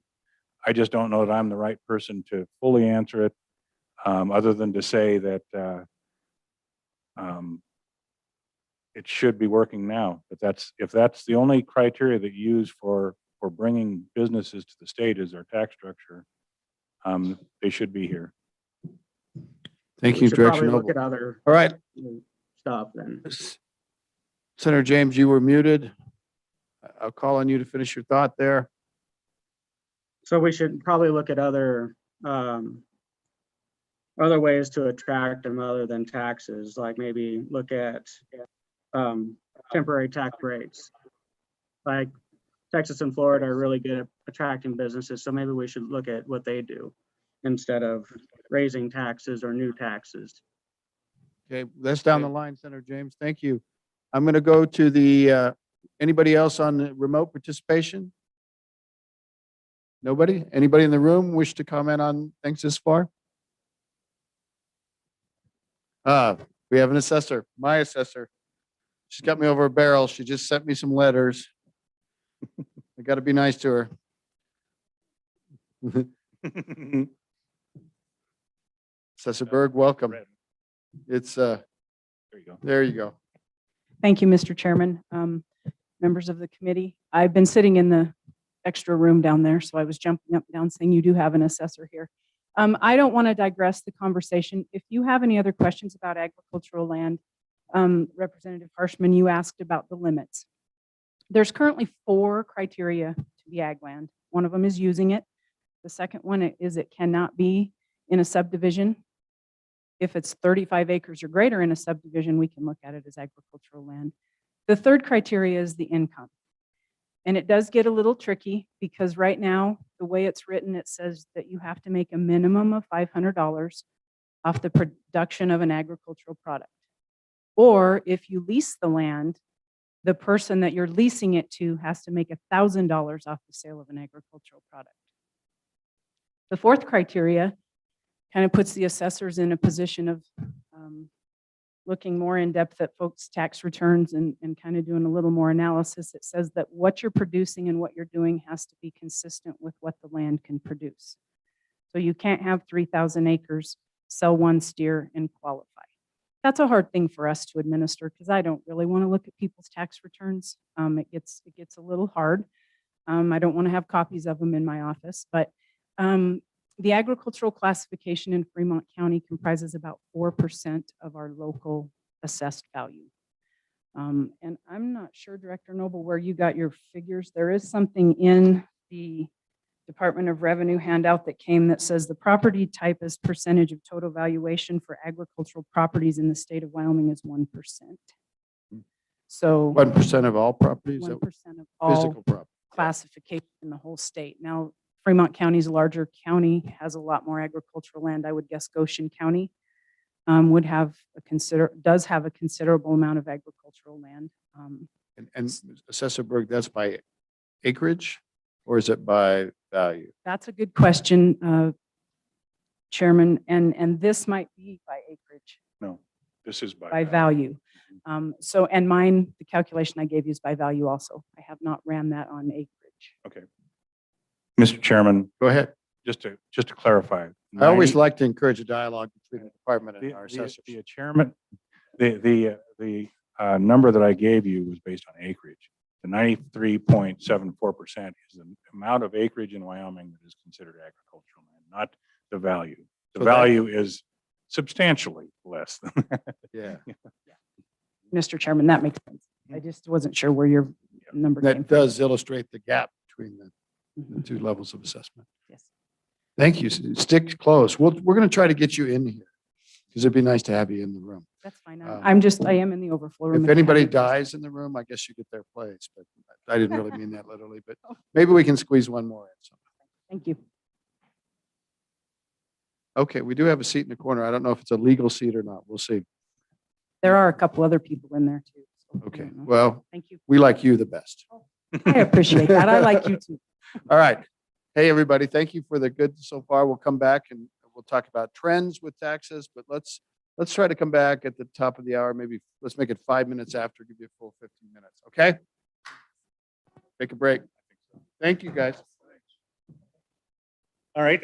I just don't know that I'm the right person to fully answer it, other than to say that it should be working now. But if that's the only criteria that you use for bringing businesses to the state is our tax structure, they should be here. Thank We you, should Director probably look Noble. at other All right, stuff then. Senator James, you were muted. I'll call on you to finish your thought there. So we should probably look at other ways to attract them other than taxes, like maybe look at temporary tax rates. Like Texas and Florida are really good at attracting businesses, so maybe we should look at what they do instead of raising taxes or new taxes. Okay, that's down the line, Senator James. Thank you. I'm going to go to the, anybody else on the remote participation? Nobody? Anybody in the room wish to comment on things this far? We have an assessor, my assessor. She's got me over a barrel. She just sent me some letters. I got to be nice to her. Assessor Berg, welcome. It's, There you go. there you go. Thank you, Mr. Chairman. Members of the committee, I've been sitting in the extra room down there, so I was jumping up and down saying you do have an assessor here. I don't want to digress the conversation. If you have any other questions about agricultural land, Representative Harshman, you asked about the limits. There's currently 4 criteria to be ag land. One of them is using it. The second one is it cannot be in a subdivision. If it's 35 acres or greater in a subdivision, we can look at it as agricultural land. The third criteria is the income. And it does get a little tricky because right now, the way it's written, it says that you have to make a minimum of $500 off the production of an agricultural product. Or if you lease the land, the person that you're leasing it to has to make $1,000 off the sale of an agricultural product. The fourth criteria kind of puts the assessors in a position of looking more in depth at folks' tax returns and kind of doing a little more analysis. It says that what you're producing and what you're doing has to be consistent with what the land can produce. So you can't have 3,000 acres, sell 1 steer and qualify. That's a hard thing for us to administer because I don't really want to look at people's tax returns. It gets a little hard. I don't want to have copies of them in my office, but the agricultural classification in Fremont County comprises about 4% of our local assessed value. And I'm not sure, Director Noble, where you got your figures. There is something in the Department of Revenue handout that came that says the property type as percentage of total valuation for agricultural properties in the state of Wyoming is 1%. So 1% of all properties, 1% of all physical property. classification in the whole state. Now, Fremont County's a larger county, has a lot more agricultural land. I would guess Goshen County would have does have a considerable amount of agricultural land. And Assessor Berg, that's by acreage or is it by value? That's a good question, Chairman, and this might be by acreage, No, this is by value. So, and mine, the calculation I gave you is by value also. I have not ran that on acreage. Okay. Mr. Chairman, Go ahead. just to clarify. I always like to encourage a dialogue between the department and our The assessors. chairman, the number that I gave you was based on acreage. The 93.74% is the amount of acreage in Wyoming that is considered agricultural land, the value. The So that- value is substantially less than that. Yeah. Mr. Chairman, that makes sense. I just wasn't sure where your number came That from. does illustrate the gap between the Mhm. two levels of assessment. Yes. Thank you. Stick close. We're going to try to get you in here because it'd be nice to have you in the room. That's fine. Um, I am in the overflow room. If you have anybody any questions. dies in the room, I guess you get their place, but I didn't really mean that literally, but maybe we can squeeze one more in. So, Thank you. okay, we do have a seat in the corner. I don't know if it's a legal seat or not. We'll see. There are a couple other people in there too. so I Okay, don't know. well, Thank you. we like you the best. I appreciate that. I like you too. All right. Hey, everybody, thank you for the good so far. We'll come back and we'll talk about trends with taxes, but let's try to come back at the top of the hour. Maybe let's make it 5 minutes after, give you a full 15 minutes. Okay? Take a break. Thank you, guys. All right.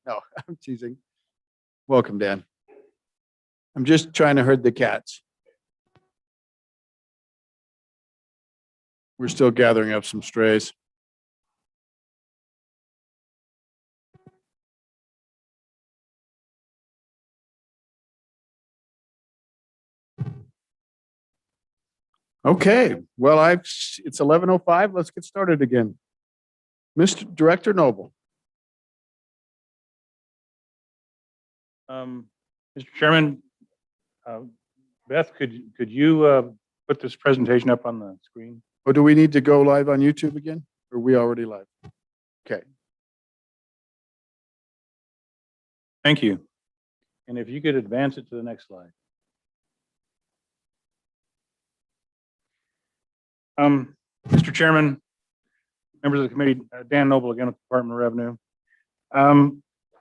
No, I'm teasing. Welcome, Dan. I'm just trying to herd the cats. We're still gathering up some strays. Okay, well, it's 11:05. Let's get started again. Mr. Director Noble. Mr. Chairman, Beth, could you put this presentation up on the screen? Or do we need to go live on YouTube again? Or are we already live? Okay. Thank you. And if you could advance it to the next slide. Mr. Chairman, members of the committee, Dan Noble again with the Department of Revenue.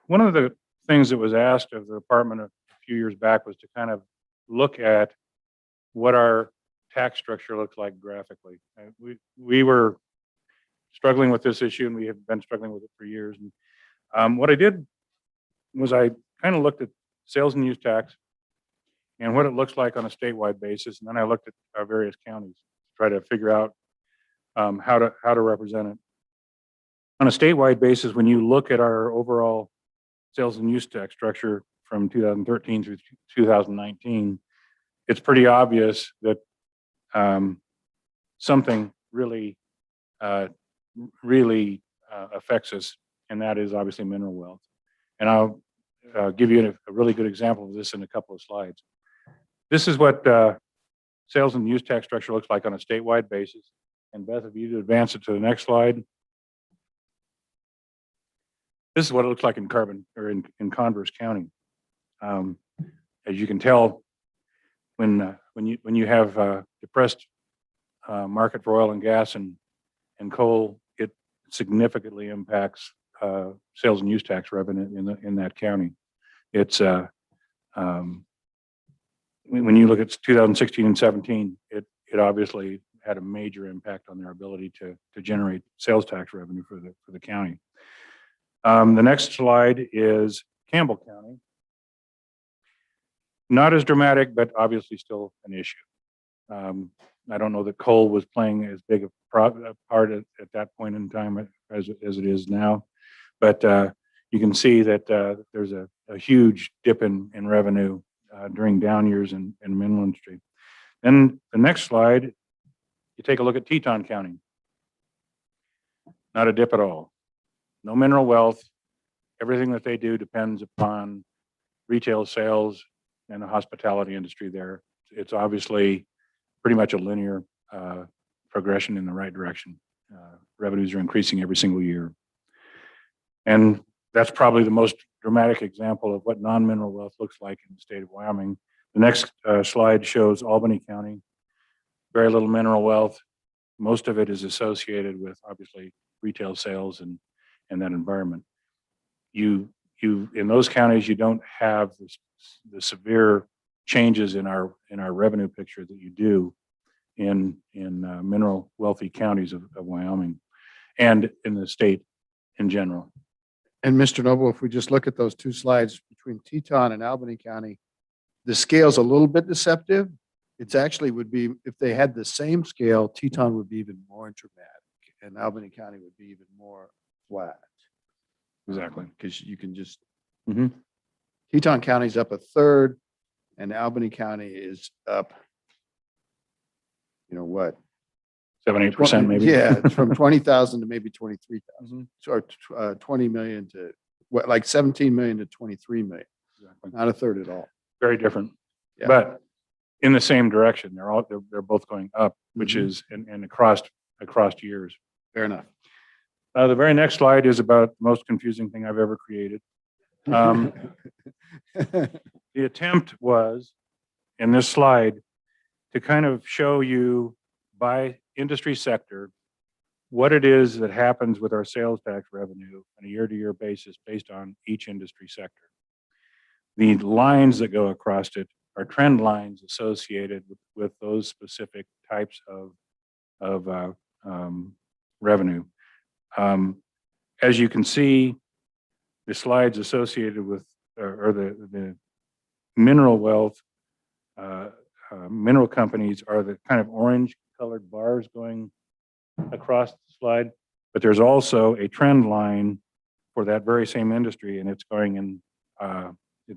One of the things that was asked of the department a few years back was to kind of look at what our tax structure looks like graphically. We were struggling with this issue, and we have been struggling with it for years. And what I did was I kind of looked at sales and use tax and what it looks like on a statewide basis, and then I looked at our various counties to try to figure out how to represent it. On a statewide basis, when you look at our overall sales and use tax structure from 2013 through 2019, it's pretty obvious that something really affects us, and that is obviously mineral wealth. And I'll give you a really good example of this in a couple of slides. This is what sales and use tax structure looks like on a statewide basis. And Beth, if you advance it to the next slide. This is what it looks like in Converse County. As you can tell, when you have depressed market for oil and gas and coal, it significantly impacts sales and use tax revenue in that county. It's when you look at 2016 and 17, it obviously had a major impact on their ability to generate sales tax revenue for the county. The next slide is Campbell County. Not as dramatic, but obviously still an issue. I don't know that coal was playing as big a part at that point in time as it is now, but you can see that there's a huge dip in revenue during down years in the mineral industry. Then the next slide, you take a look at Teton County. Not a dip at all. No mineral wealth. Everything that they do depends upon retail sales and the hospitality industry there. It's obviously pretty much a linear progression in the right direction. Revenues are increasing every single year. And that's probably the most dramatic example of what non-mineral wealth looks like in the state of Wyoming. The next slide shows Albany County. Very little mineral wealth. Most of it is associated with obviously retail sales and that environment. You in those counties, you don't have the severe changes in our revenue picture that you do in mineral wealthy counties of Wyoming and in the state in general. And Mr. Noble, if we just look at those two slides between Teton and Albany County, the scale's a little bit deceptive. It's actually would be, if they had the same scale, Teton would be even more dramatic and Albany County would be even more flat. Exactly. Because you can just, Mhm. Teton County's up a third and Albany County is up, you know what? 7-8% maybe. Yeah, it's from 20,000 to maybe 23,000. So 20 million to what, like 17 million to 23 million. Exactly. Not a third at all. Very different, Yeah. but in the same direction. They're both going up, which is and across years. Fair enough. The very next slide is about the most confusing thing I've ever created. The attempt was in this slide to kind of show you by industry sector what it is that happens with our sales tax revenue on a year-to-year basis based on each industry sector. The lines that go across it are trend lines associated with those specific types of revenue. As you can see, the slides associated with, or the mineral wealth, mineral companies are the kind of orange colored bars going across the slide. But there's also a trend line for that very same industry, and it's going in,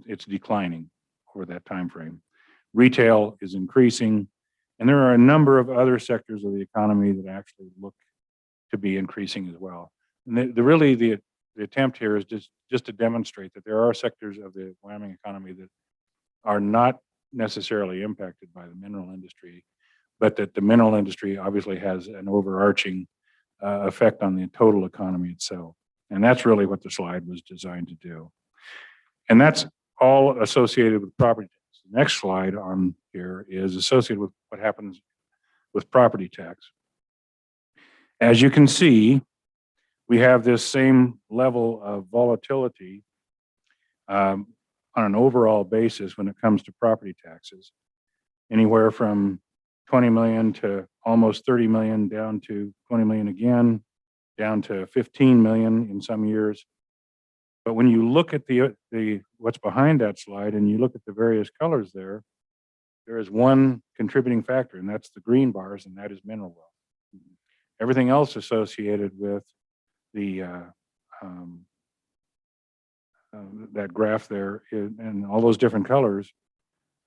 it's declining over that time frame. Retail is increasing, and there are a number of other sectors of the economy that actually look to be increasing as well. And the attempt here is just to demonstrate that there are sectors of the Wyoming economy that are not necessarily impacted by the mineral industry, but that the mineral industry obviously has an overarching effect on the total economy itself. And that's really what the slide was designed to do. And that's all associated with property tax. The next slide on here is associated with what happens with property tax. As you can see, we have this same level of volatility on an overall basis when it comes to property taxes, anywhere from 20 million to almost 30 million, down to 20 million again, down to 15 million in some years. But when you look at the what's behind that slide and you look at the various colors there is one contributing factor, and that's the green bars, and that is mineral wealth. Everything else associated with the that graph there and all those different colors,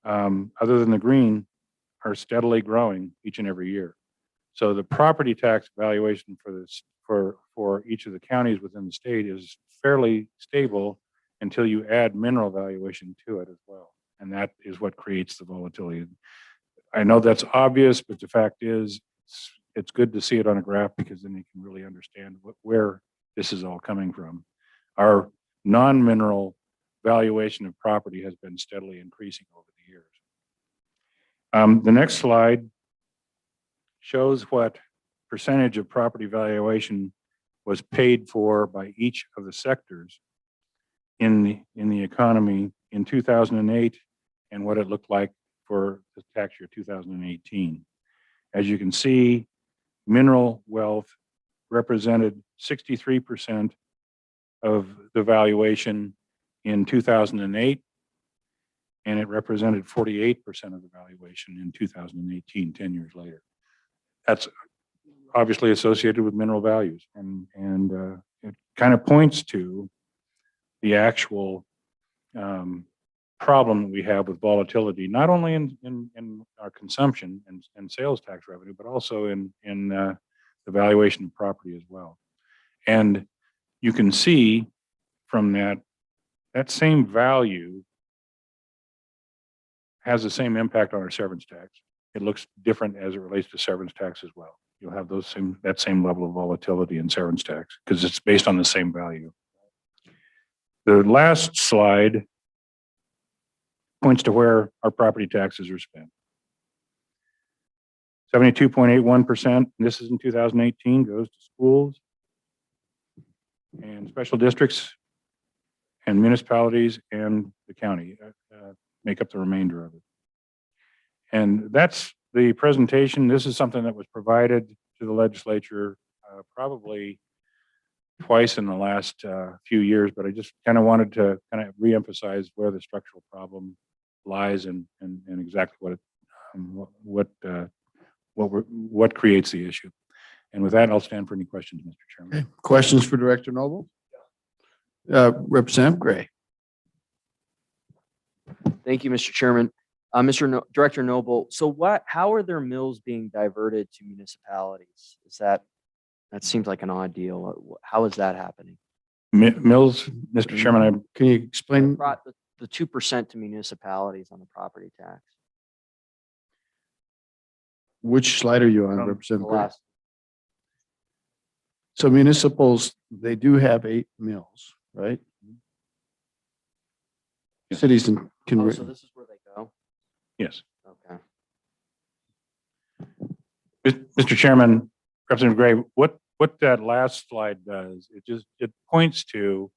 other than the green, are steadily growing each and every year. So the property tax valuation for this for each of the counties within the state is fairly stable until you add mineral valuation to it as well. And that is what creates the volatility. I know that's obvious, but the fact is it's good to see it on a graph, because then you can really understand where this is all coming from. Our non-mineral valuation of property has been steadily increasing over the years. The next slide shows what percentage of property valuation was paid for by each of the sectors in the economy in 2008 and what it looked like for the tax year 2018. As you can see, mineral wealth represented 63% of the valuation in 2008, and it represented 48% of the valuation in 2018, 10 years later. That's obviously associated with mineral values, and it kind of points to the actual problem that we have with volatility, not only in our consumption and sales tax revenue, but also in the valuation of property as well. And you can see from that same value has the same impact on our severance tax. It looks different as it relates to severance tax as well. You'll have that same level of volatility in severance tax because it's based on the same value. The last slide points to where our property taxes are spent. 72.81%, this is in 2018, goes to schools and special districts and municipalities, and the county make up the remainder of it. And that's the presentation. This is something that was provided to the legislature probably twice in the last few years, but I just kind of wanted to kind of reemphasize where the structural problem lies and exactly what creates the issue. And with that, I'll stand for any questions, Mr. Chairman. Okay. Questions for Director Noble? Representative Gray. Thank you, Mr. Chairman. Director Noble, so how are their mills being diverted to municipalities? That seems like an odd deal. How is that happening? Mills, Mr. Chairman, Can you explain? Brought the 2% to municipalities on the property tax. Which slide are you on, Um, Representative The Gray? last, So municipals, they do have 8 mills, right? Yeah. Cities so this is where they go? yes. Okay. Mr. Chairman, Representative Gray, what that last slide does, it points to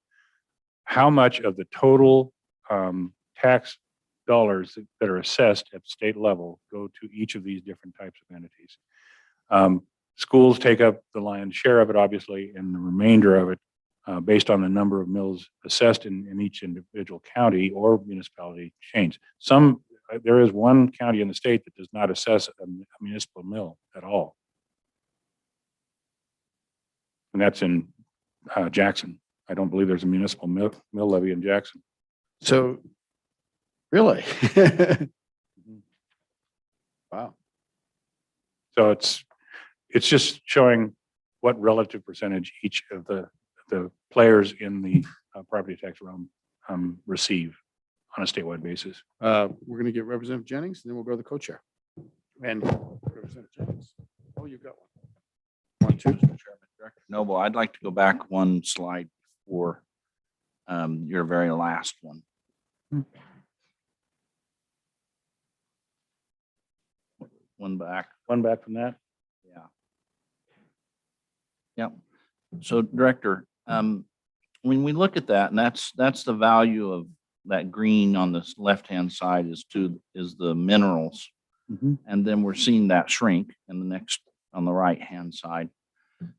how much of the total tax dollars that are assessed at state level go to each of these different types of entities. Schools take up the lion's share of it, obviously, and the remainder of it based on the number of mills assessed in each individual county or municipality change. There is one county in the state that does not assess a municipal mill at all. And that's in Jackson. I don't believe there's a municipal mill levy in Jackson. So, really? Wow. So it's just showing what relative percentage each of the players in the property tax realm receive on a statewide basis. We're going to get Representative Jennings, and then we'll go to the co-chair. And Representative Jennings. Oh, you've got one. One, two. Director Noble, I'd like to go back one slide for your very last one. One back. One back from that. Yeah. Yep. So Director, when we look at that, and that's the value of that green on the left-hand side is the minerals. And then we're seeing that shrink in the next on the right-hand side.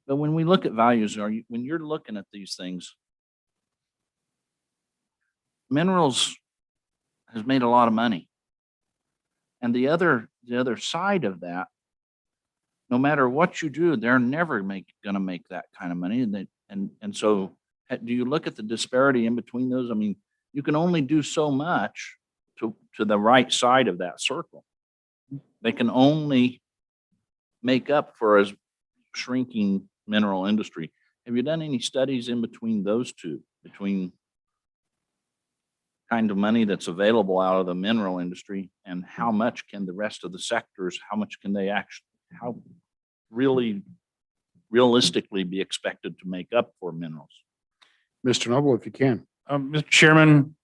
But when we look at values, when you're looking at these things, minerals has made a lot of money. And the other side of that, no matter what you do, they're never going to make that kind of money. And so do you look at the disparity in between those? I mean, you can only do so much to the right side of that circle. They can only make up for a shrinking mineral industry. Have you done any studies in between those two, between kind of money that's available out of the mineral industry and how much can the rest of the sectors, how much can they actually, how really realistically be expected to make up for minerals? Mr. Noble, if you can. Mr. Chairman,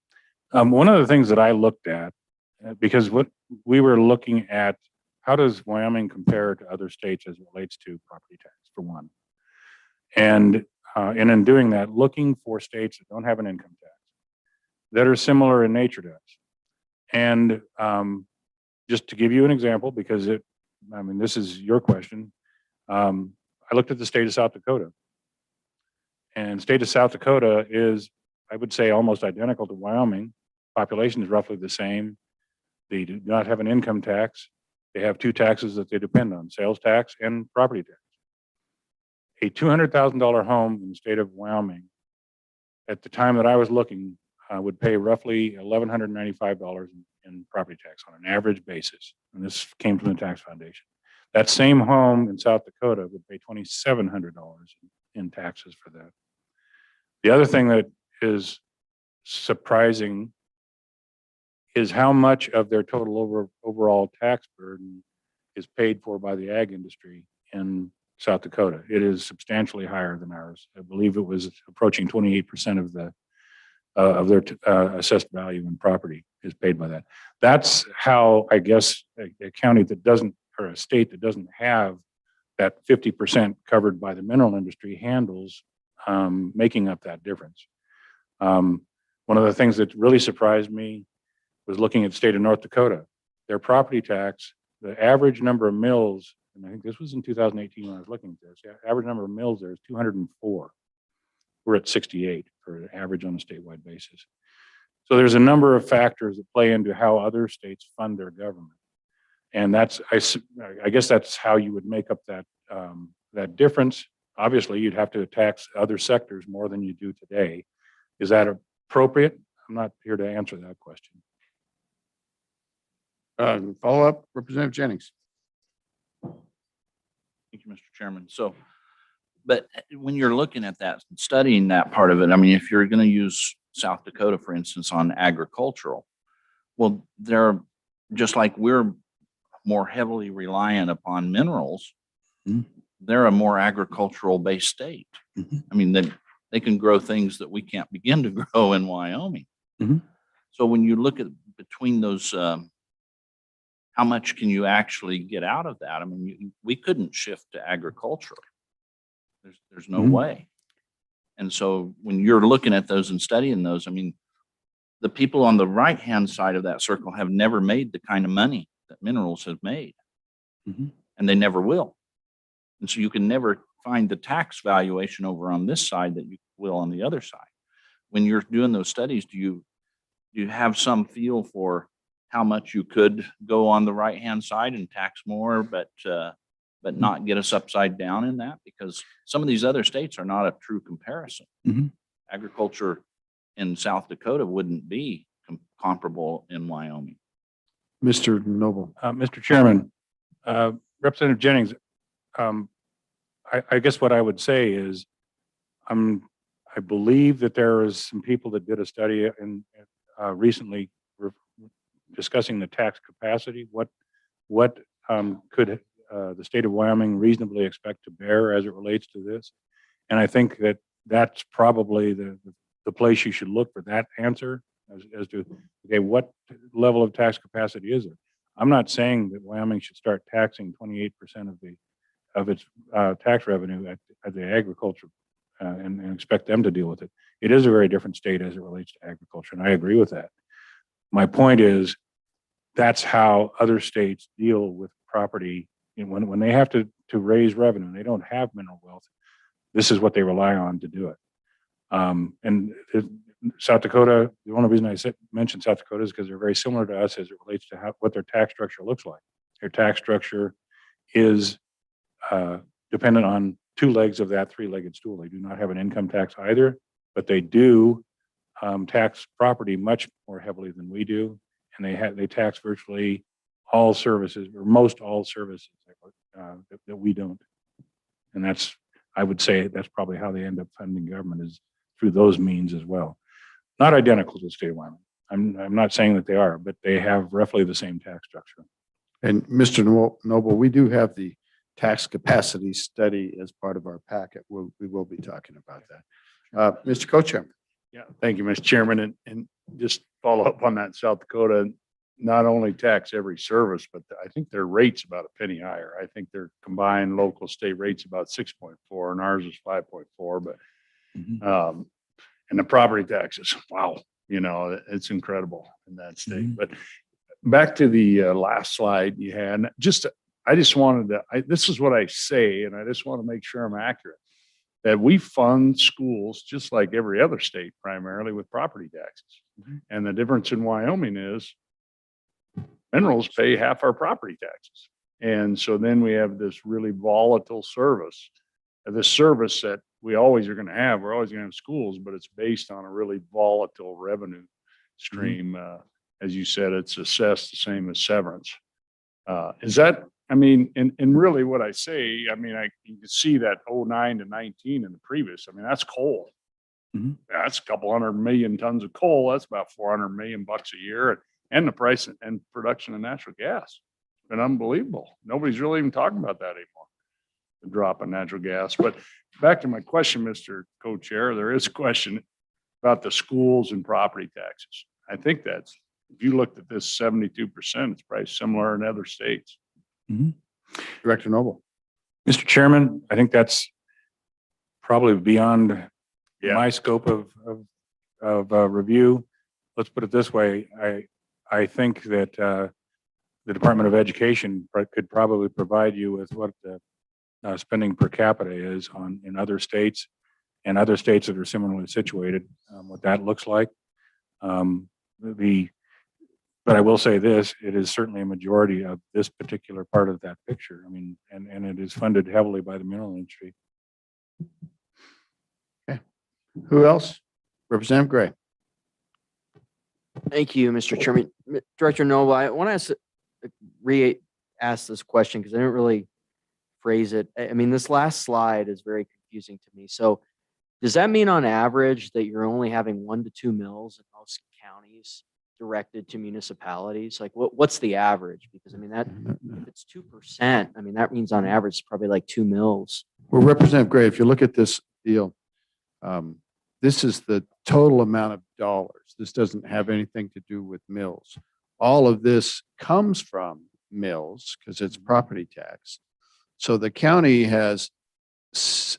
one of the things that I looked at, because what we were looking at, how does Wyoming compare to other states as it relates to property tax, for one? And in doing that, looking for states that don't have an income tax, that are similar in nature to us. And just to give you an example, because this is your question, I looked at the state of South Dakota. And state of South Dakota is, I would say, almost identical to Wyoming. Population is roughly the same. They do not have an income tax. They have two taxes that they depend on, sales tax and property tax. A $200,000 home in the state of Wyoming, at the time that I was looking, would pay roughly $1,195 in property tax on an average basis. And this came from the Tax Foundation. That same home in South Dakota would pay $2,700 in taxes for that. The other thing that is surprising is how much of their total overall tax burden is paid for by the ag industry in South Dakota. It is substantially higher than ours. I believe it was approaching 28% of their assessed value in property is paid by that. That's how, I guess, a county that doesn't, or a state that doesn't have that 50% covered by the mineral industry handles making up that difference. One of the things that really surprised me was looking at the state of North Dakota. Their property tax, the average number of mills, and I think this was in 2018 when I was looking at this, the average number of mills there is 204. We're at 68 for an average on a statewide basis. So there's a number of factors that play into how other states fund their government. And that's, I guess that's how you would make up that difference. Obviously, you'd have to tax other sectors more than you do today. Is that appropriate? I'm not here to answer that question. Follow up, Representative Jennings. Thank you, Mr. Chairman. So, but when you're looking at that, studying that part of it, I mean, if you're going to use South Dakota, for instance, on agricultural, well, they're just like we're more heavily reliant upon minerals. They're a more agricultural based state. I mean, they can grow things that we can't begin to grow in Wyoming. So when you look at between those, how much can you actually get out of that? I mean, we couldn't shift to agriculture. There's no way. And so when you're looking at those and studying those, I mean, the people on the right-hand side of that circle have never made the kind of money that minerals have made. And they never will. And so you can never find the tax valuation over on this side that you will on the other side. When you're doing those studies, do you have some feel for how much you could go on the right-hand side and tax more, but not get us upside down in that? Because some of these other states are not a true comparison. Mhm. Agriculture in South Dakota wouldn't be comparable in Wyoming. Mr. Noble. Mr. Chairman, Representative Jennings, I guess what I would say is, I believe that there is some people that did a study and recently discussing the tax capacity. What could the state of Wyoming reasonably expect to bear as it relates to this? And I think that that's probably the place you should look for that answer as to, okay, what level of tax capacity is it? I'm not saying that Wyoming should start taxing 28% of its tax revenue at the agriculture and expect them to deal with it. It is a very different state as it relates to agriculture, and I agree with that. My point is, that's how other states deal with property. And when they have to raise revenue, and they don't have mineral wealth, this is what they rely on to do it. South Dakota, the only reason I mentioned South Dakota is because they're very similar to us as it relates to what their tax structure looks like. Their tax structure is dependent on two legs of that three-legged stool. They do not have an income tax either, but they do tax property much more heavily than we do, and they tax virtually all services, or most all services that we don't. And I would say that's probably how they end up funding government, is through those means as well. Not identical to the state of Wyoming. I'm not saying that they are, but they have roughly the same tax structure. And Mr. Noble, we do have the tax capacity study as part of our packet. We will be talking about that. Mr. Co-Chairman. Yeah, thank you, Mr. Chairman. And just follow up on that, South Dakota not only tax every service, but I think their rate's about a penny higher. I think their combined local state rate's about 6.4 and ours is 5.4, but and the property taxes, wow, it's incredible in that state. But back to the last slide you had, I just wanted to, this is what I say, and I just want to make sure I'm accurate, that we fund schools just like every other state, primarily with property taxes. And the difference in Wyoming is minerals pay half our property taxes. And so then we have this really volatile service, this service that we always are going to have. We're always going to have schools, but it's based on a really volatile revenue stream. As you said, it's assessed the same as severance. Is that, and really what I say, you can see that 09 to 19 in the previous, that's coal. That's a couple 100 million tons of coal. That's about 400 million bucks a year. And the price and production of natural gas. It's been unbelievable. Nobody's really even talking about that anymore, the drop in natural gas. But back to my question, Mr. Co-Chair, there is a question about the schools and property taxes. I think that's, if you looked at this 72%, it's probably similar in other states. Director Noble. Mr. Chairman, I think that's probably beyond my scope of review. Let's put it this way. I think that the Department of Education could probably provide you with what the spending per capita is in other states and other states that are similarly situated, what that looks like. But I will say this, it is certainly a majority of this particular part of that picture. And it is funded heavily by the mineral industry. Okay. Who else? Representative Gray. Thank you, Mr. Chairman. Director Noble, I want to ask this question because I didn't really phrase it. This last slide is very confusing to me. So does that mean on average that you're only having 1 to 2 mills in most counties directed to municipalities? Like what's the average? Because that if it's 2%, that means on average it's probably like 2 mills. Well, Representative Gray, if you look at this deal, this is the total amount of dollars. This doesn't have anything to do with mills. All of this comes from mills because it's property tax. So the county has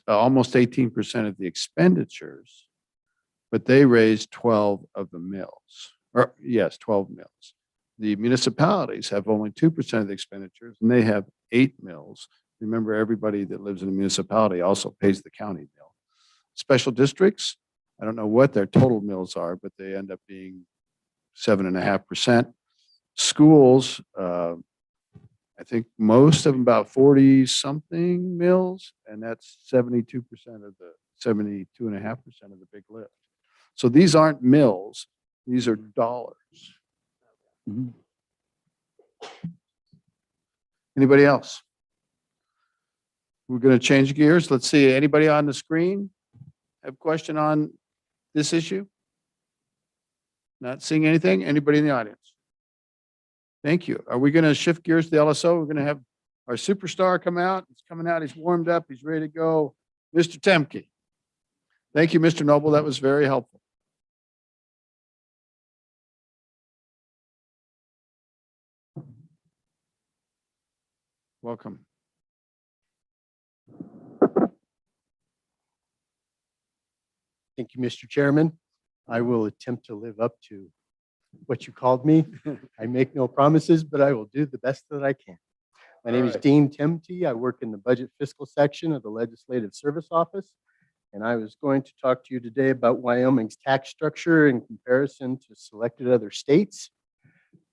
almost 18% of the expenditures, but they raised 12 of the mills. 12 mills. The municipalities have only 2% of the expenditures, and they have 8 mills. Remember, everybody that lives in a municipality also pays the county mill. Special districts, I don't know what their total mills are, but they end up being 7.5%. Schools, I think most of them about 40 something mills, and that's 72% of the 72.5% of the big lift. So these aren't mills, these are dollars. Anybody else? We're going to change gears. Let's see, anybody on the screen have a question on this issue? Not seeing anything? Anybody in the audience? Thank you. Are we going to shift gears to the LSO? We're going to have our superstar come out. He's coming out. He's warmed up. He's ready to go. Mr. Temke. Thank you, Mr. Noble. That was very helpful. Welcome. Thank you, Mr. Chairman. I will attempt to live up to what you called me. I make no promises, but I will do the best that I can. My name is Dean Temte. I work in the budget fiscal section of the Legislative Service Office. And I was going to talk to you today about Wyoming's tax structure in comparison to selected other states.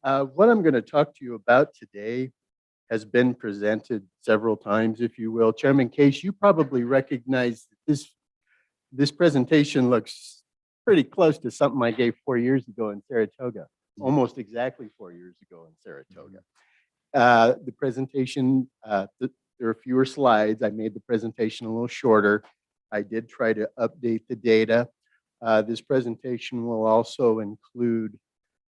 What I'm going to talk to you about today has been presented several times, if you will. Chairman Case, you probably recognize that this presentation looks pretty close to something I gave 4 years ago in Saratoga, almost exactly 4 years ago in Saratoga. The presentation, there are fewer slides. I made the presentation a little shorter. I did try to update the data. This presentation will also include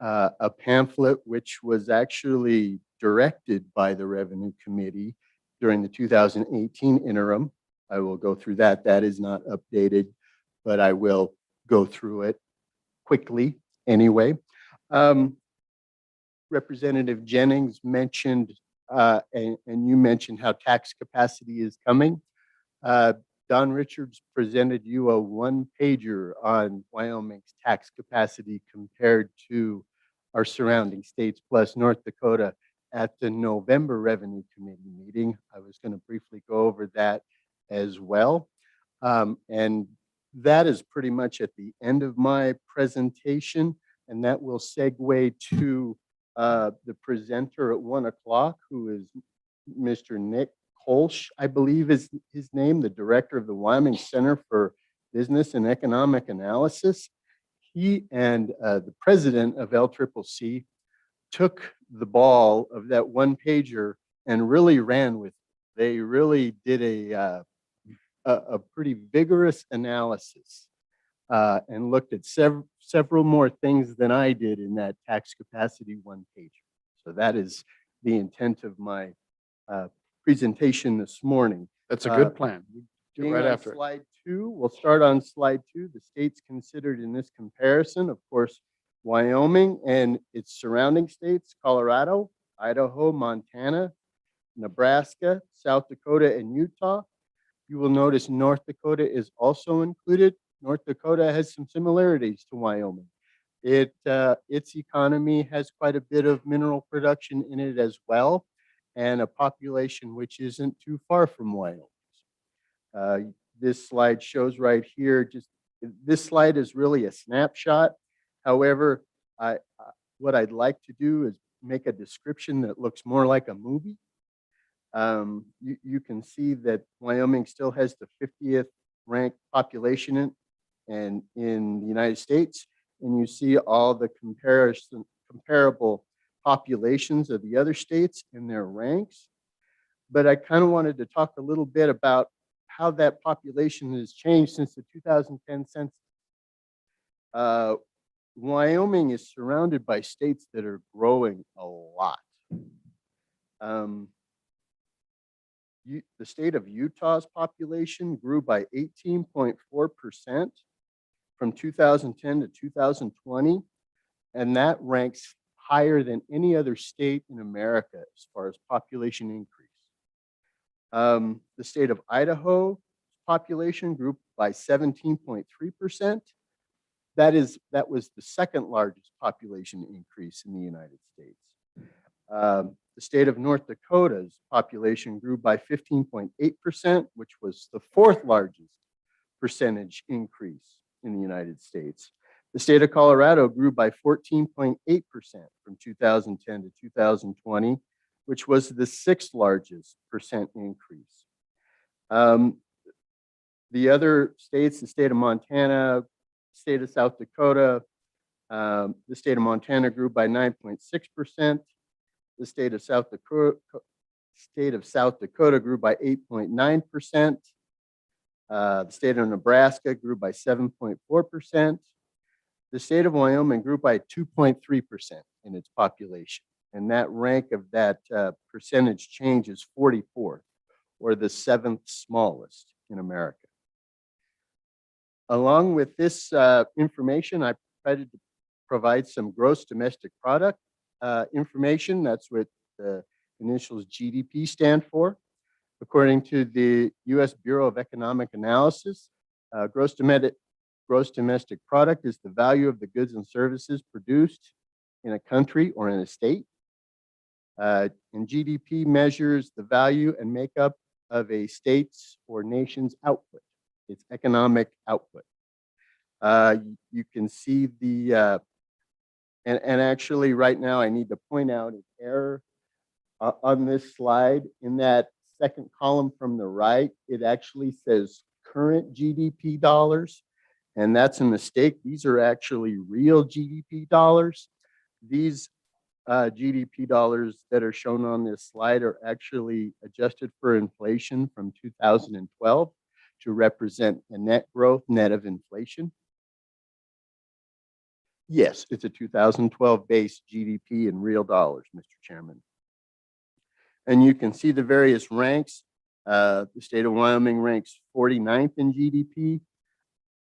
a pamphlet which was actually directed by the Revenue Committee during the 2018 interim. I will go through that. That is not updated, but I will go through it quickly anyway. Representative Jennings mentioned, and you mentioned how tax capacity is coming. Don Richards presented you a one-pager on Wyoming's tax capacity compared to our surrounding states plus North Dakota at the November Revenue Committee meeting. I was going to briefly go over that as well. And that is pretty much at the end of my presentation, and that will segue to the presenter at 1 o'clock, who is Mr. Nick Kolsch, I believe is his name, the director of the Wyoming Center for Business and Economic Analysis. He and the president of LCCC took the ball of that one pager and really ran with it. They really did a pretty vigorous analysis and looked at several more things than I did in that tax capacity one pager. So that is the intent of my presentation this morning. That's a good plan. Get Being right on after it. slide 2, we'll start on slide 2. The states considered in this comparison, of course, Wyoming and its surrounding states, Colorado, Idaho, Montana, Nebraska, South Dakota, and Utah. You will notice North Dakota is also included. North Dakota has some similarities to Wyoming. Its economy has quite a bit of mineral production in it as well, and a population which isn't too far from Wyoming. This slide shows right here, this slide is really a snapshot. However, what I'd like to do is make a description that looks more like a movie. You can see that Wyoming still has the 50th ranked population in the United States, and you see all the comparable populations of the other states in their ranks. But I kind of wanted to talk a little bit about how that population has changed since the 2010 census. Wyoming is surrounded by states that are growing a lot. The state of Utah's population grew by 18.4% from 2010 to 2020, and that ranks higher than any other state in America as far as population increase. The state of Idaho population grew by 17.3%. That was the second largest population increase in the United States. The The state of North Dakota's population grew by 15.8%, which was the fourth largest percentage increase in the United States. The state of Colorado grew by 14.8% from 2010 to 2020, which was the sixth largest percent increase. The other states, the state of Montana, state of South Dakota, the state of Montana grew by 9.6%. The state of South Dakota grew by 8.9%. The state of Nebraska grew by 7.4%. The state of Wyoming grew by 2.3% in its population. And that rank of that percentage change is 44th, or the seventh smallest in America. Along with this information, I tried to provide some gross domestic product information. That's what the initials GDP stand for. According to the U.S. Bureau of Economic Analysis, gross domestic product is the value of the goods and services produced in a country or in a state. And GDP measures the value and makeup of a state's or nation's output, its economic output. You can see the, and actually right now I need to point out an error on this slide. In that second column from the right, it actually says current GDP dollars, and that's a mistake. These are actually real GDP dollars. These GDP dollars that are shown on this slide are actually adjusted for inflation from 2012 to represent a net growth net of inflation. Yes, it's a 2012 base GDP in real dollars, Mr. Chairman. And you can see the various ranks. The state of Wyoming ranks 49th in GDP,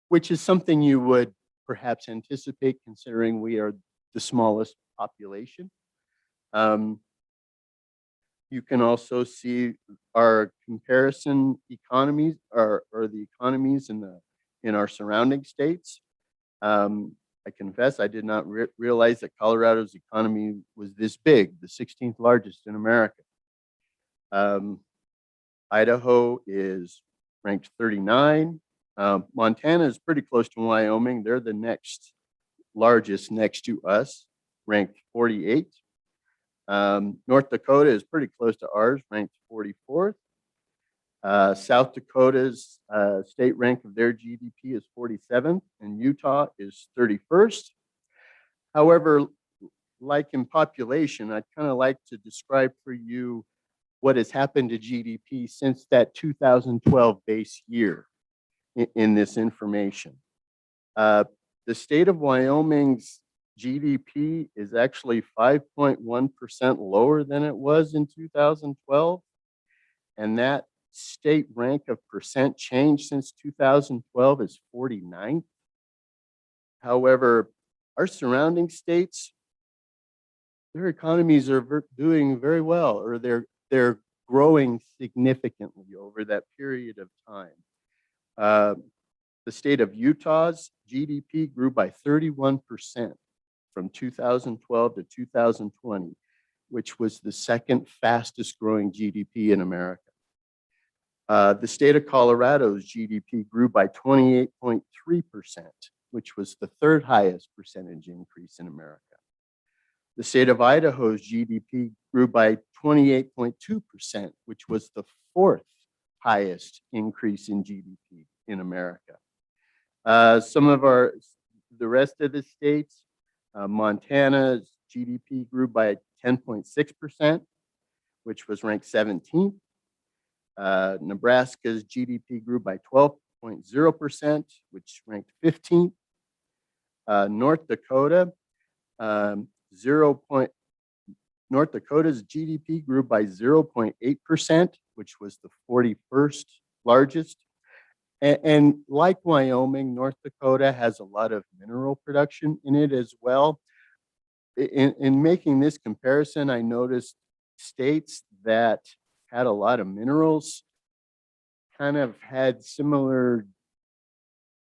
which is something you would perhaps anticipate considering we are the smallest population. You can also see our comparison economies, or the economies in our surrounding states. I confess I did not realize that Colorado's economy was this big, the 16th largest in America. Idaho is ranked 39. Montana is pretty close to Wyoming. They're the next largest next to us, ranked 48. North Dakota is pretty close to ours, ranked 44th. South Dakota's state rank of their GDP is 47th, and Utah is 31st. However, like in population, I'd kind of like to describe for you what has happened to GDP since that 2012 base year in this information. The state of Wyoming's GDP is actually 5.1% lower than it was in 2012. And that state rank of percent change since 2012 is 49th. However, our surrounding states, their economies are doing very well, or they're growing significantly over that period of time. The state of Utah's GDP grew by 31% from 2012 to 2020, which was the second fastest growing GDP in America. The state of Colorado's GDP grew by 28.3%, which was the third highest percentage increase in America. The state of Idaho's GDP grew by 28.2%, which was the fourth highest increase in GDP in America. The rest of the states, Montana's GDP grew by 10.6%, which was ranked 17th. Nebraska's GDP grew by 12.0%, which ranked 15th. North Dakota's GDP grew by 0.8%, which was the 41st largest. And like Wyoming, North Dakota has a lot of mineral production in it as well. In making this comparison, I noticed states that had a lot of minerals kind of had similar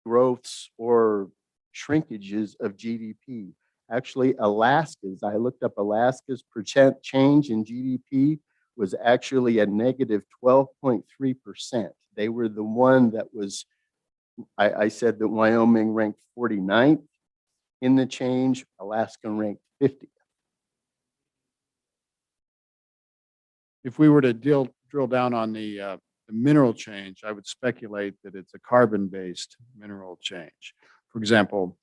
growths or shrinkages of GDP Actually, Alaska's, I looked up Alaska's percent change in GDP was actually a negative 12.3%. They were the one that was, I said that Wyoming ranked 49th in the change, Alaska ranked 50th. If we were to drill down on the mineral change, I would speculate that it's a carbon-based mineral change. For example,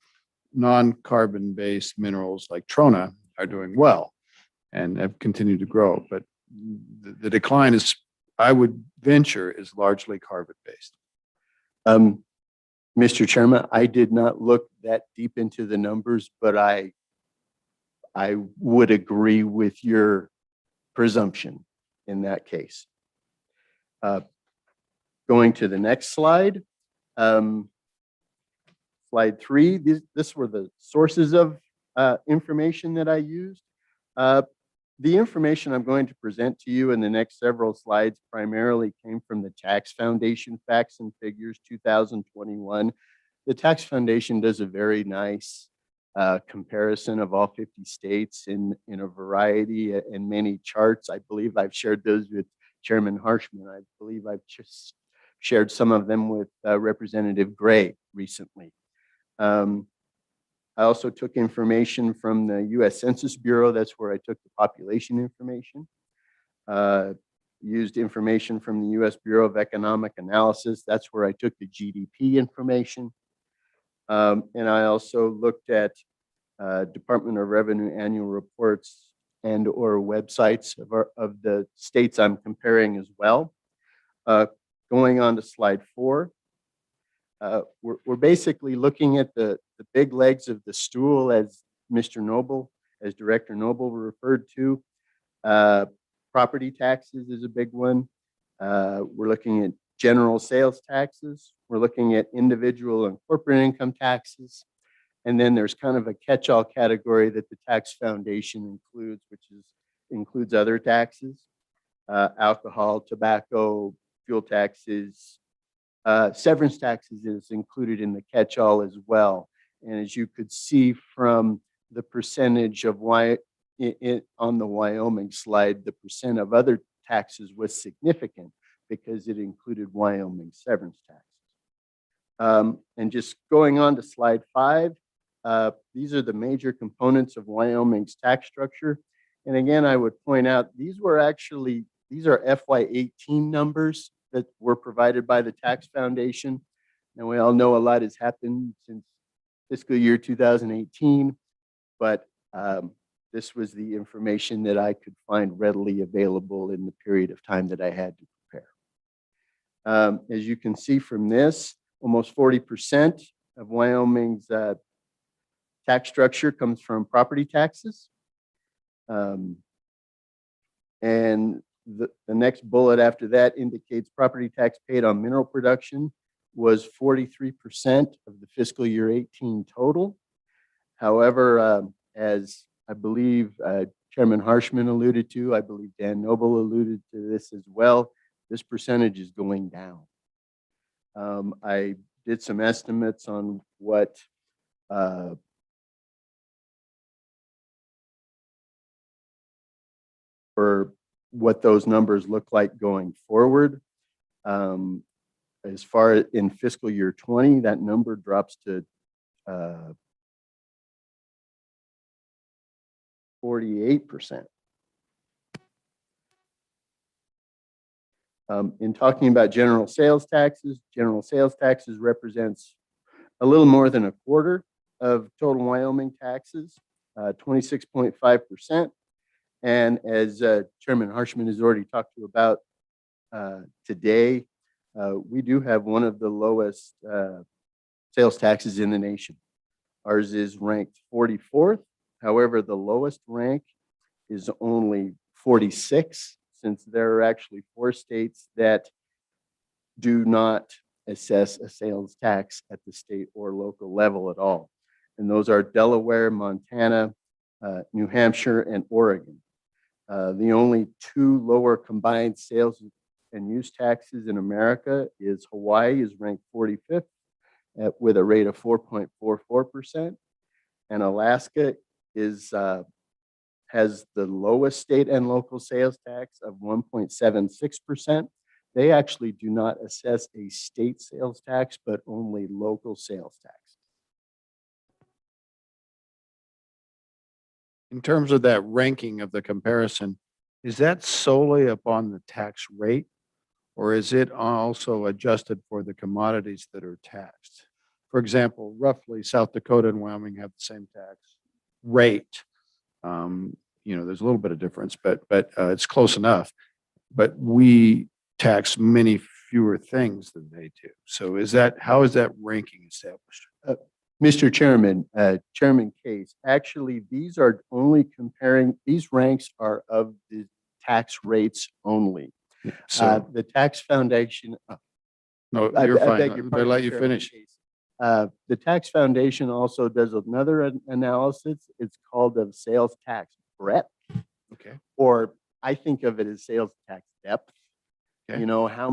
non-carbon-based minerals like trona are doing well and have continued to grow, but the decline is, I would venture, is largely carbon-based. Mr. Chairman, I did not look that deep into the numbers, but I would agree with your presumption in that case. Going to the next slide. Slide 3, this were the sources of information that I used. The information I'm going to present to you in the next several slides primarily came from the Tax Foundation Facts and Figures 2021. The Tax Foundation does a very nice comparison of all 50 states in a variety and many charts. I believe I've shared those with Chairman Harshman. I believe I've just shared some of them with Representative Gray recently. I also took information from the U.S. Census Bureau. That's where I took the population information. Used information from the U.S. Bureau of Economic Analysis. That's where I took the GDP information. And I also looked at Department of Revenue annual reports and or websites of the states I'm comparing as well. Going on to slide 4. We're basically looking at the big legs of the stool, as Mr. Noble, as Director Noble referred to. Property taxes is a big one. We're looking at general sales taxes. We're looking at individual and corporate income taxes. And then there's kind of a catch-all category that the Tax Foundation includes, which includes other taxes, alcohol, tobacco, fuel taxes. Severance taxes is included in the catch-all as well. And as you could see from the percentage of on the Wyoming slide, the percent of other taxes was significant because it included Wyoming severance taxes. And just going on to slide 5, these are the major components of Wyoming's tax structure. And again, I would point out, these are FY18 numbers that were provided by the Tax Foundation. And we all know a lot has happened since fiscal year 2018, but this was the information that I could find readily available in the period of time that I had to prepare. As you can see from this, almost 40% of Wyoming's tax structure comes from property taxes. And the next bullet after that indicates property tax paid on mineral production was 43% of the fiscal year 18 total. However, as I believe Chairman Harshman alluded to, I believe Dan Noble alluded to this as well, this percentage is going down. I did some estimates on what those numbers look like going forward. As far as in fiscal year 20, that number drops to 48%. In talking about general sales taxes represents a little more than a quarter of total Wyoming taxes, 26.5%. And as Chairman Harshman has already talked to about today, we do have one of the lowest sales taxes in the nation. Ours is ranked 44th. However, the lowest rank is only 46, since there are actually 4 states that do not assess a sales tax at the state or local level at all. And those are Delaware, Montana, New Hampshire, and Oregon. The only 2 lower combined sales and use taxes in America is Hawaii is ranked 45th with a rate of 4.44%, and Alaska has the lowest state and local sales tax of 1.76%. They actually do not assess a state sales tax, but only local sales tax. In terms of that ranking of the comparison, is that solely upon the tax rate? Or is it also adjusted for the commodities that are taxed? For example, roughly South Dakota and Wyoming have the same tax rate. There's a little bit of difference, but it's close enough. But we tax many fewer things than they do. So how is that ranking established? Mr. Chairman, Chairman Case, actually, these are only comparing, these ranks are of the tax rates only. So, The tax foundation, no, I you're beg fine. your Better pardon, let you Chairman finish. Case. The tax foundation also does another analysis. It's called of sales tax breadth, Okay. or I think of it as sales tax depth. Okay. You know, how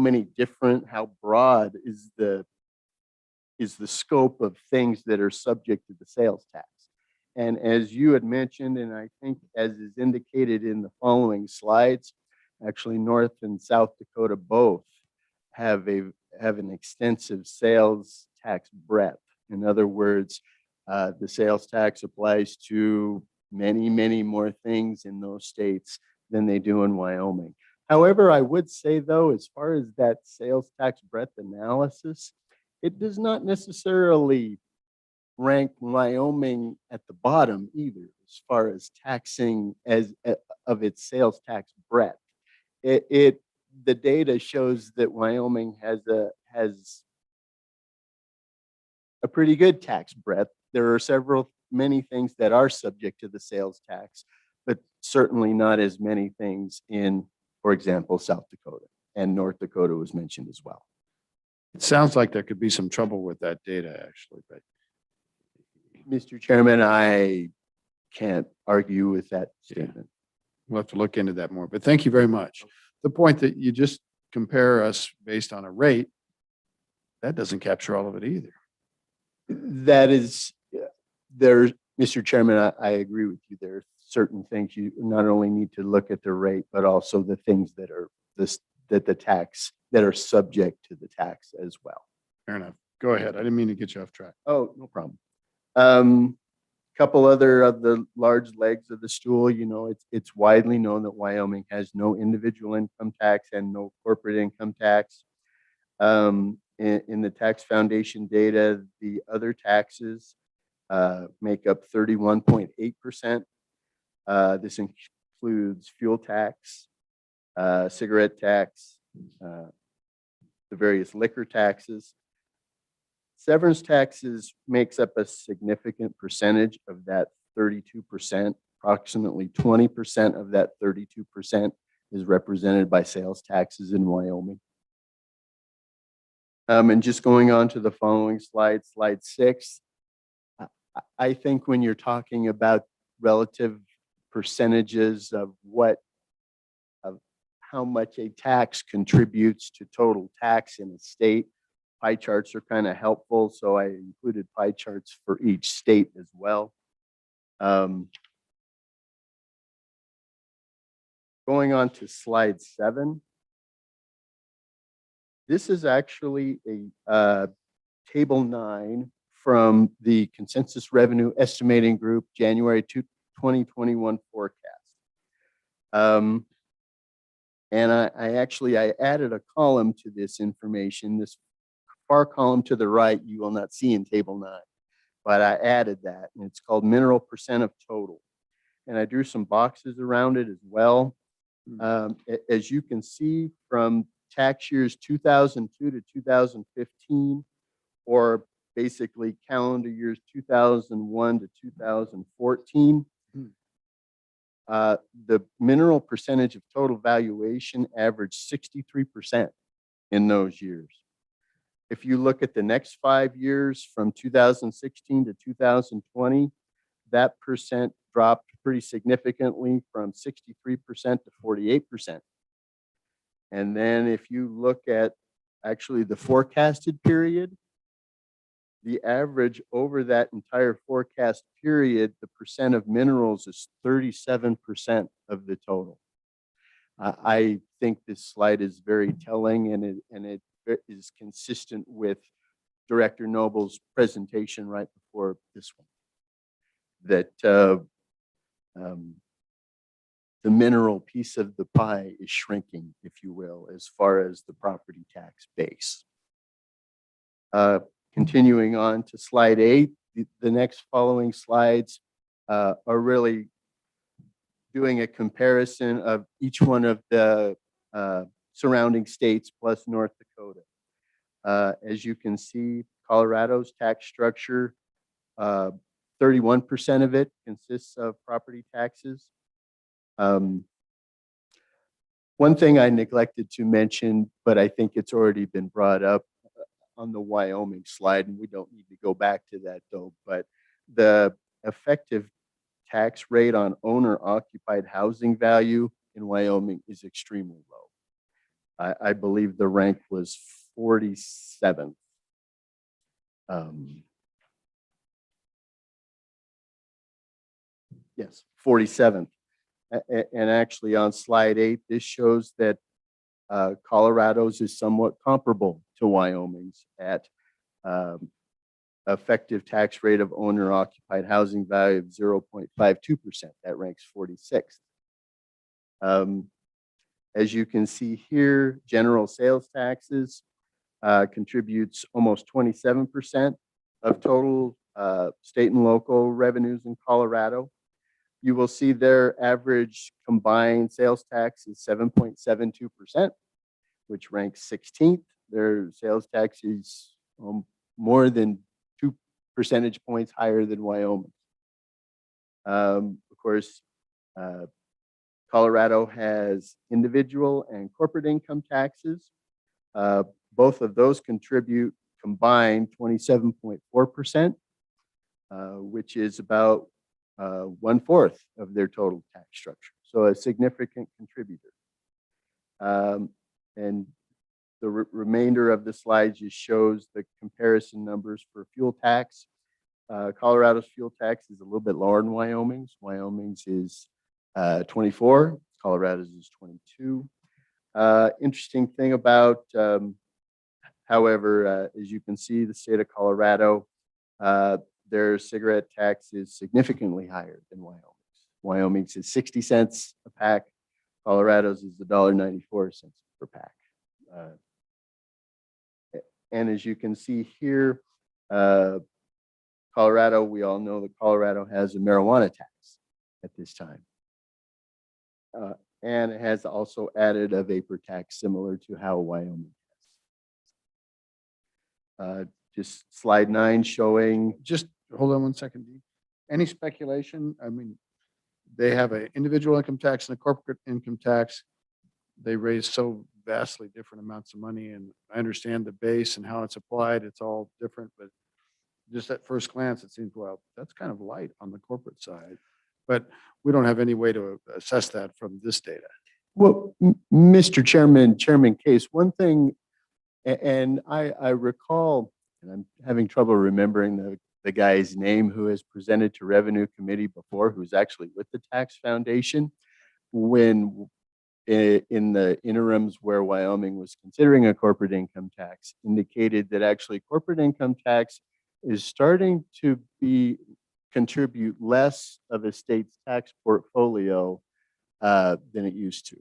broad is the scope of things that are subject to the sales tax. And as you had mentioned, and I think as is indicated in the following slides, actually North and South Dakota both have an extensive sales tax breadth. In other words, the sales tax applies to many, many more things in those states than they do in Wyoming. However, I would say though, as far as that sales tax breadth analysis, it does not necessarily rank Wyoming at the bottom either, as far as taxing of its sales tax breadth. The data shows that Wyoming has a pretty good tax breadth. There are many things that are subject to the sales tax, but certainly not as many things in, for example, South Dakota, and North Dakota was mentioned as well. It sounds like there could be some trouble with that data, actually, but Mr. Chairman, I can't argue with that statement. we'll have to look into that more. But thank you very much. The point that you just compare us based on a rate, that doesn't capture all of it either. That is, Mr. Chairman, I agree with you. There are certain things you not only need to look at the rate, but also the things that are that are subject to the tax as well. Fair enough. Go ahead. I didn't mean to get you off track. Oh, no problem. Couple other of the large legs of the stool, it's widely known that Wyoming has no individual income tax and no corporate income tax. In the tax foundation data, the other taxes make up 31.8%. This includes fuel tax, cigarette tax, the various liquor taxes. Severance taxes makes up a significant percentage of that 32%. Approximately 20% of that 32% is represented by sales taxes in Wyoming. And just going on to the following slide, slide 6, I think when you're talking about relative percentages of how much a tax contributes to total tax in a state, pie charts are kind of helpful. So I included pie charts for each state as well. Going on to slide 7. This is actually a table 9 from the Consensus Revenue Estimating Group, January 2021 forecast. And I added a column to this information. This far column to the right, you will not see in table 9, but I added that, and it's called mineral percent of total. And I drew some boxes around it as well. As you can see from tax years 2002 to 2015, or basically calendar years 2001 to 2014, the mineral percentage of total valuation averaged 63% in those years. If you look at the next 5 years from 2016 to 2020, that percent dropped pretty significantly from 63% to 48%. And then if you look at actually the forecasted period, the average over that entire forecast period, the percent of minerals is 37% of the total. I think this slide is very telling, and it is consistent with Director Noble's presentation right before this one. That the mineral piece of the pie is shrinking, if you will, as far as the property tax base. Continuing on to slide 8, the next following slides are really doing a comparison of each one of the surrounding states plus North Dakota. As you can see, Colorado's tax structure, 31% of it consists of property taxes. One thing I neglected to mention, but I think it's already been brought up on the Wyoming slide, and we don't need to go back to that though, but the effective tax rate on owner-occupied housing value in Wyoming is extremely low. I believe the rank was 47th. Yes, 47th. And actually on slide 8, this shows that Colorado's is somewhat comparable to Wyoming's at effective tax rate of owner-occupied housing value of 0.52%. That ranks 46th. As you can see here, general sales taxes contributes almost 27% of total state and local revenues in Colorado. You will see their average combined sales tax is 7.72%, which ranks 16th. Their sales tax is more than 2 percentage points higher than Wyoming. Of course, Colorado has individual and corporate income taxes. Both of those contribute combined 27.4%, which is about 1/4 of their total tax structure. So a significant contributor. And the remainder of the slide just shows the comparison numbers for fuel tax. Colorado's fuel tax is a little bit lower than Wyoming's. Wyoming's is 24, Colorado's is 22. Interesting thing about, however, as you can see, the state of Colorado, their cigarette tax is significantly higher than Wyoming's. Wyoming's is 60 cents a pack. Colorado's is $1.94 per pack. And as you can see here, Colorado, we all know that Colorado has a marijuana tax at this time. And it has also added a vapor tax similar to how Wyoming has. Just slide 9 showing. Just hold on one second, Dee. Any speculation? I mean, they have an individual income tax and a corporate income tax. They raise so vastly different amounts of money, and I understand the base and how it's applied. It's all different, but just at first glance, it seems, well, that's kind of light on the corporate side. But we don't have any way to assess that from this data. Well, Mr. Chairman, Chairman Case, one thing, and I recall, and I'm having trouble remembering the guy's name who has presented to Revenue Committee before, who's actually with the Tax Foundation, when in the interims where Wyoming was considering a corporate income tax, indicated that actually corporate income tax is starting to contribute less of a state's tax portfolio than it used to.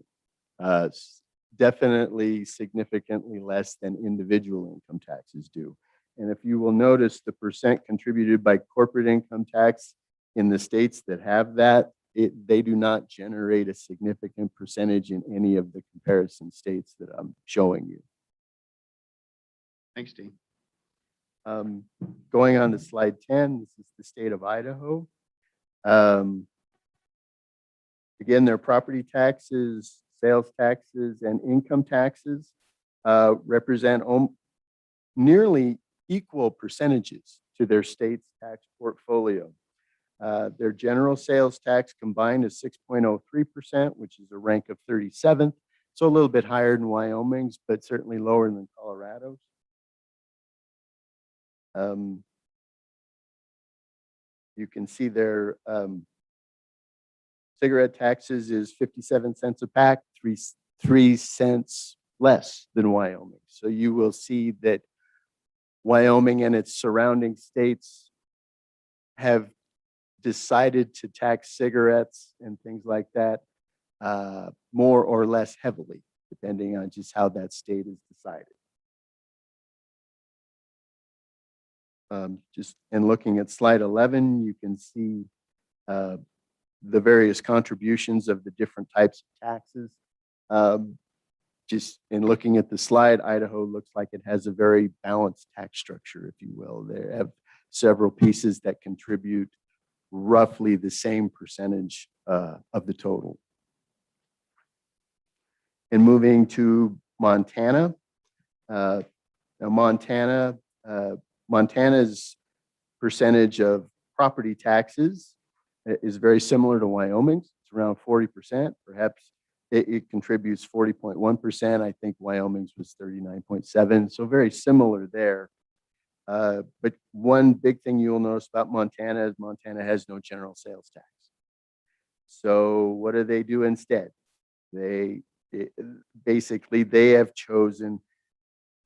Definitely significantly less than individual income taxes do. And if you will notice, the percent contributed by corporate income tax in the states that have that, they do not generate a significant percentage in any of the comparison states that I'm showing you. Thanks, Dean. Going on to slide 10, this is the state of Idaho. Again, their property taxes, sales taxes, and income taxes represent nearly equal percentages to their state's tax portfolio. Their general sales tax combined is 6.03%, which is a rank of 37th. So a little bit higher than Wyoming's, but certainly lower than Colorado's. You can see their cigarette taxes is 57 cents a pack, 3 cents less than Wyoming. So you will see that Wyoming and its surrounding states have decided to tax cigarettes and things like that more or less heavily, depending on just how that state is decided. Just in looking at slide 11, you can see the various contributions of the different types of taxes. Just in looking at the slide, Idaho looks like it has a very balanced tax structure, if you will. They have several pieces that contribute roughly the same percentage of the total. And moving to Montana. Now Montana's percentage of property taxes is very similar to Wyoming's. It's around 40%. Perhaps it contributes 40.1%. I think Wyoming's was 39.7%. So very similar there. But one big thing you'll notice about Montana is Montana has no general sales tax. So what do they do instead? Basically, they have chosen,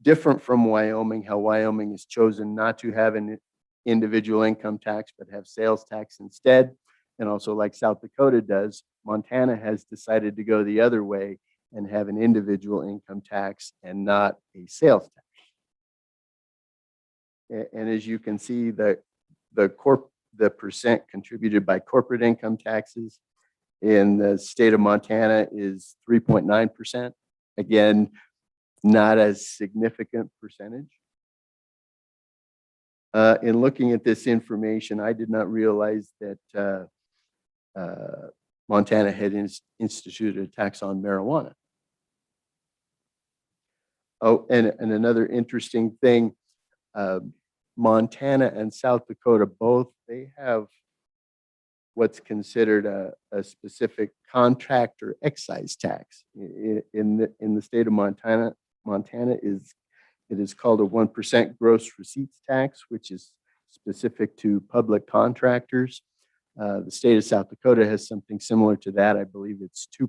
different from Wyoming, how Wyoming has chosen not to have an individual income tax, but have sales tax instead. And also like South Dakota does, Montana has decided to go the other way and have an individual income tax and not a sales tax. And as you can see, the percent contributed by corporate income taxes in the state of Montana is 3.9%. Again, not as significant percentage. In looking at this information, I did not realize that Montana had instituted a tax on marijuana. Oh, and another interesting thing, Montana and South Dakota both, they have what's considered a specific contractor excise tax. In the state of Montana, it is called a 1% gross receipts tax, which is specific to public contractors. The state of South Dakota has something similar to that. I believe it's 2%.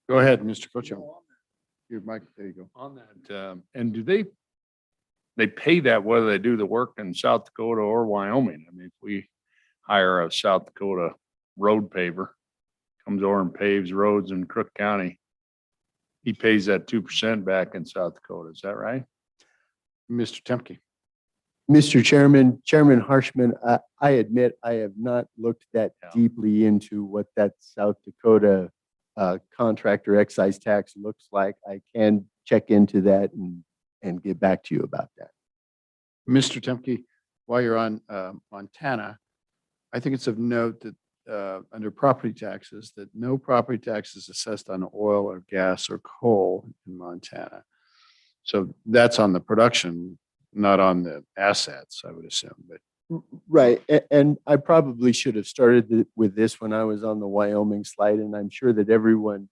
Go ahead, Mr. Coachman. Your mic, there you go. On that, and do they pay that whether they do the work in South Dakota or Wyoming? I mean, if we hire a South Dakota road paver, comes over and paves roads in Crook County, he pays that 2% back in South Dakota. Is that right? Mr. Temke. Mr. Chairman, Chairman Harshman, I admit I have not looked that deeply into what that South Dakota contractor excise tax looks like. I can check into that and get back to you about that. Mr. Temke, while you're on Montana, I think it's of note that under property taxes, that no property tax is assessed on oil or gas or coal in Montana. So that's on the production, not on the assets, I would assume. But Right. And I probably should have started with this when I was on the Wyoming slide, and I'm sure that everyone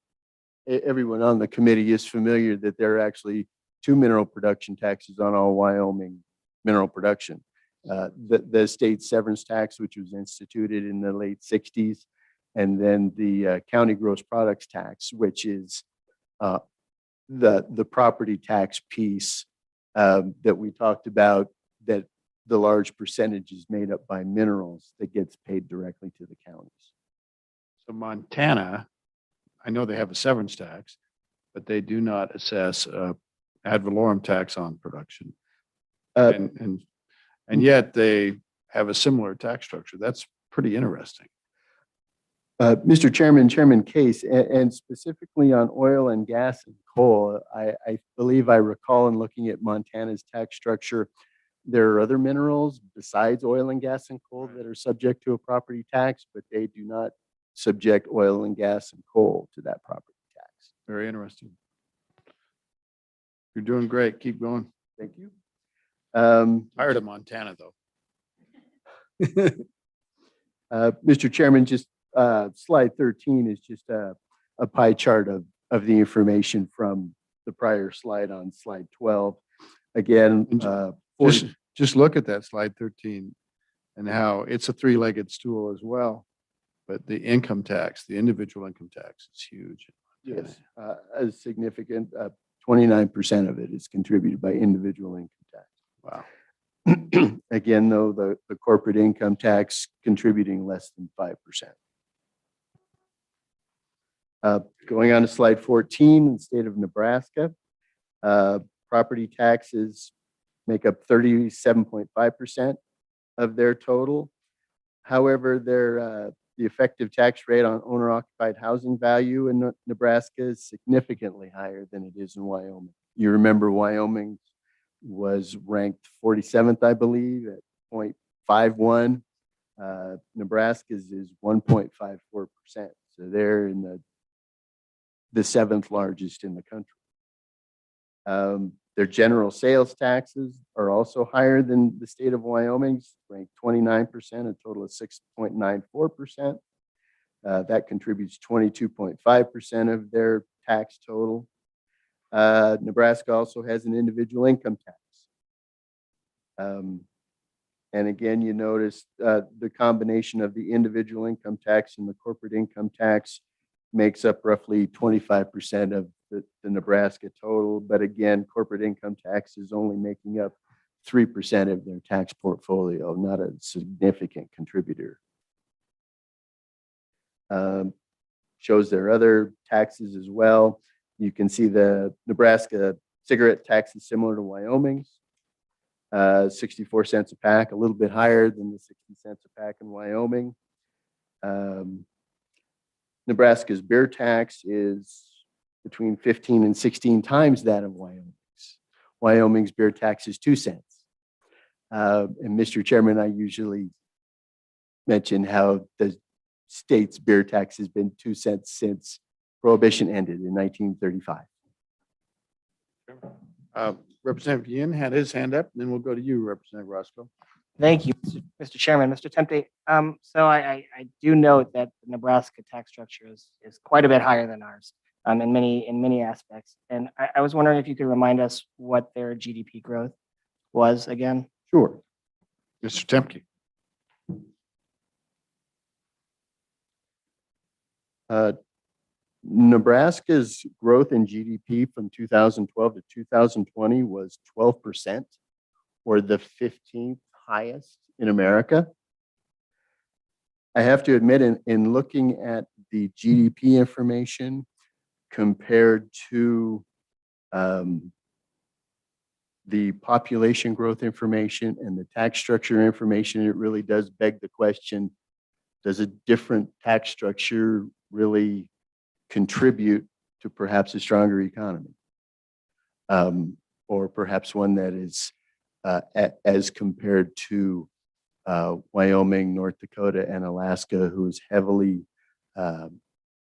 on the committee is familiar that there are actually two mineral production taxes on all Wyoming mineral production. The state severance tax, which was instituted in the late 60s, and then the county gross products tax, which is the property tax piece that we talked about, that the large percentage is made up by minerals that gets paid directly to the counties. so Montana, I know they have a severance tax, but they do not assess ad valorem tax on production. And yet they have a similar tax structure. That's pretty interesting. Mr. Chairman, Chairman Case, and specifically on oil and gas and coal, I believe I recall in looking at Montana's tax structure, there are other minerals besides oil and gas and coal that are subject to a property tax, but they do not subject oil and gas and coal to that property tax. Very interesting. You're doing great. Keep going. Thank you. Tired of Montana, though. Mr. Chairman, just slide 13 is just a pie chart of the information from the prior slide on slide 12. Again, Just look at that slide 13. and how it's a three-legged stool as well. But the income tax, the individual income tax is huge. Yes, a significant 29% of it is contributed by individual income tax. Wow. Again, though, the corporate income tax contributing less than 5%. Going on to slide 14, in the state of Nebraska, property taxes make up 37.5% of their total. However, the effective tax rate on owner-occupied housing value in Nebraska is significantly higher than it is in Wyoming. You remember Wyoming was ranked 47th, I believe, at 0.51. Nebraska's is 1.54%. So they're in the seventh largest in the country. Their general sales taxes are also higher than the state of Wyoming's, ranked 29%, a total of 6.94%. That contributes 22.5% of their tax total. Nebraska also has an individual income tax. And again, you notice the combination of the individual income tax and the corporate income tax makes up roughly 25% of the Nebraska total. But again, corporate income tax is only making up 3% of their tax portfolio, not a significant contributor. Shows their other taxes as well. You can see the Nebraska cigarette tax is similar to Wyoming's. 64 cents a pack, a little bit higher than the 60 cents a pack in Wyoming. Nebraska's beer tax is between 15 and 16 times that of Wyoming's. Wyoming's beer tax is 2 cents. And Mr. Chairman, I usually mention how the state's beer tax has been 2 cents since Prohibition ended in 1935. Representative Yin had his hand up, and then we'll go to you, Representative Roscoe. Thank you, Mr. Chairman. Mr. Tempe, so I do note that the Nebraska tax structure is quite a bit higher than ours in many aspects. And I was wondering if you could remind us what their GDP growth was again. Sure. Mr. Temke. Nebraska's growth in GDP from 2012 to 2020 was 12%, or the 15th highest in America. I have to admit, in looking at the GDP information compared to the population growth information and the tax structure information, it really does beg the question, does a different tax structure really contribute to perhaps a stronger economy? Or perhaps one that is as compared to Wyoming, North Dakota, and Alaska, who's heavily,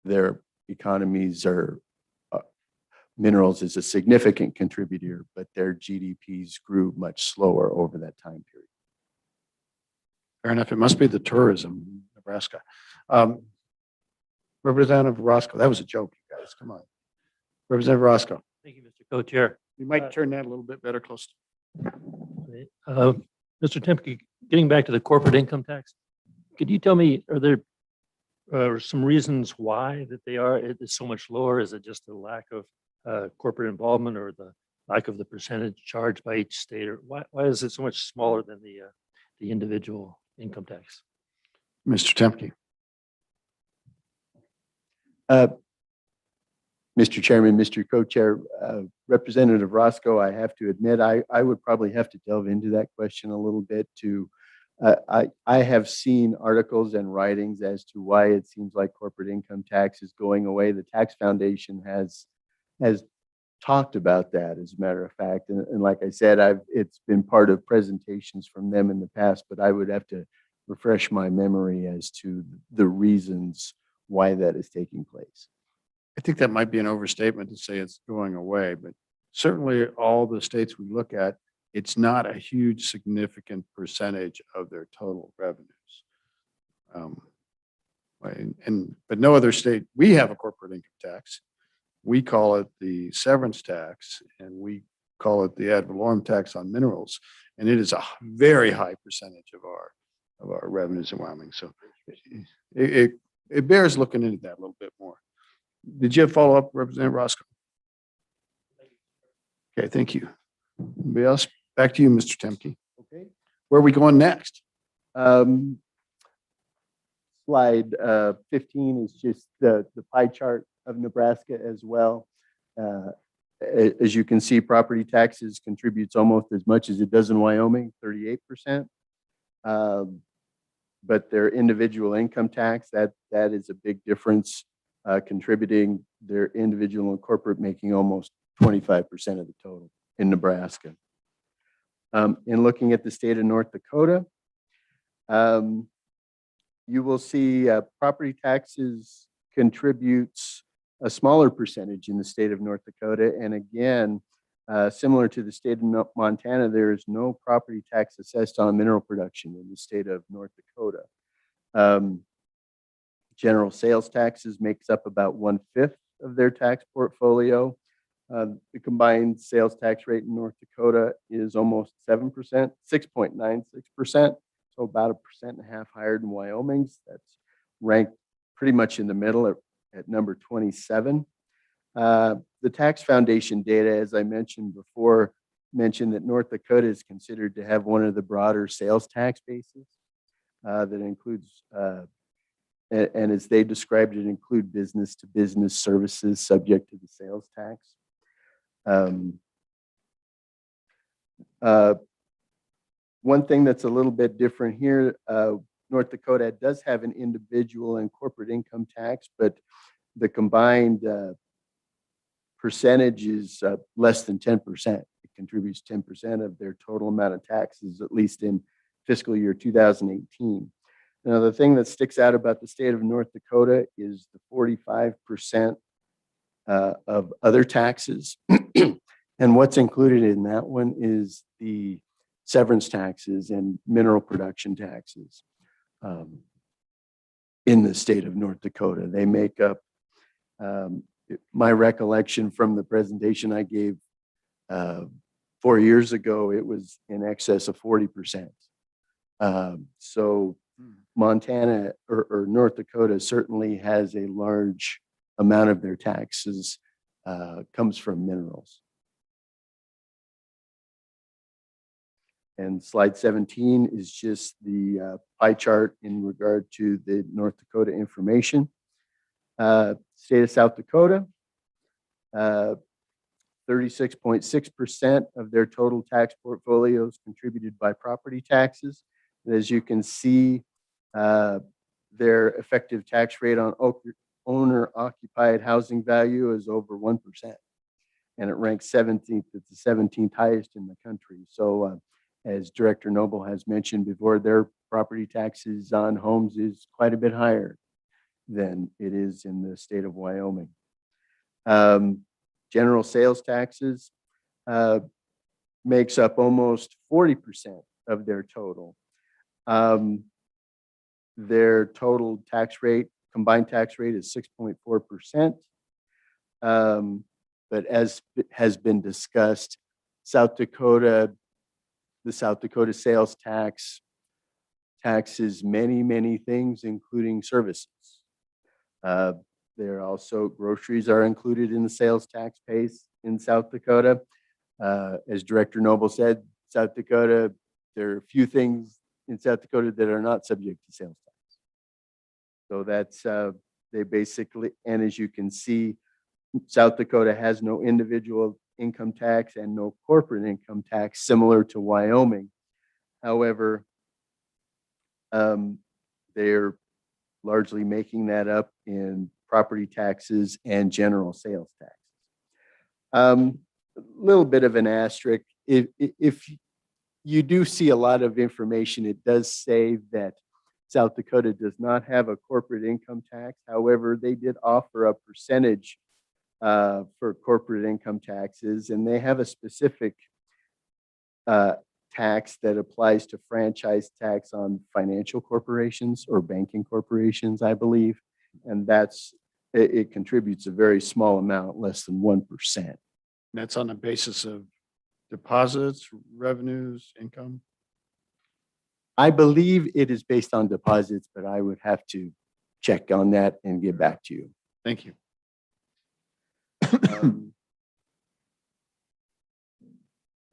their economies are, minerals is a significant contributor, but their GDPs grew much slower over that time period. Fair enough. It must be the tourism in Nebraska. Representative Roscoe, that was a joke, you guys. Come on. Representative Roscoe, Thank you, Mr. Co-Chair. you might turn that a little bit better close. Mr. Temke, getting back to the corporate income tax, could you tell me, are there some reasons why that it is so much lower? Is it just the lack of corporate involvement or the lack of the percentage charged by each state? Or why is it so much smaller than the individual income tax? Mr. Temke. Mr. Chairman, Mr. Co-Chair, Representative Roscoe, I have to admit, I would probably have to delve into that question a little bit to, I have seen articles and writings as to why it seems like corporate income tax is going away. The Tax Foundation has talked about that, as a matter of fact. And like I said, it's been part of presentations from them in the past, but I would have to refresh my memory as to the reasons why that is taking place. I think that might be an overstatement to say it's going away, but certainly all the states we look at, it's not a huge significant percentage of their total revenues. But no other state, we have a corporate income tax. We call it the severance tax, and we call it the ad valorem tax on minerals. And it is a very high percentage of our of our revenues in Wyoming. So it bears looking into that a little bit more. Did you have follow-up, Representative Roscoe? Okay, thank you. Anybody else? Back to you, Mr. Temke. Okay. Where are we going next? Slide 15 is just the pie chart of Nebraska as well. As you can see, property taxes contributes almost as much as it does in Wyoming, 38%. But their individual income tax, that is a big difference, contributing their individual and corporate making almost 25% of the total in Nebraska. In looking at the state of North Dakota, you will see property taxes contributes a smaller percentage in the state of North Dakota. And again, similar to the state of Montana, there is no property tax assessed on mineral production in the state of North Dakota. General sales taxes makes up about 1/5 of their tax portfolio. The combined sales tax rate in North Dakota is almost 7%, 6.96%. So about 1.5% higher than Wyoming's. That's ranked pretty much in the middle at number 27. The Tax Foundation data, as I mentioned before, mentioned that North Dakota is considered to have one of the broader sales tax bases that includes, and as they described it, include business to business services subject to the sales tax. One thing that's a little bit different here, North Dakota does have an individual and corporate income tax, but the combined percentage is less than 10%. It contributes 10% of their total amount of taxes, at least in fiscal year 2018. Now, the thing that sticks out about the state of North Dakota is the 45% of other taxes. And what's included in that one is the severance taxes and mineral production taxes in the state of North Dakota. They make up, my recollection from the presentation I gave 4 years ago, it was in excess of 40%. So Montana or North Dakota certainly has a large amount of their taxes comes from minerals. And slide 17 is just the pie chart in regard to the North Dakota information. State of South Dakota, 36.6% of their total tax portfolios contributed by property taxes. And as you can see, their effective tax rate on owner-occupied housing value is over 1%. And it ranks 17th, it's the 17th highest in the country. So as Director Noble has mentioned before, their property taxes on homes is quite a bit higher than it is in the state of Wyoming. General sales taxes makes up almost 40% of their total. Their total tax rate, combined tax rate is 6.4%. But as has been discussed, the South Dakota sales tax taxes many things, including services. There also groceries are included in the sales tax base in South Dakota. As Director Noble said, South Dakota, there are a few things in South Dakota that are not subject to sales tax. So that's, they basically, and as you can see, South Dakota has no individual income tax and no corporate income tax, similar to Wyoming. However, they're largely making that up in property taxes and general sales taxes. A little bit of an asterisk. If you do see a lot of information, it does say that South Dakota does not have a corporate income tax. However, they did offer a percentage for corporate income taxes, and they have a specific tax that applies to franchise tax on financial corporations or banking corporations, I believe. And it contributes a very small amount, less than 1%. That's on the basis of deposits, revenues, income? I believe it is based on deposits, but I would have to check on that and get back to you. Thank you.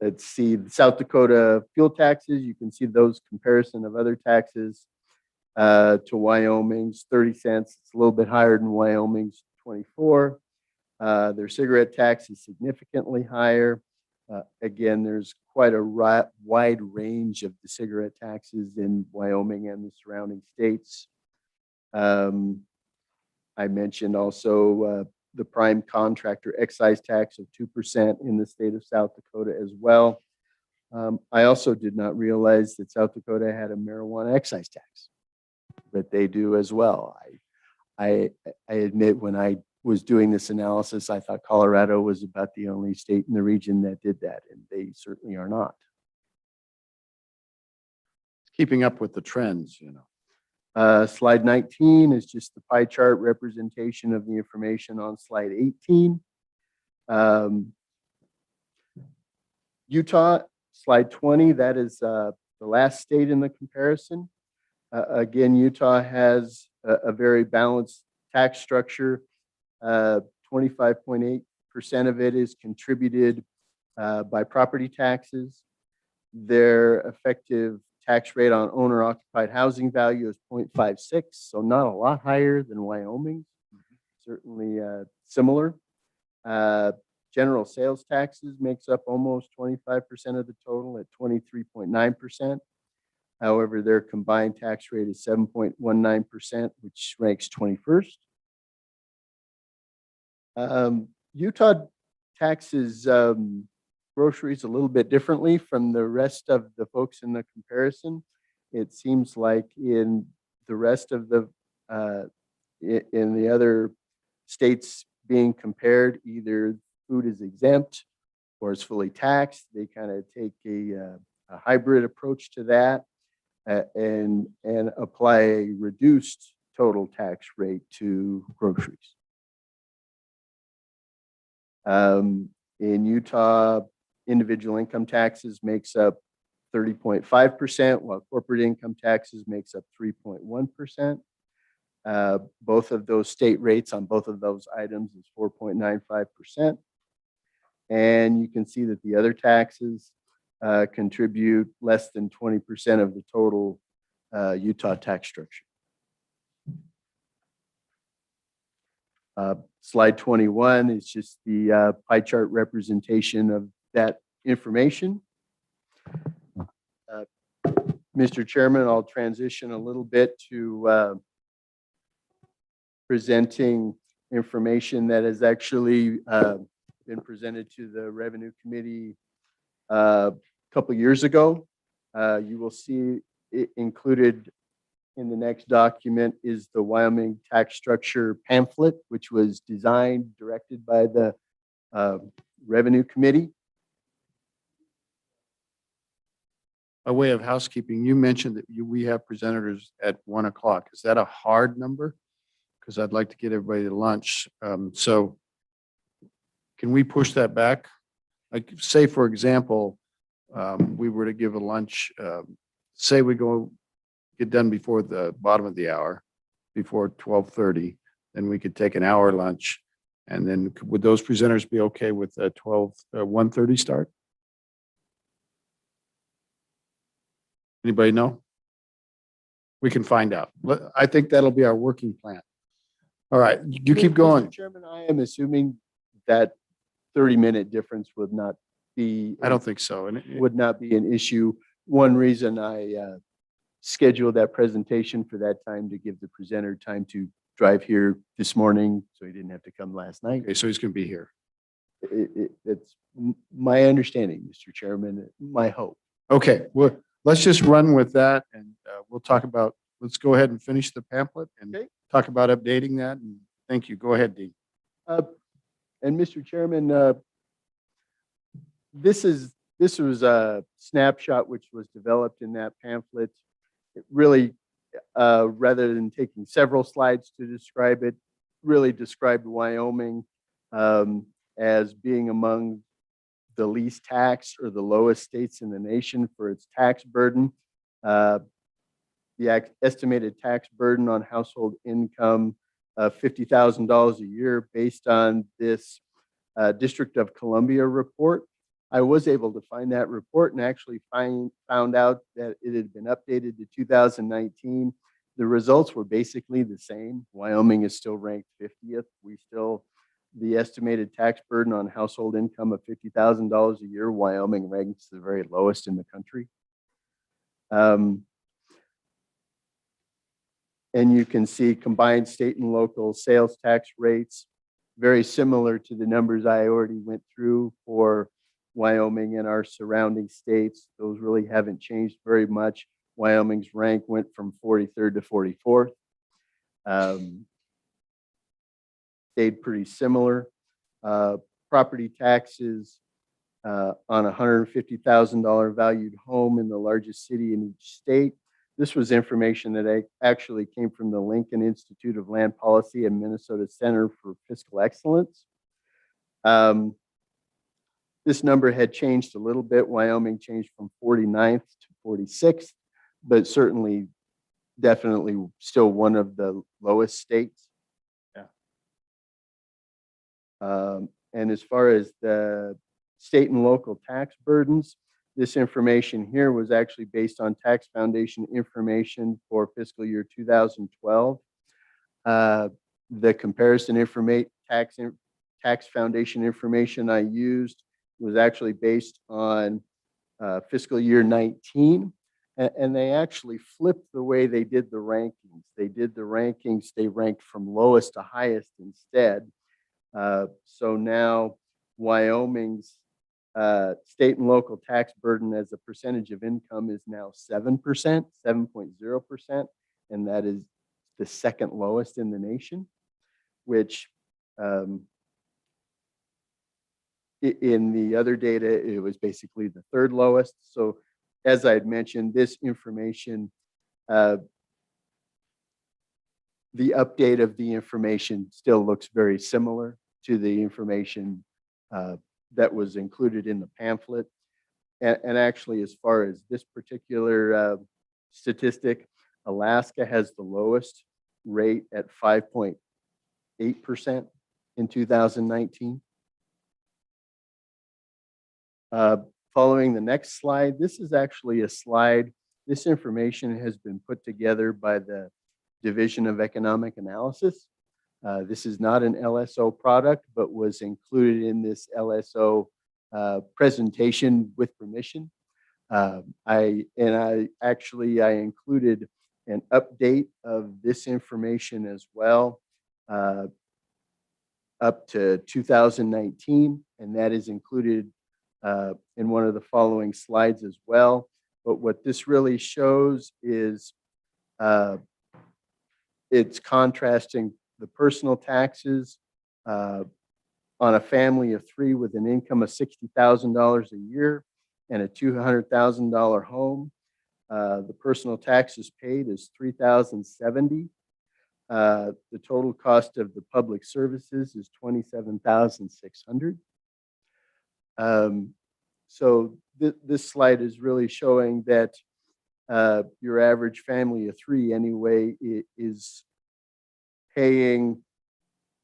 Let's see, the South Dakota fuel taxes, you can see those comparison of other taxes to Wyoming's 30 cents. It's a little bit higher than Wyoming's 24. Their cigarette tax is significantly higher. Again, there's quite a wide range of the cigarette taxes in Wyoming and the surrounding states. I mentioned also the prime contractor excise tax of 2% in the state of South Dakota as well. I also did not realize that South Dakota had a marijuana excise tax, but they do as well. I admit when I was doing this analysis, I thought Colorado was about the only state in the region that did that, and they certainly are not. Keeping up with the trends, you know. Slide 19 is just the pie chart representation of the information on slide 18. Utah, slide 20, that is the last state in the comparison. Again, Utah has a very balanced tax structure. 25.8% of it is contributed by property taxes. Their effective tax rate on owner occupied housing value is 0.56, so not a lot higher than Wyoming. Certainly similar. General sales taxes makes up almost 25% of the total at 23.9%. However, their combined tax rate is 7.19%, which ranks 21st. Utah taxes groceries a little bit differently from the rest of the folks in the comparison. It seems like in the rest of the in the other states being compared, either food is exempt or is fully taxed. They kind of take a hybrid approach to that and apply a reduced total tax rate to groceries. In Utah, individual income taxes makes up 30.5%, while corporate income taxes makes up 3.1%. Both of those state rates on both of those items is 4.95%. And you can see that the other taxes contribute less than 20% of the total Utah tax structure. Slide 21 is just the pie chart representation of that information. Mr. Chairman, I'll transition a little bit to presenting information that has actually been presented to the Revenue Committee a couple years ago. You will see it included in the next document is the Wyoming tax structure pamphlet, which was designed, directed by the Revenue Committee. By way of housekeeping, you mentioned that we have presenters at 1 o'clock. Is that a hard number? Because I'd like to get everybody to lunch. So can we push that back? Like say, for example, we were to give a lunch, say we get done before the bottom of the hour, before 12:30, then we could take an hour lunch. And then would those presenters be okay with a 1:30 start? Anybody know? We can find out. I think that'll be our working plan. All right, you keep going. Mr. Chairman, I am assuming that 30-minute difference would not be. I don't think so. And would not be an issue. One reason I scheduled that presentation for that time to give the presenter time to drive here this morning, so he didn't have to come last night. okay, so he's going to be here. It's my understanding, Mr. Chairman, my hope. Okay, well, let's just run with that, and we'll talk about. Let's go ahead and finish the pamphlet and Okay. talk about updating that. And thank you. Go ahead, Dean. And Mr. Chairman, this was a snapshot which was developed in that pamphlet. It really, rather than taking several slides to describe it, really described Wyoming as being among the least taxed or the lowest states in the nation for its tax burden. Uh, the estimated tax burden on household income of $50,000 a year based on this District of Columbia report. I was able to find that report and actually found out that it had been updated to 2019. The results were basically the same. Wyoming is still ranked 50th. The estimated tax burden on household income of $50,000 a year, Wyoming ranks the very lowest in the country. And you can see combined state and local sales tax rates, very similar to the numbers I already went through for Wyoming and our surrounding states. Those really haven't changed very much. Wyoming's rank went from 43rd to 44th. Stayed pretty similar. Property taxes on a $150,000 valued home in the largest city in each state. This was information that actually came from the Lincoln Institute of Land Policy and Minnesota Center for Fiscal Excellence. This number had changed a little bit. Wyoming changed from 49th to 46th, but certainly, definitely still one of the lowest states. And as far as the state and local tax burdens, this information here was actually based on Tax Foundation information for fiscal year 2012. The comparison Tax Foundation information I used was actually based on fiscal year 19. And they actually flipped the way they did the rankings. They ranked from lowest to highest instead. So now Wyoming's state and local tax burden as a percentage of income is now 7%, 7.0%, and that is the second lowest in the nation, which in the other data, it was basically the third lowest. So as I had mentioned, this information, the update of the information still looks very similar to the information that was included in the pamphlet. And actually, as far as this particular statistic, Alaska has the lowest rate at 5.8% in 2019. Following the next slide, this is actually a slide. This information has been put together by the Division of Economic Analysis. This is not an LSO product, but was included in this LSO presentation with permission. I included an update of this information as well up to 2019, and that is included in one of the following slides as well. But what this really shows is it's contrasting the personal taxes on a family of three with an income of $60,000 a year and a $200,000 home. The personal taxes paid is $3,070. The total cost of the public services is $27,600. So this slide is really showing that your average family of three anyway is paying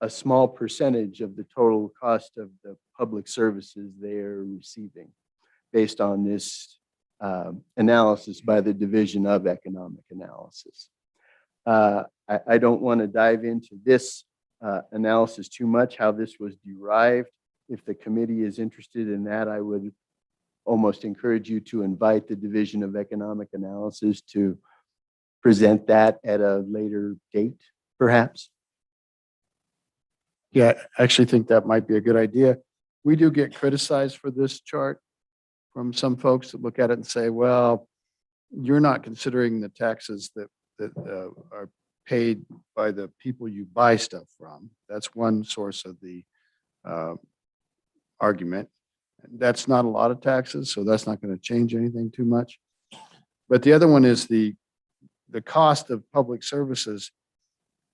a small percentage of the total cost of the public services they are receiving based on this analysis by the Division of Economic Analysis. I don't want to dive into this analysis too much, how this was derived. If the committee is interested in that, I would almost encourage you to invite the Division of Economic Analysis to present that at a later date, perhaps. Yeah, I actually think that might be a good idea. We do get criticized for this chart from some folks that look at it and say, well, you're not considering the taxes that are paid by the people you buy stuff from. That's one source of the argument. That's not a lot of taxes, so that's not going to change anything too much. But the other one is the cost of public services.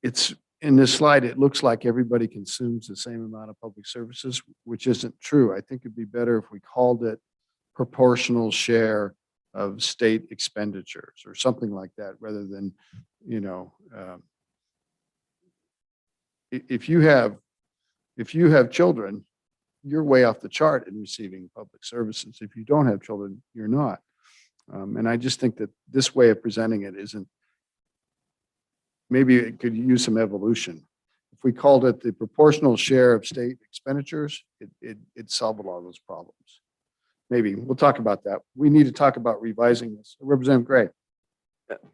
It's in this slide, it looks like everybody consumes the same amount of public services, which isn't true. I think it'd be better if we called it proportional share of state expenditures or something like that, rather than, you know, if you have children, you're way off the chart in receiving public services. If you don't have children, you're not. And I just think that this way of presenting it isn't, maybe it could use some evolution. If we called it the proportional share of state expenditures, it'd solve a lot of those problems. Maybe we'll talk about that. We need to talk about revising this. Representative Gray.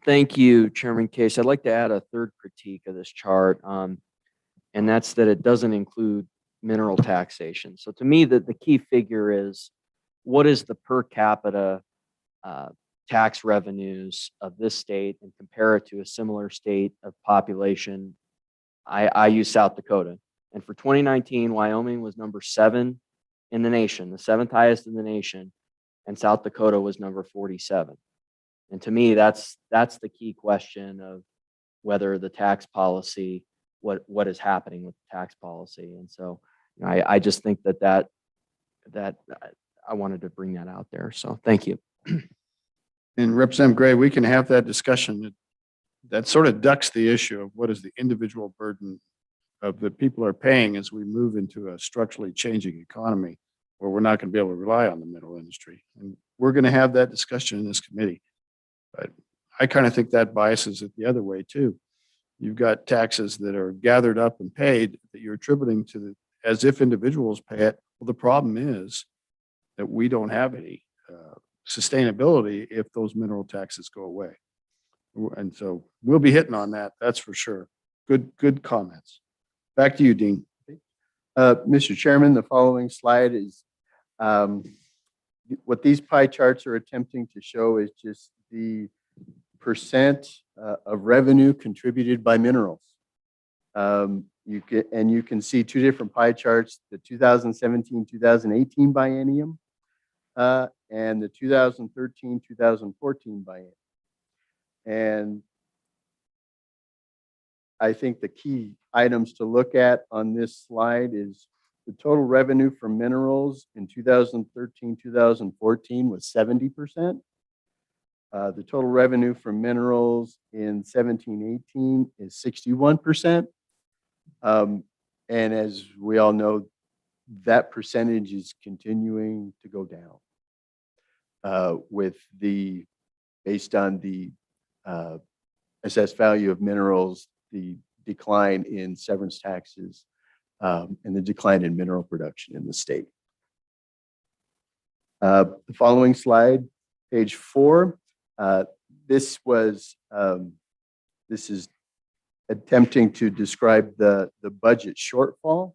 Thank you, Chairman Case. I'd like to add a third critique of this chart, and that's that it doesn't include mineral taxation. So to me, the key figure is, what is the per capita tax revenues of this state, and compare it to a similar state of population. I use South Dakota. And for 2019, Wyoming was number 7 in the nation, the 7th highest in the nation, and South Dakota was number 47. And to me, that's the key question of whether the tax policy, what is happening with the tax policy. And so, you know, I just think that I wanted to bring that out there. So thank you. And Representative Gray, we can have that discussion. That sort of ducks the issue of what is the individual burden of the people are paying as we move into a structurally changing economy where we're not going to be able to rely on the mineral industry. And we're going to have that discussion in this committee. But I kind of think that biases it the other way too. You've got taxes that are gathered up and paid that you're attributing to the, as if individuals pay it. Well, the problem is that we don't have any sustainability if those mineral taxes go away. And so we'll be hitting on that. That's for sure. Good comments. Back to you, Dean. Mr. Chairman, the following slide is what these pie charts are attempting to show is just the percent of revenue contributed by minerals. You can see 2 different pie charts, the 2017-2018 biennium and the 2013-2014 biennium. And I think the key items to look at on this slide is the total revenue from minerals in 2013-2014 was 70%. The total revenue from minerals in 17-18 is 61%. And as we all know, that percentage is continuing to go down based on the assessed value of minerals, the decline in severance taxes, and the decline in mineral production in the state. The following slide, page 4, this is attempting to describe the budget shortfall,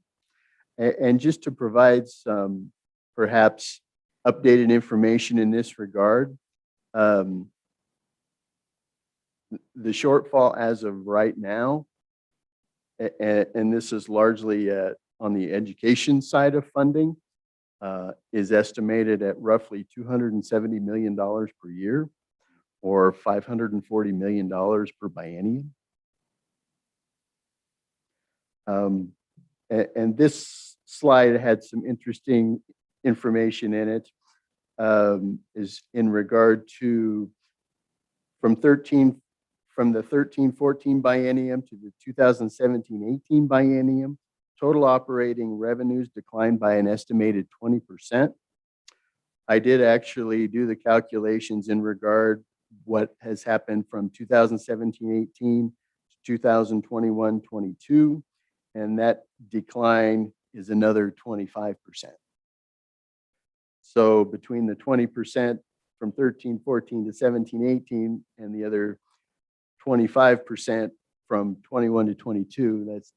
and just to provide some perhaps updated information in this regard. The shortfall as of right now, and this is largely on the education side of funding, is estimated at roughly $270 million per year, or $540 million per biennium. And this slide had some interesting information in it, is in regard to from the 13-14 biennium to the 2017-18 biennium, total operating revenues declined by an estimated 20%. I did actually do the calculations in regard what has happened from 2017-18 to 2021-22, and that decline is another 25%. So between the 20% from 13-14 to 17-18 and the other 25% from 21 to 22, that's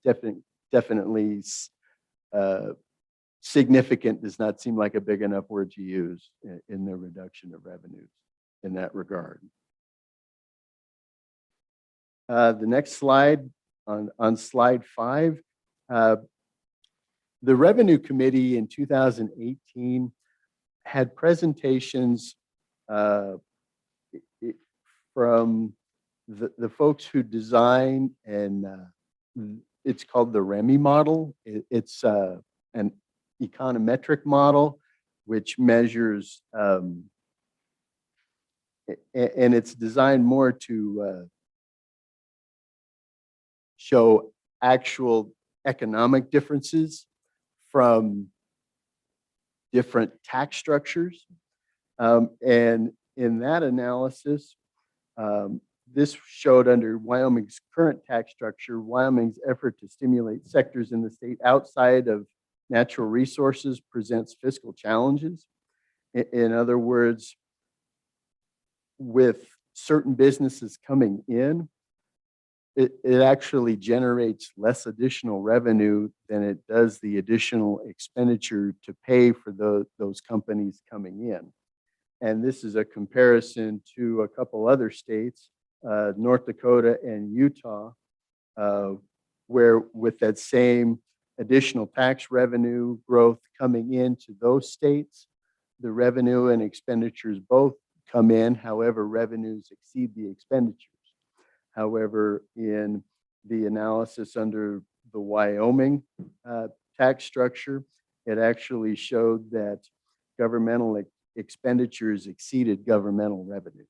definitely significant. Does not seem like a big enough word to use in the reduction of revenues in that regard. The next slide, on slide 5, the Revenue Committee in 2018 had presentations from the folks who design, and it's called the REMI model. It's an econometric model which measures And it's designed more to show actual economic differences from different tax structures. And in that analysis, this showed under Wyoming's current tax structure, Wyoming's effort to stimulate sectors in the state outside of natural resources presents fiscal challenges. In other words, with certain businesses coming in, it actually generates less additional revenue than it does the additional expenditure to pay for those companies coming in. And this is a comparison to a couple other states, North Dakota and Utah, where with that same additional tax revenue growth coming into those states, the revenue and expenditures both come in. However, revenues exceed the expenditures. However, in the analysis under the Wyoming tax structure, it actually showed that governmental expenditures exceeded governmental revenues,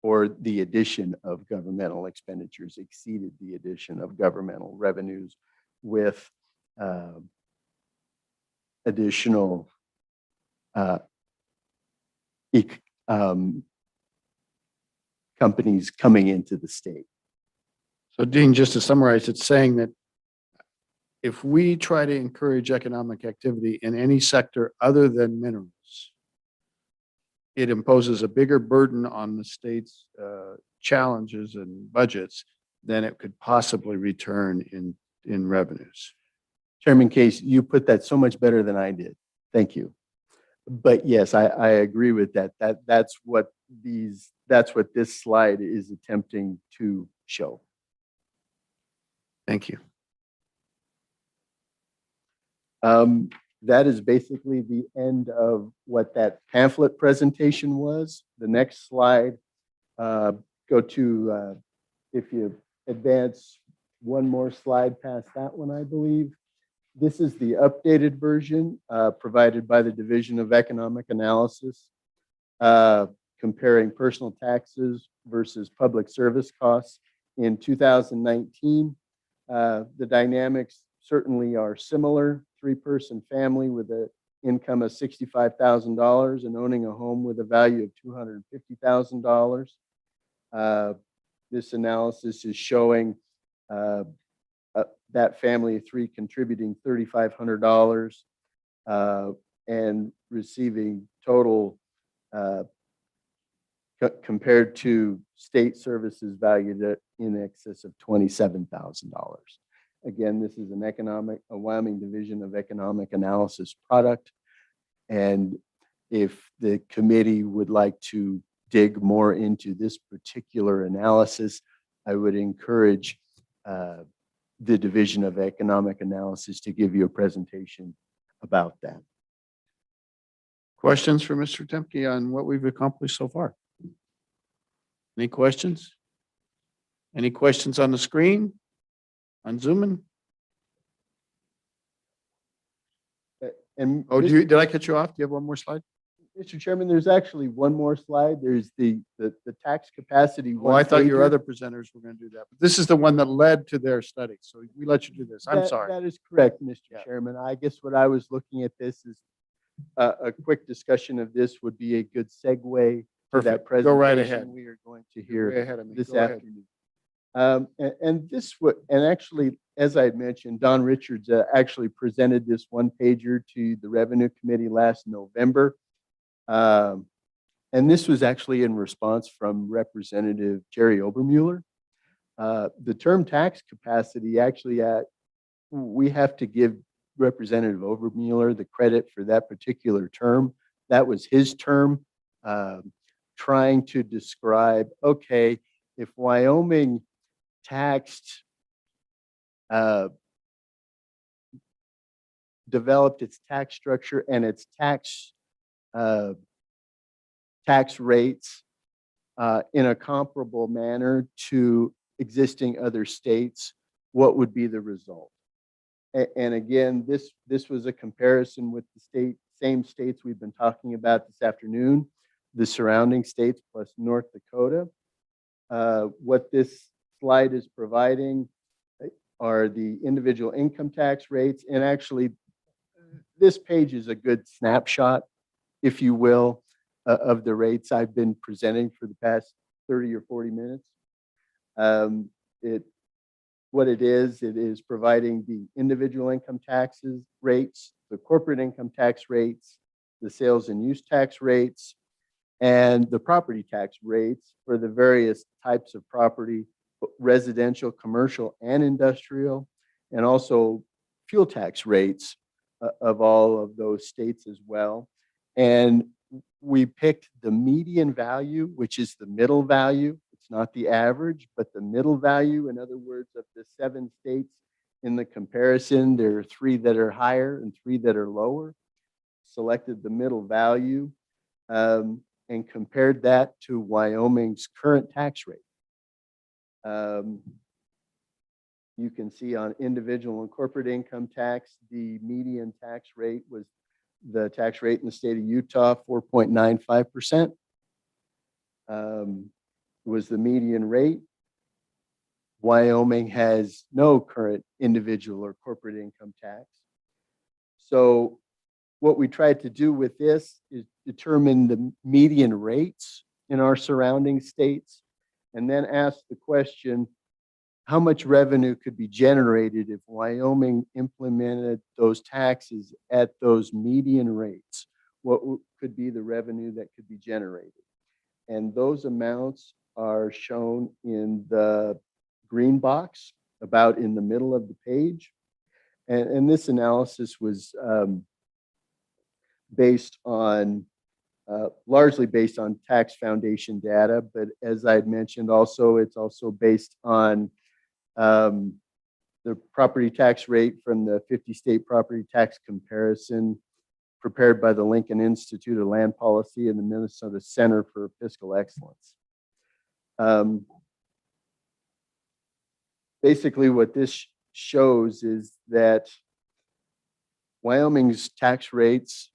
or the addition of governmental expenditures exceeded the addition of governmental revenues, with additional companies coming into the state. So Dean, just to summarize, it's saying that if we try to encourage economic activity in any sector other than minerals, it imposes a bigger burden on the state's challenges and budgets than it could possibly return in revenues. Chairman Case, you put that so much better than I did. Thank you. But yes, I agree with that. That's what this slide is attempting to show. Thank you. That is basically the end of what that pamphlet presentation was. The next slide, go to, if you advance one more slide past that one, I believe. This is the updated version provided by the Division of Economic Analysis, comparing personal taxes versus public service costs in 2019. The dynamics certainly are similar. Three-person family with an income of $65,000 and owning a home with a value of $250,000. This analysis is showing that family of three contributing $3,500 and receiving total compared to state services valued at in excess of $27,000. Again, this is a Wyoming Division of Economic Analysis product. And if the committee would like to dig more into this particular analysis, I would encourage the Division of Economic Analysis to give you a presentation about that. Questions for Mr. Temke on what we've accomplished so far? Any questions? Any questions on the screen? On Zoom? And Oh, did I cut you off? Do you have one more slide? Mr. Chairman, there's actually one more slide. There's the tax capacity. Well, I thought your one-pager. other presenters were going to do that. But this is the one that led to their study. So we let you do this. I'm That- sorry. That is correct, Mr. Yeah. Chairman. I guess what I was looking at this is a quick discussion of this would be a good segue to that Perfect. presentation. Go right ahead. We are going to You're way hear ahead of me. this Go ahead. afternoon. And actually, as I had mentioned, Don Richards actually presented this one pager to the Revenue Committee last November. And this was actually in response from Representative Jerry Obermuller. The term tax capacity actually we have to give Representative Obermuller the credit for that particular term. That was his term, trying to describe, okay, if Wyoming taxed, developed its tax structure and its tax rates in a comparable manner to existing other states, what would be the result? And again, this was a comparison with the same states we've been talking about this afternoon. the surrounding states plus North Dakota. What this slide is providing are the individual income tax rates. And actually, this page is a good snapshot, if you will, of the rates I've been presenting for the past 30 or 40 minutes. What it is providing the individual income taxes rates, the corporate income tax rates, the sales and use tax rates, and the property tax rates for the various types of property, residential, commercial, and industrial, and also fuel tax rates of all of those states as well. And we picked the median value, which is the middle value. It's not the average, but the middle value. In other words, of the 7 states in the comparison, there are 3 that are higher and 3 that are lower. Selected the middle value and compared that to Wyoming's current tax rate. You can see on individual and corporate income tax, the median tax rate was the tax rate in the state of Utah, 4.95%. Was the median rate. Wyoming has no current individual or corporate income tax. So what we tried to do with this is determine the median rates in our surrounding states, and then ask the question, how much revenue could be generated if Wyoming implemented those taxes at those median rates? What could be the revenue that could be generated? And those amounts are shown in the green box about in the middle of the page. And this analysis was based on largely based on tax foundation data, but as I had mentioned, also it's also based on the property tax rate from the 50 state property tax comparison prepared by the Lincoln Institute of Land Policy and the Minnesota Center for Fiscal Excellence. Basically, what this shows is that Wyoming's tax rates,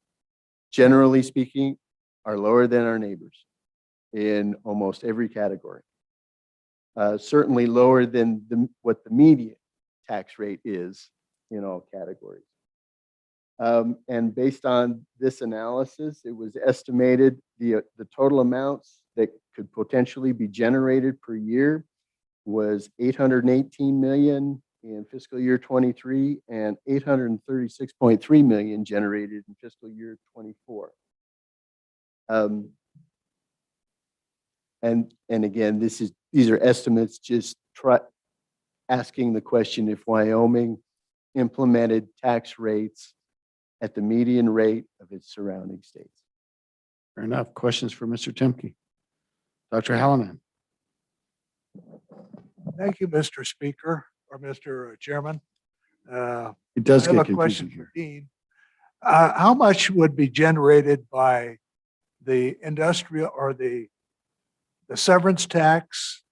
generally speaking, are lower than our neighbors in almost every category. Certainly lower than what the median tax rate is in all categories. And based on this analysis, it was estimated the total amounts that could potentially be generated per year was 818 million in fiscal year 23 and 836.3 million generated in fiscal year 24. And again, these are estimates, just asking the question if Wyoming implemented tax rates at the median rate of its surrounding states. Fair enough. Questions for Mr. Timke? Dr. Hallinan? Thank you, Mr. Speaker or Mr. Chairman. It does I have get a confusing question here. for Dean. How much would be generated by the industrial or the severance tax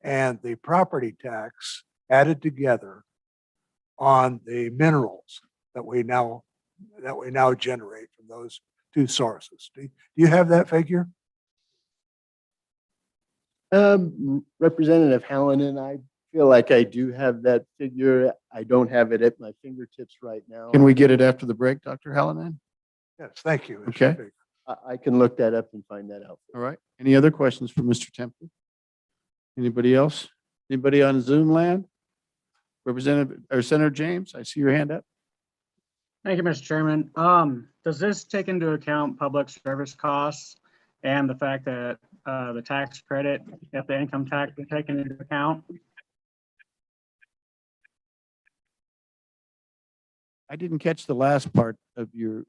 and the property tax added together on the minerals that we now generate from those 2 sources? Do you have that figure? Representative Hallinan, I feel like I do have that figure. I don't have it at my fingertips right now. Can we get it after the break, Dr. Hallinan? Yes, thank you. Mr. Okay. Speaker. I can look that up and find that out. All right. Any other questions for Mr. Temple? Anybody else? Anybody on Zoom land? Representative or Senator James, I see your hand up. Thank you, Mr. Chairman. Does this take into account public service costs and the fact that the tax credit, if the income tax is taken into account? I didn't catch the last part of your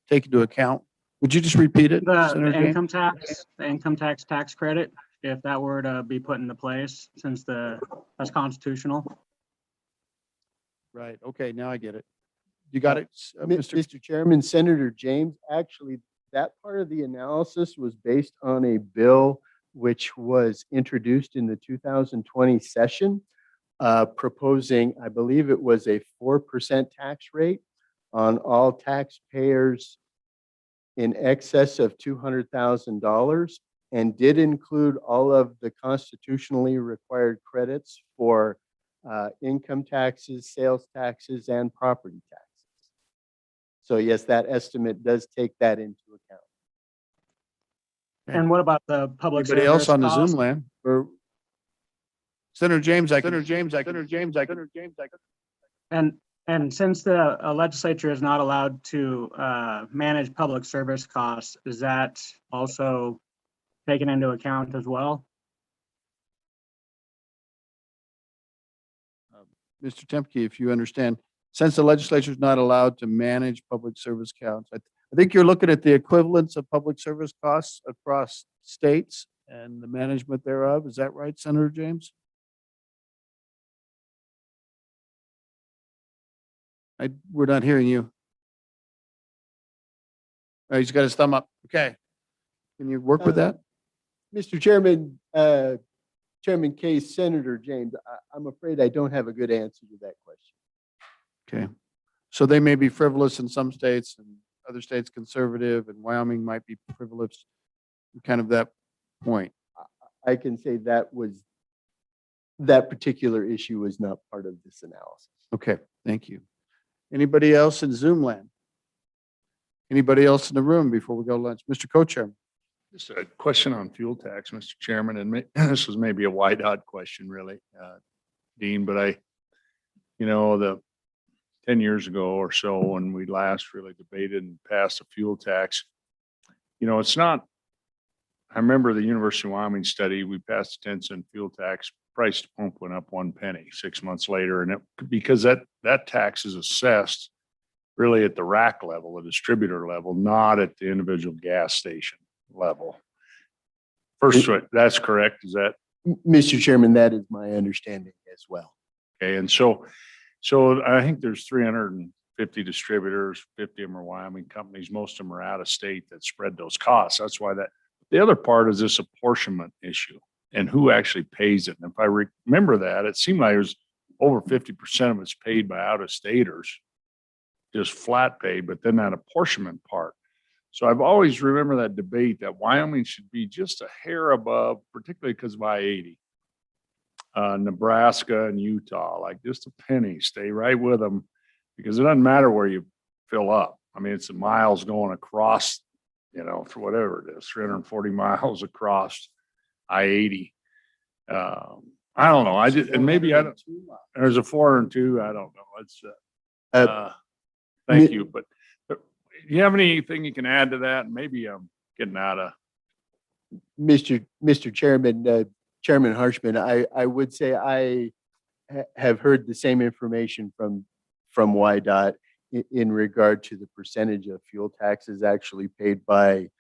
take into account. Would you just repeat it? The Senator James? income tax credit, if that were to be put into place, since that's constitutional. Right. Okay. Now I get it. You got it, Mr. Chairman, Senator James, actually, that part of the analysis was based on a bill which was introduced in the 2020 session, proposing, I believe it was a 4% tax rate on all taxpayers' in excess of $200,000 and did include all of the constitutionally required credits for income taxes, sales taxes, and property taxes. So yes, that estimate does take that into account. And what about the public Anybody else service on the Zoom cost? land? Or Senator James, And since the legislature is not allowed to manage public service costs, is that also taken into account as well? Mr. Temke, if you understand, since the legislature is not allowed to manage public service counts, I think you're looking at the equivalence of public service costs across states and the management thereof. Is that right, Senator James? We're not hearing you. Oh, he's got his thumb up. Okay. Can you work with that? Mr. Chairman, Chairman Case, Senator James, I'm afraid I don't have a good answer to that question. Okay. So they may be frivolous in some states and other states conservative, and Wyoming might be frivolous, kind of that point. I can say that particular issue was not part of this analysis. Okay, thank you. Anybody else in Zoom land? Anybody else in the room before we go to lunch? Mr. Co-Chairman. Just a question on fuel tax, Mr. Chairman, and this is maybe a wide-eyed question, really, Dean, but the 10 years ago or so, when we last really debated and passed a fuel tax, it's not, I remember the University of Wyoming study, we passed a 10-cent fuel tax, price to pump went up 1 penny 6 months later, and because that tax is assessed really at the rack level, the distributor level, not at the individual gas station level. First, that's correct. Is that Mr. Chairman, that is my understanding as well. okay? And so I think there's 350 distributors, 50 of them are Wyoming companies. Most of them are out of state that spread those costs. That's why the other part is this apportionment issue and who actually pays it. And if I remember that, it seemed like it was over 50% of it's paid by out of staters, just flat pay, but then that apportionment part. So I've always remember that debate that Wyoming should be just a hair above, particularly because of I-80. Nebraska and Utah, like just a penny, stay right with them, because it doesn't matter where you fill up. I mean, it's the miles going across, for whatever it is, 340 miles across I-80. I don't know. And maybe there's a 402. I don't know. It's thank you. But do you have anything you can add to that? Maybe I'm getting out of. Mr. Chairman, Chairman Harshman, I would say I have heard the same information from YDOT in regard to the percentage of fuel taxes actually paid by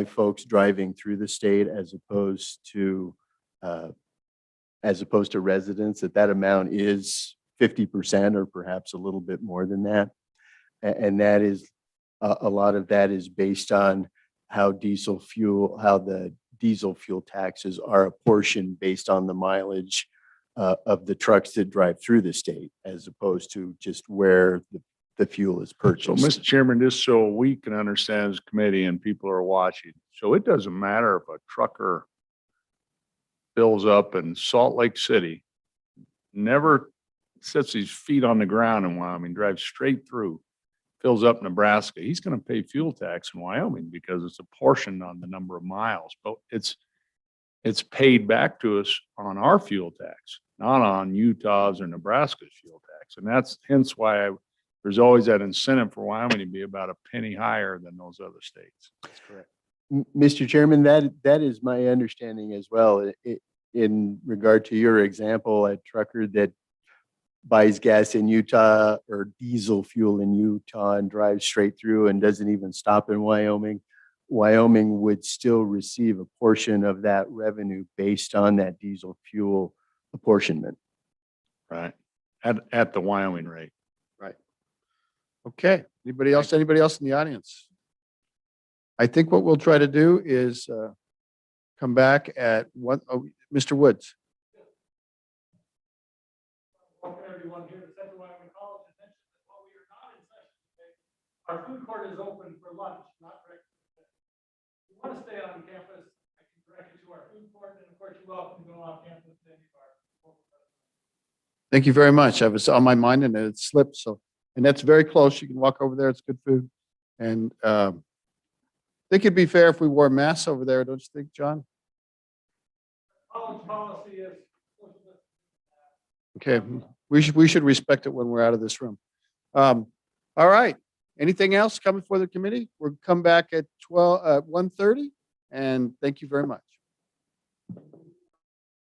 folks driving through the state as opposed to residents, that amount is 50% or perhaps a little bit more than that. And that is a lot of that is based on how the diesel fuel taxes are apportioned based on the mileage of the trucks that drive through the state, as opposed to just where the fuel is So, purchased. Mr. Chairman, just so we can understand as a committee and people are watching, so it doesn't matter if a trucker fills up in Salt Lake City, never sets his feet on the ground in Wyoming, drives straight through, fills up Nebraska, he's going to pay fuel tax in Wyoming because it's apportioned on the number of miles, but it's paid back to us on our fuel tax, not on Utah's or Nebraska's fuel tax. And that's hence why there's always that incentive for Wyoming to be about a penny higher than those other states. That's correct. Mr. Chairman, that is my understanding as well. In regard to your example, a trucker that buys gas in Utah or diesel fuel in Utah and drives straight through and doesn't even stop in Wyoming, Wyoming would still receive a portion of that revenue based on that diesel fuel apportionment. Right. At the Wyoming rate. Right. Okay. Anybody else in the audience? I think what we'll try to do is come back at Mr. Woods. Welcome everyone here to Central Wyoming College. Attention that while we are not in session today, Our food court is open for lunch, not breakfast. If you want to stay on campus, I can direct you to our food court, and of course, you're welcome to go off campus to any of our. Thank you very much. I was on my mind and it slipped. So, and that's very close. You can walk over there. It's good food. And I think it'd be fair if we wore masks over there. Don't you think, John? College policy is. Okay, we should respect it when we're out of this room. All right. Anything else coming for the committee? We'll come back at 1:30, and thank you very much.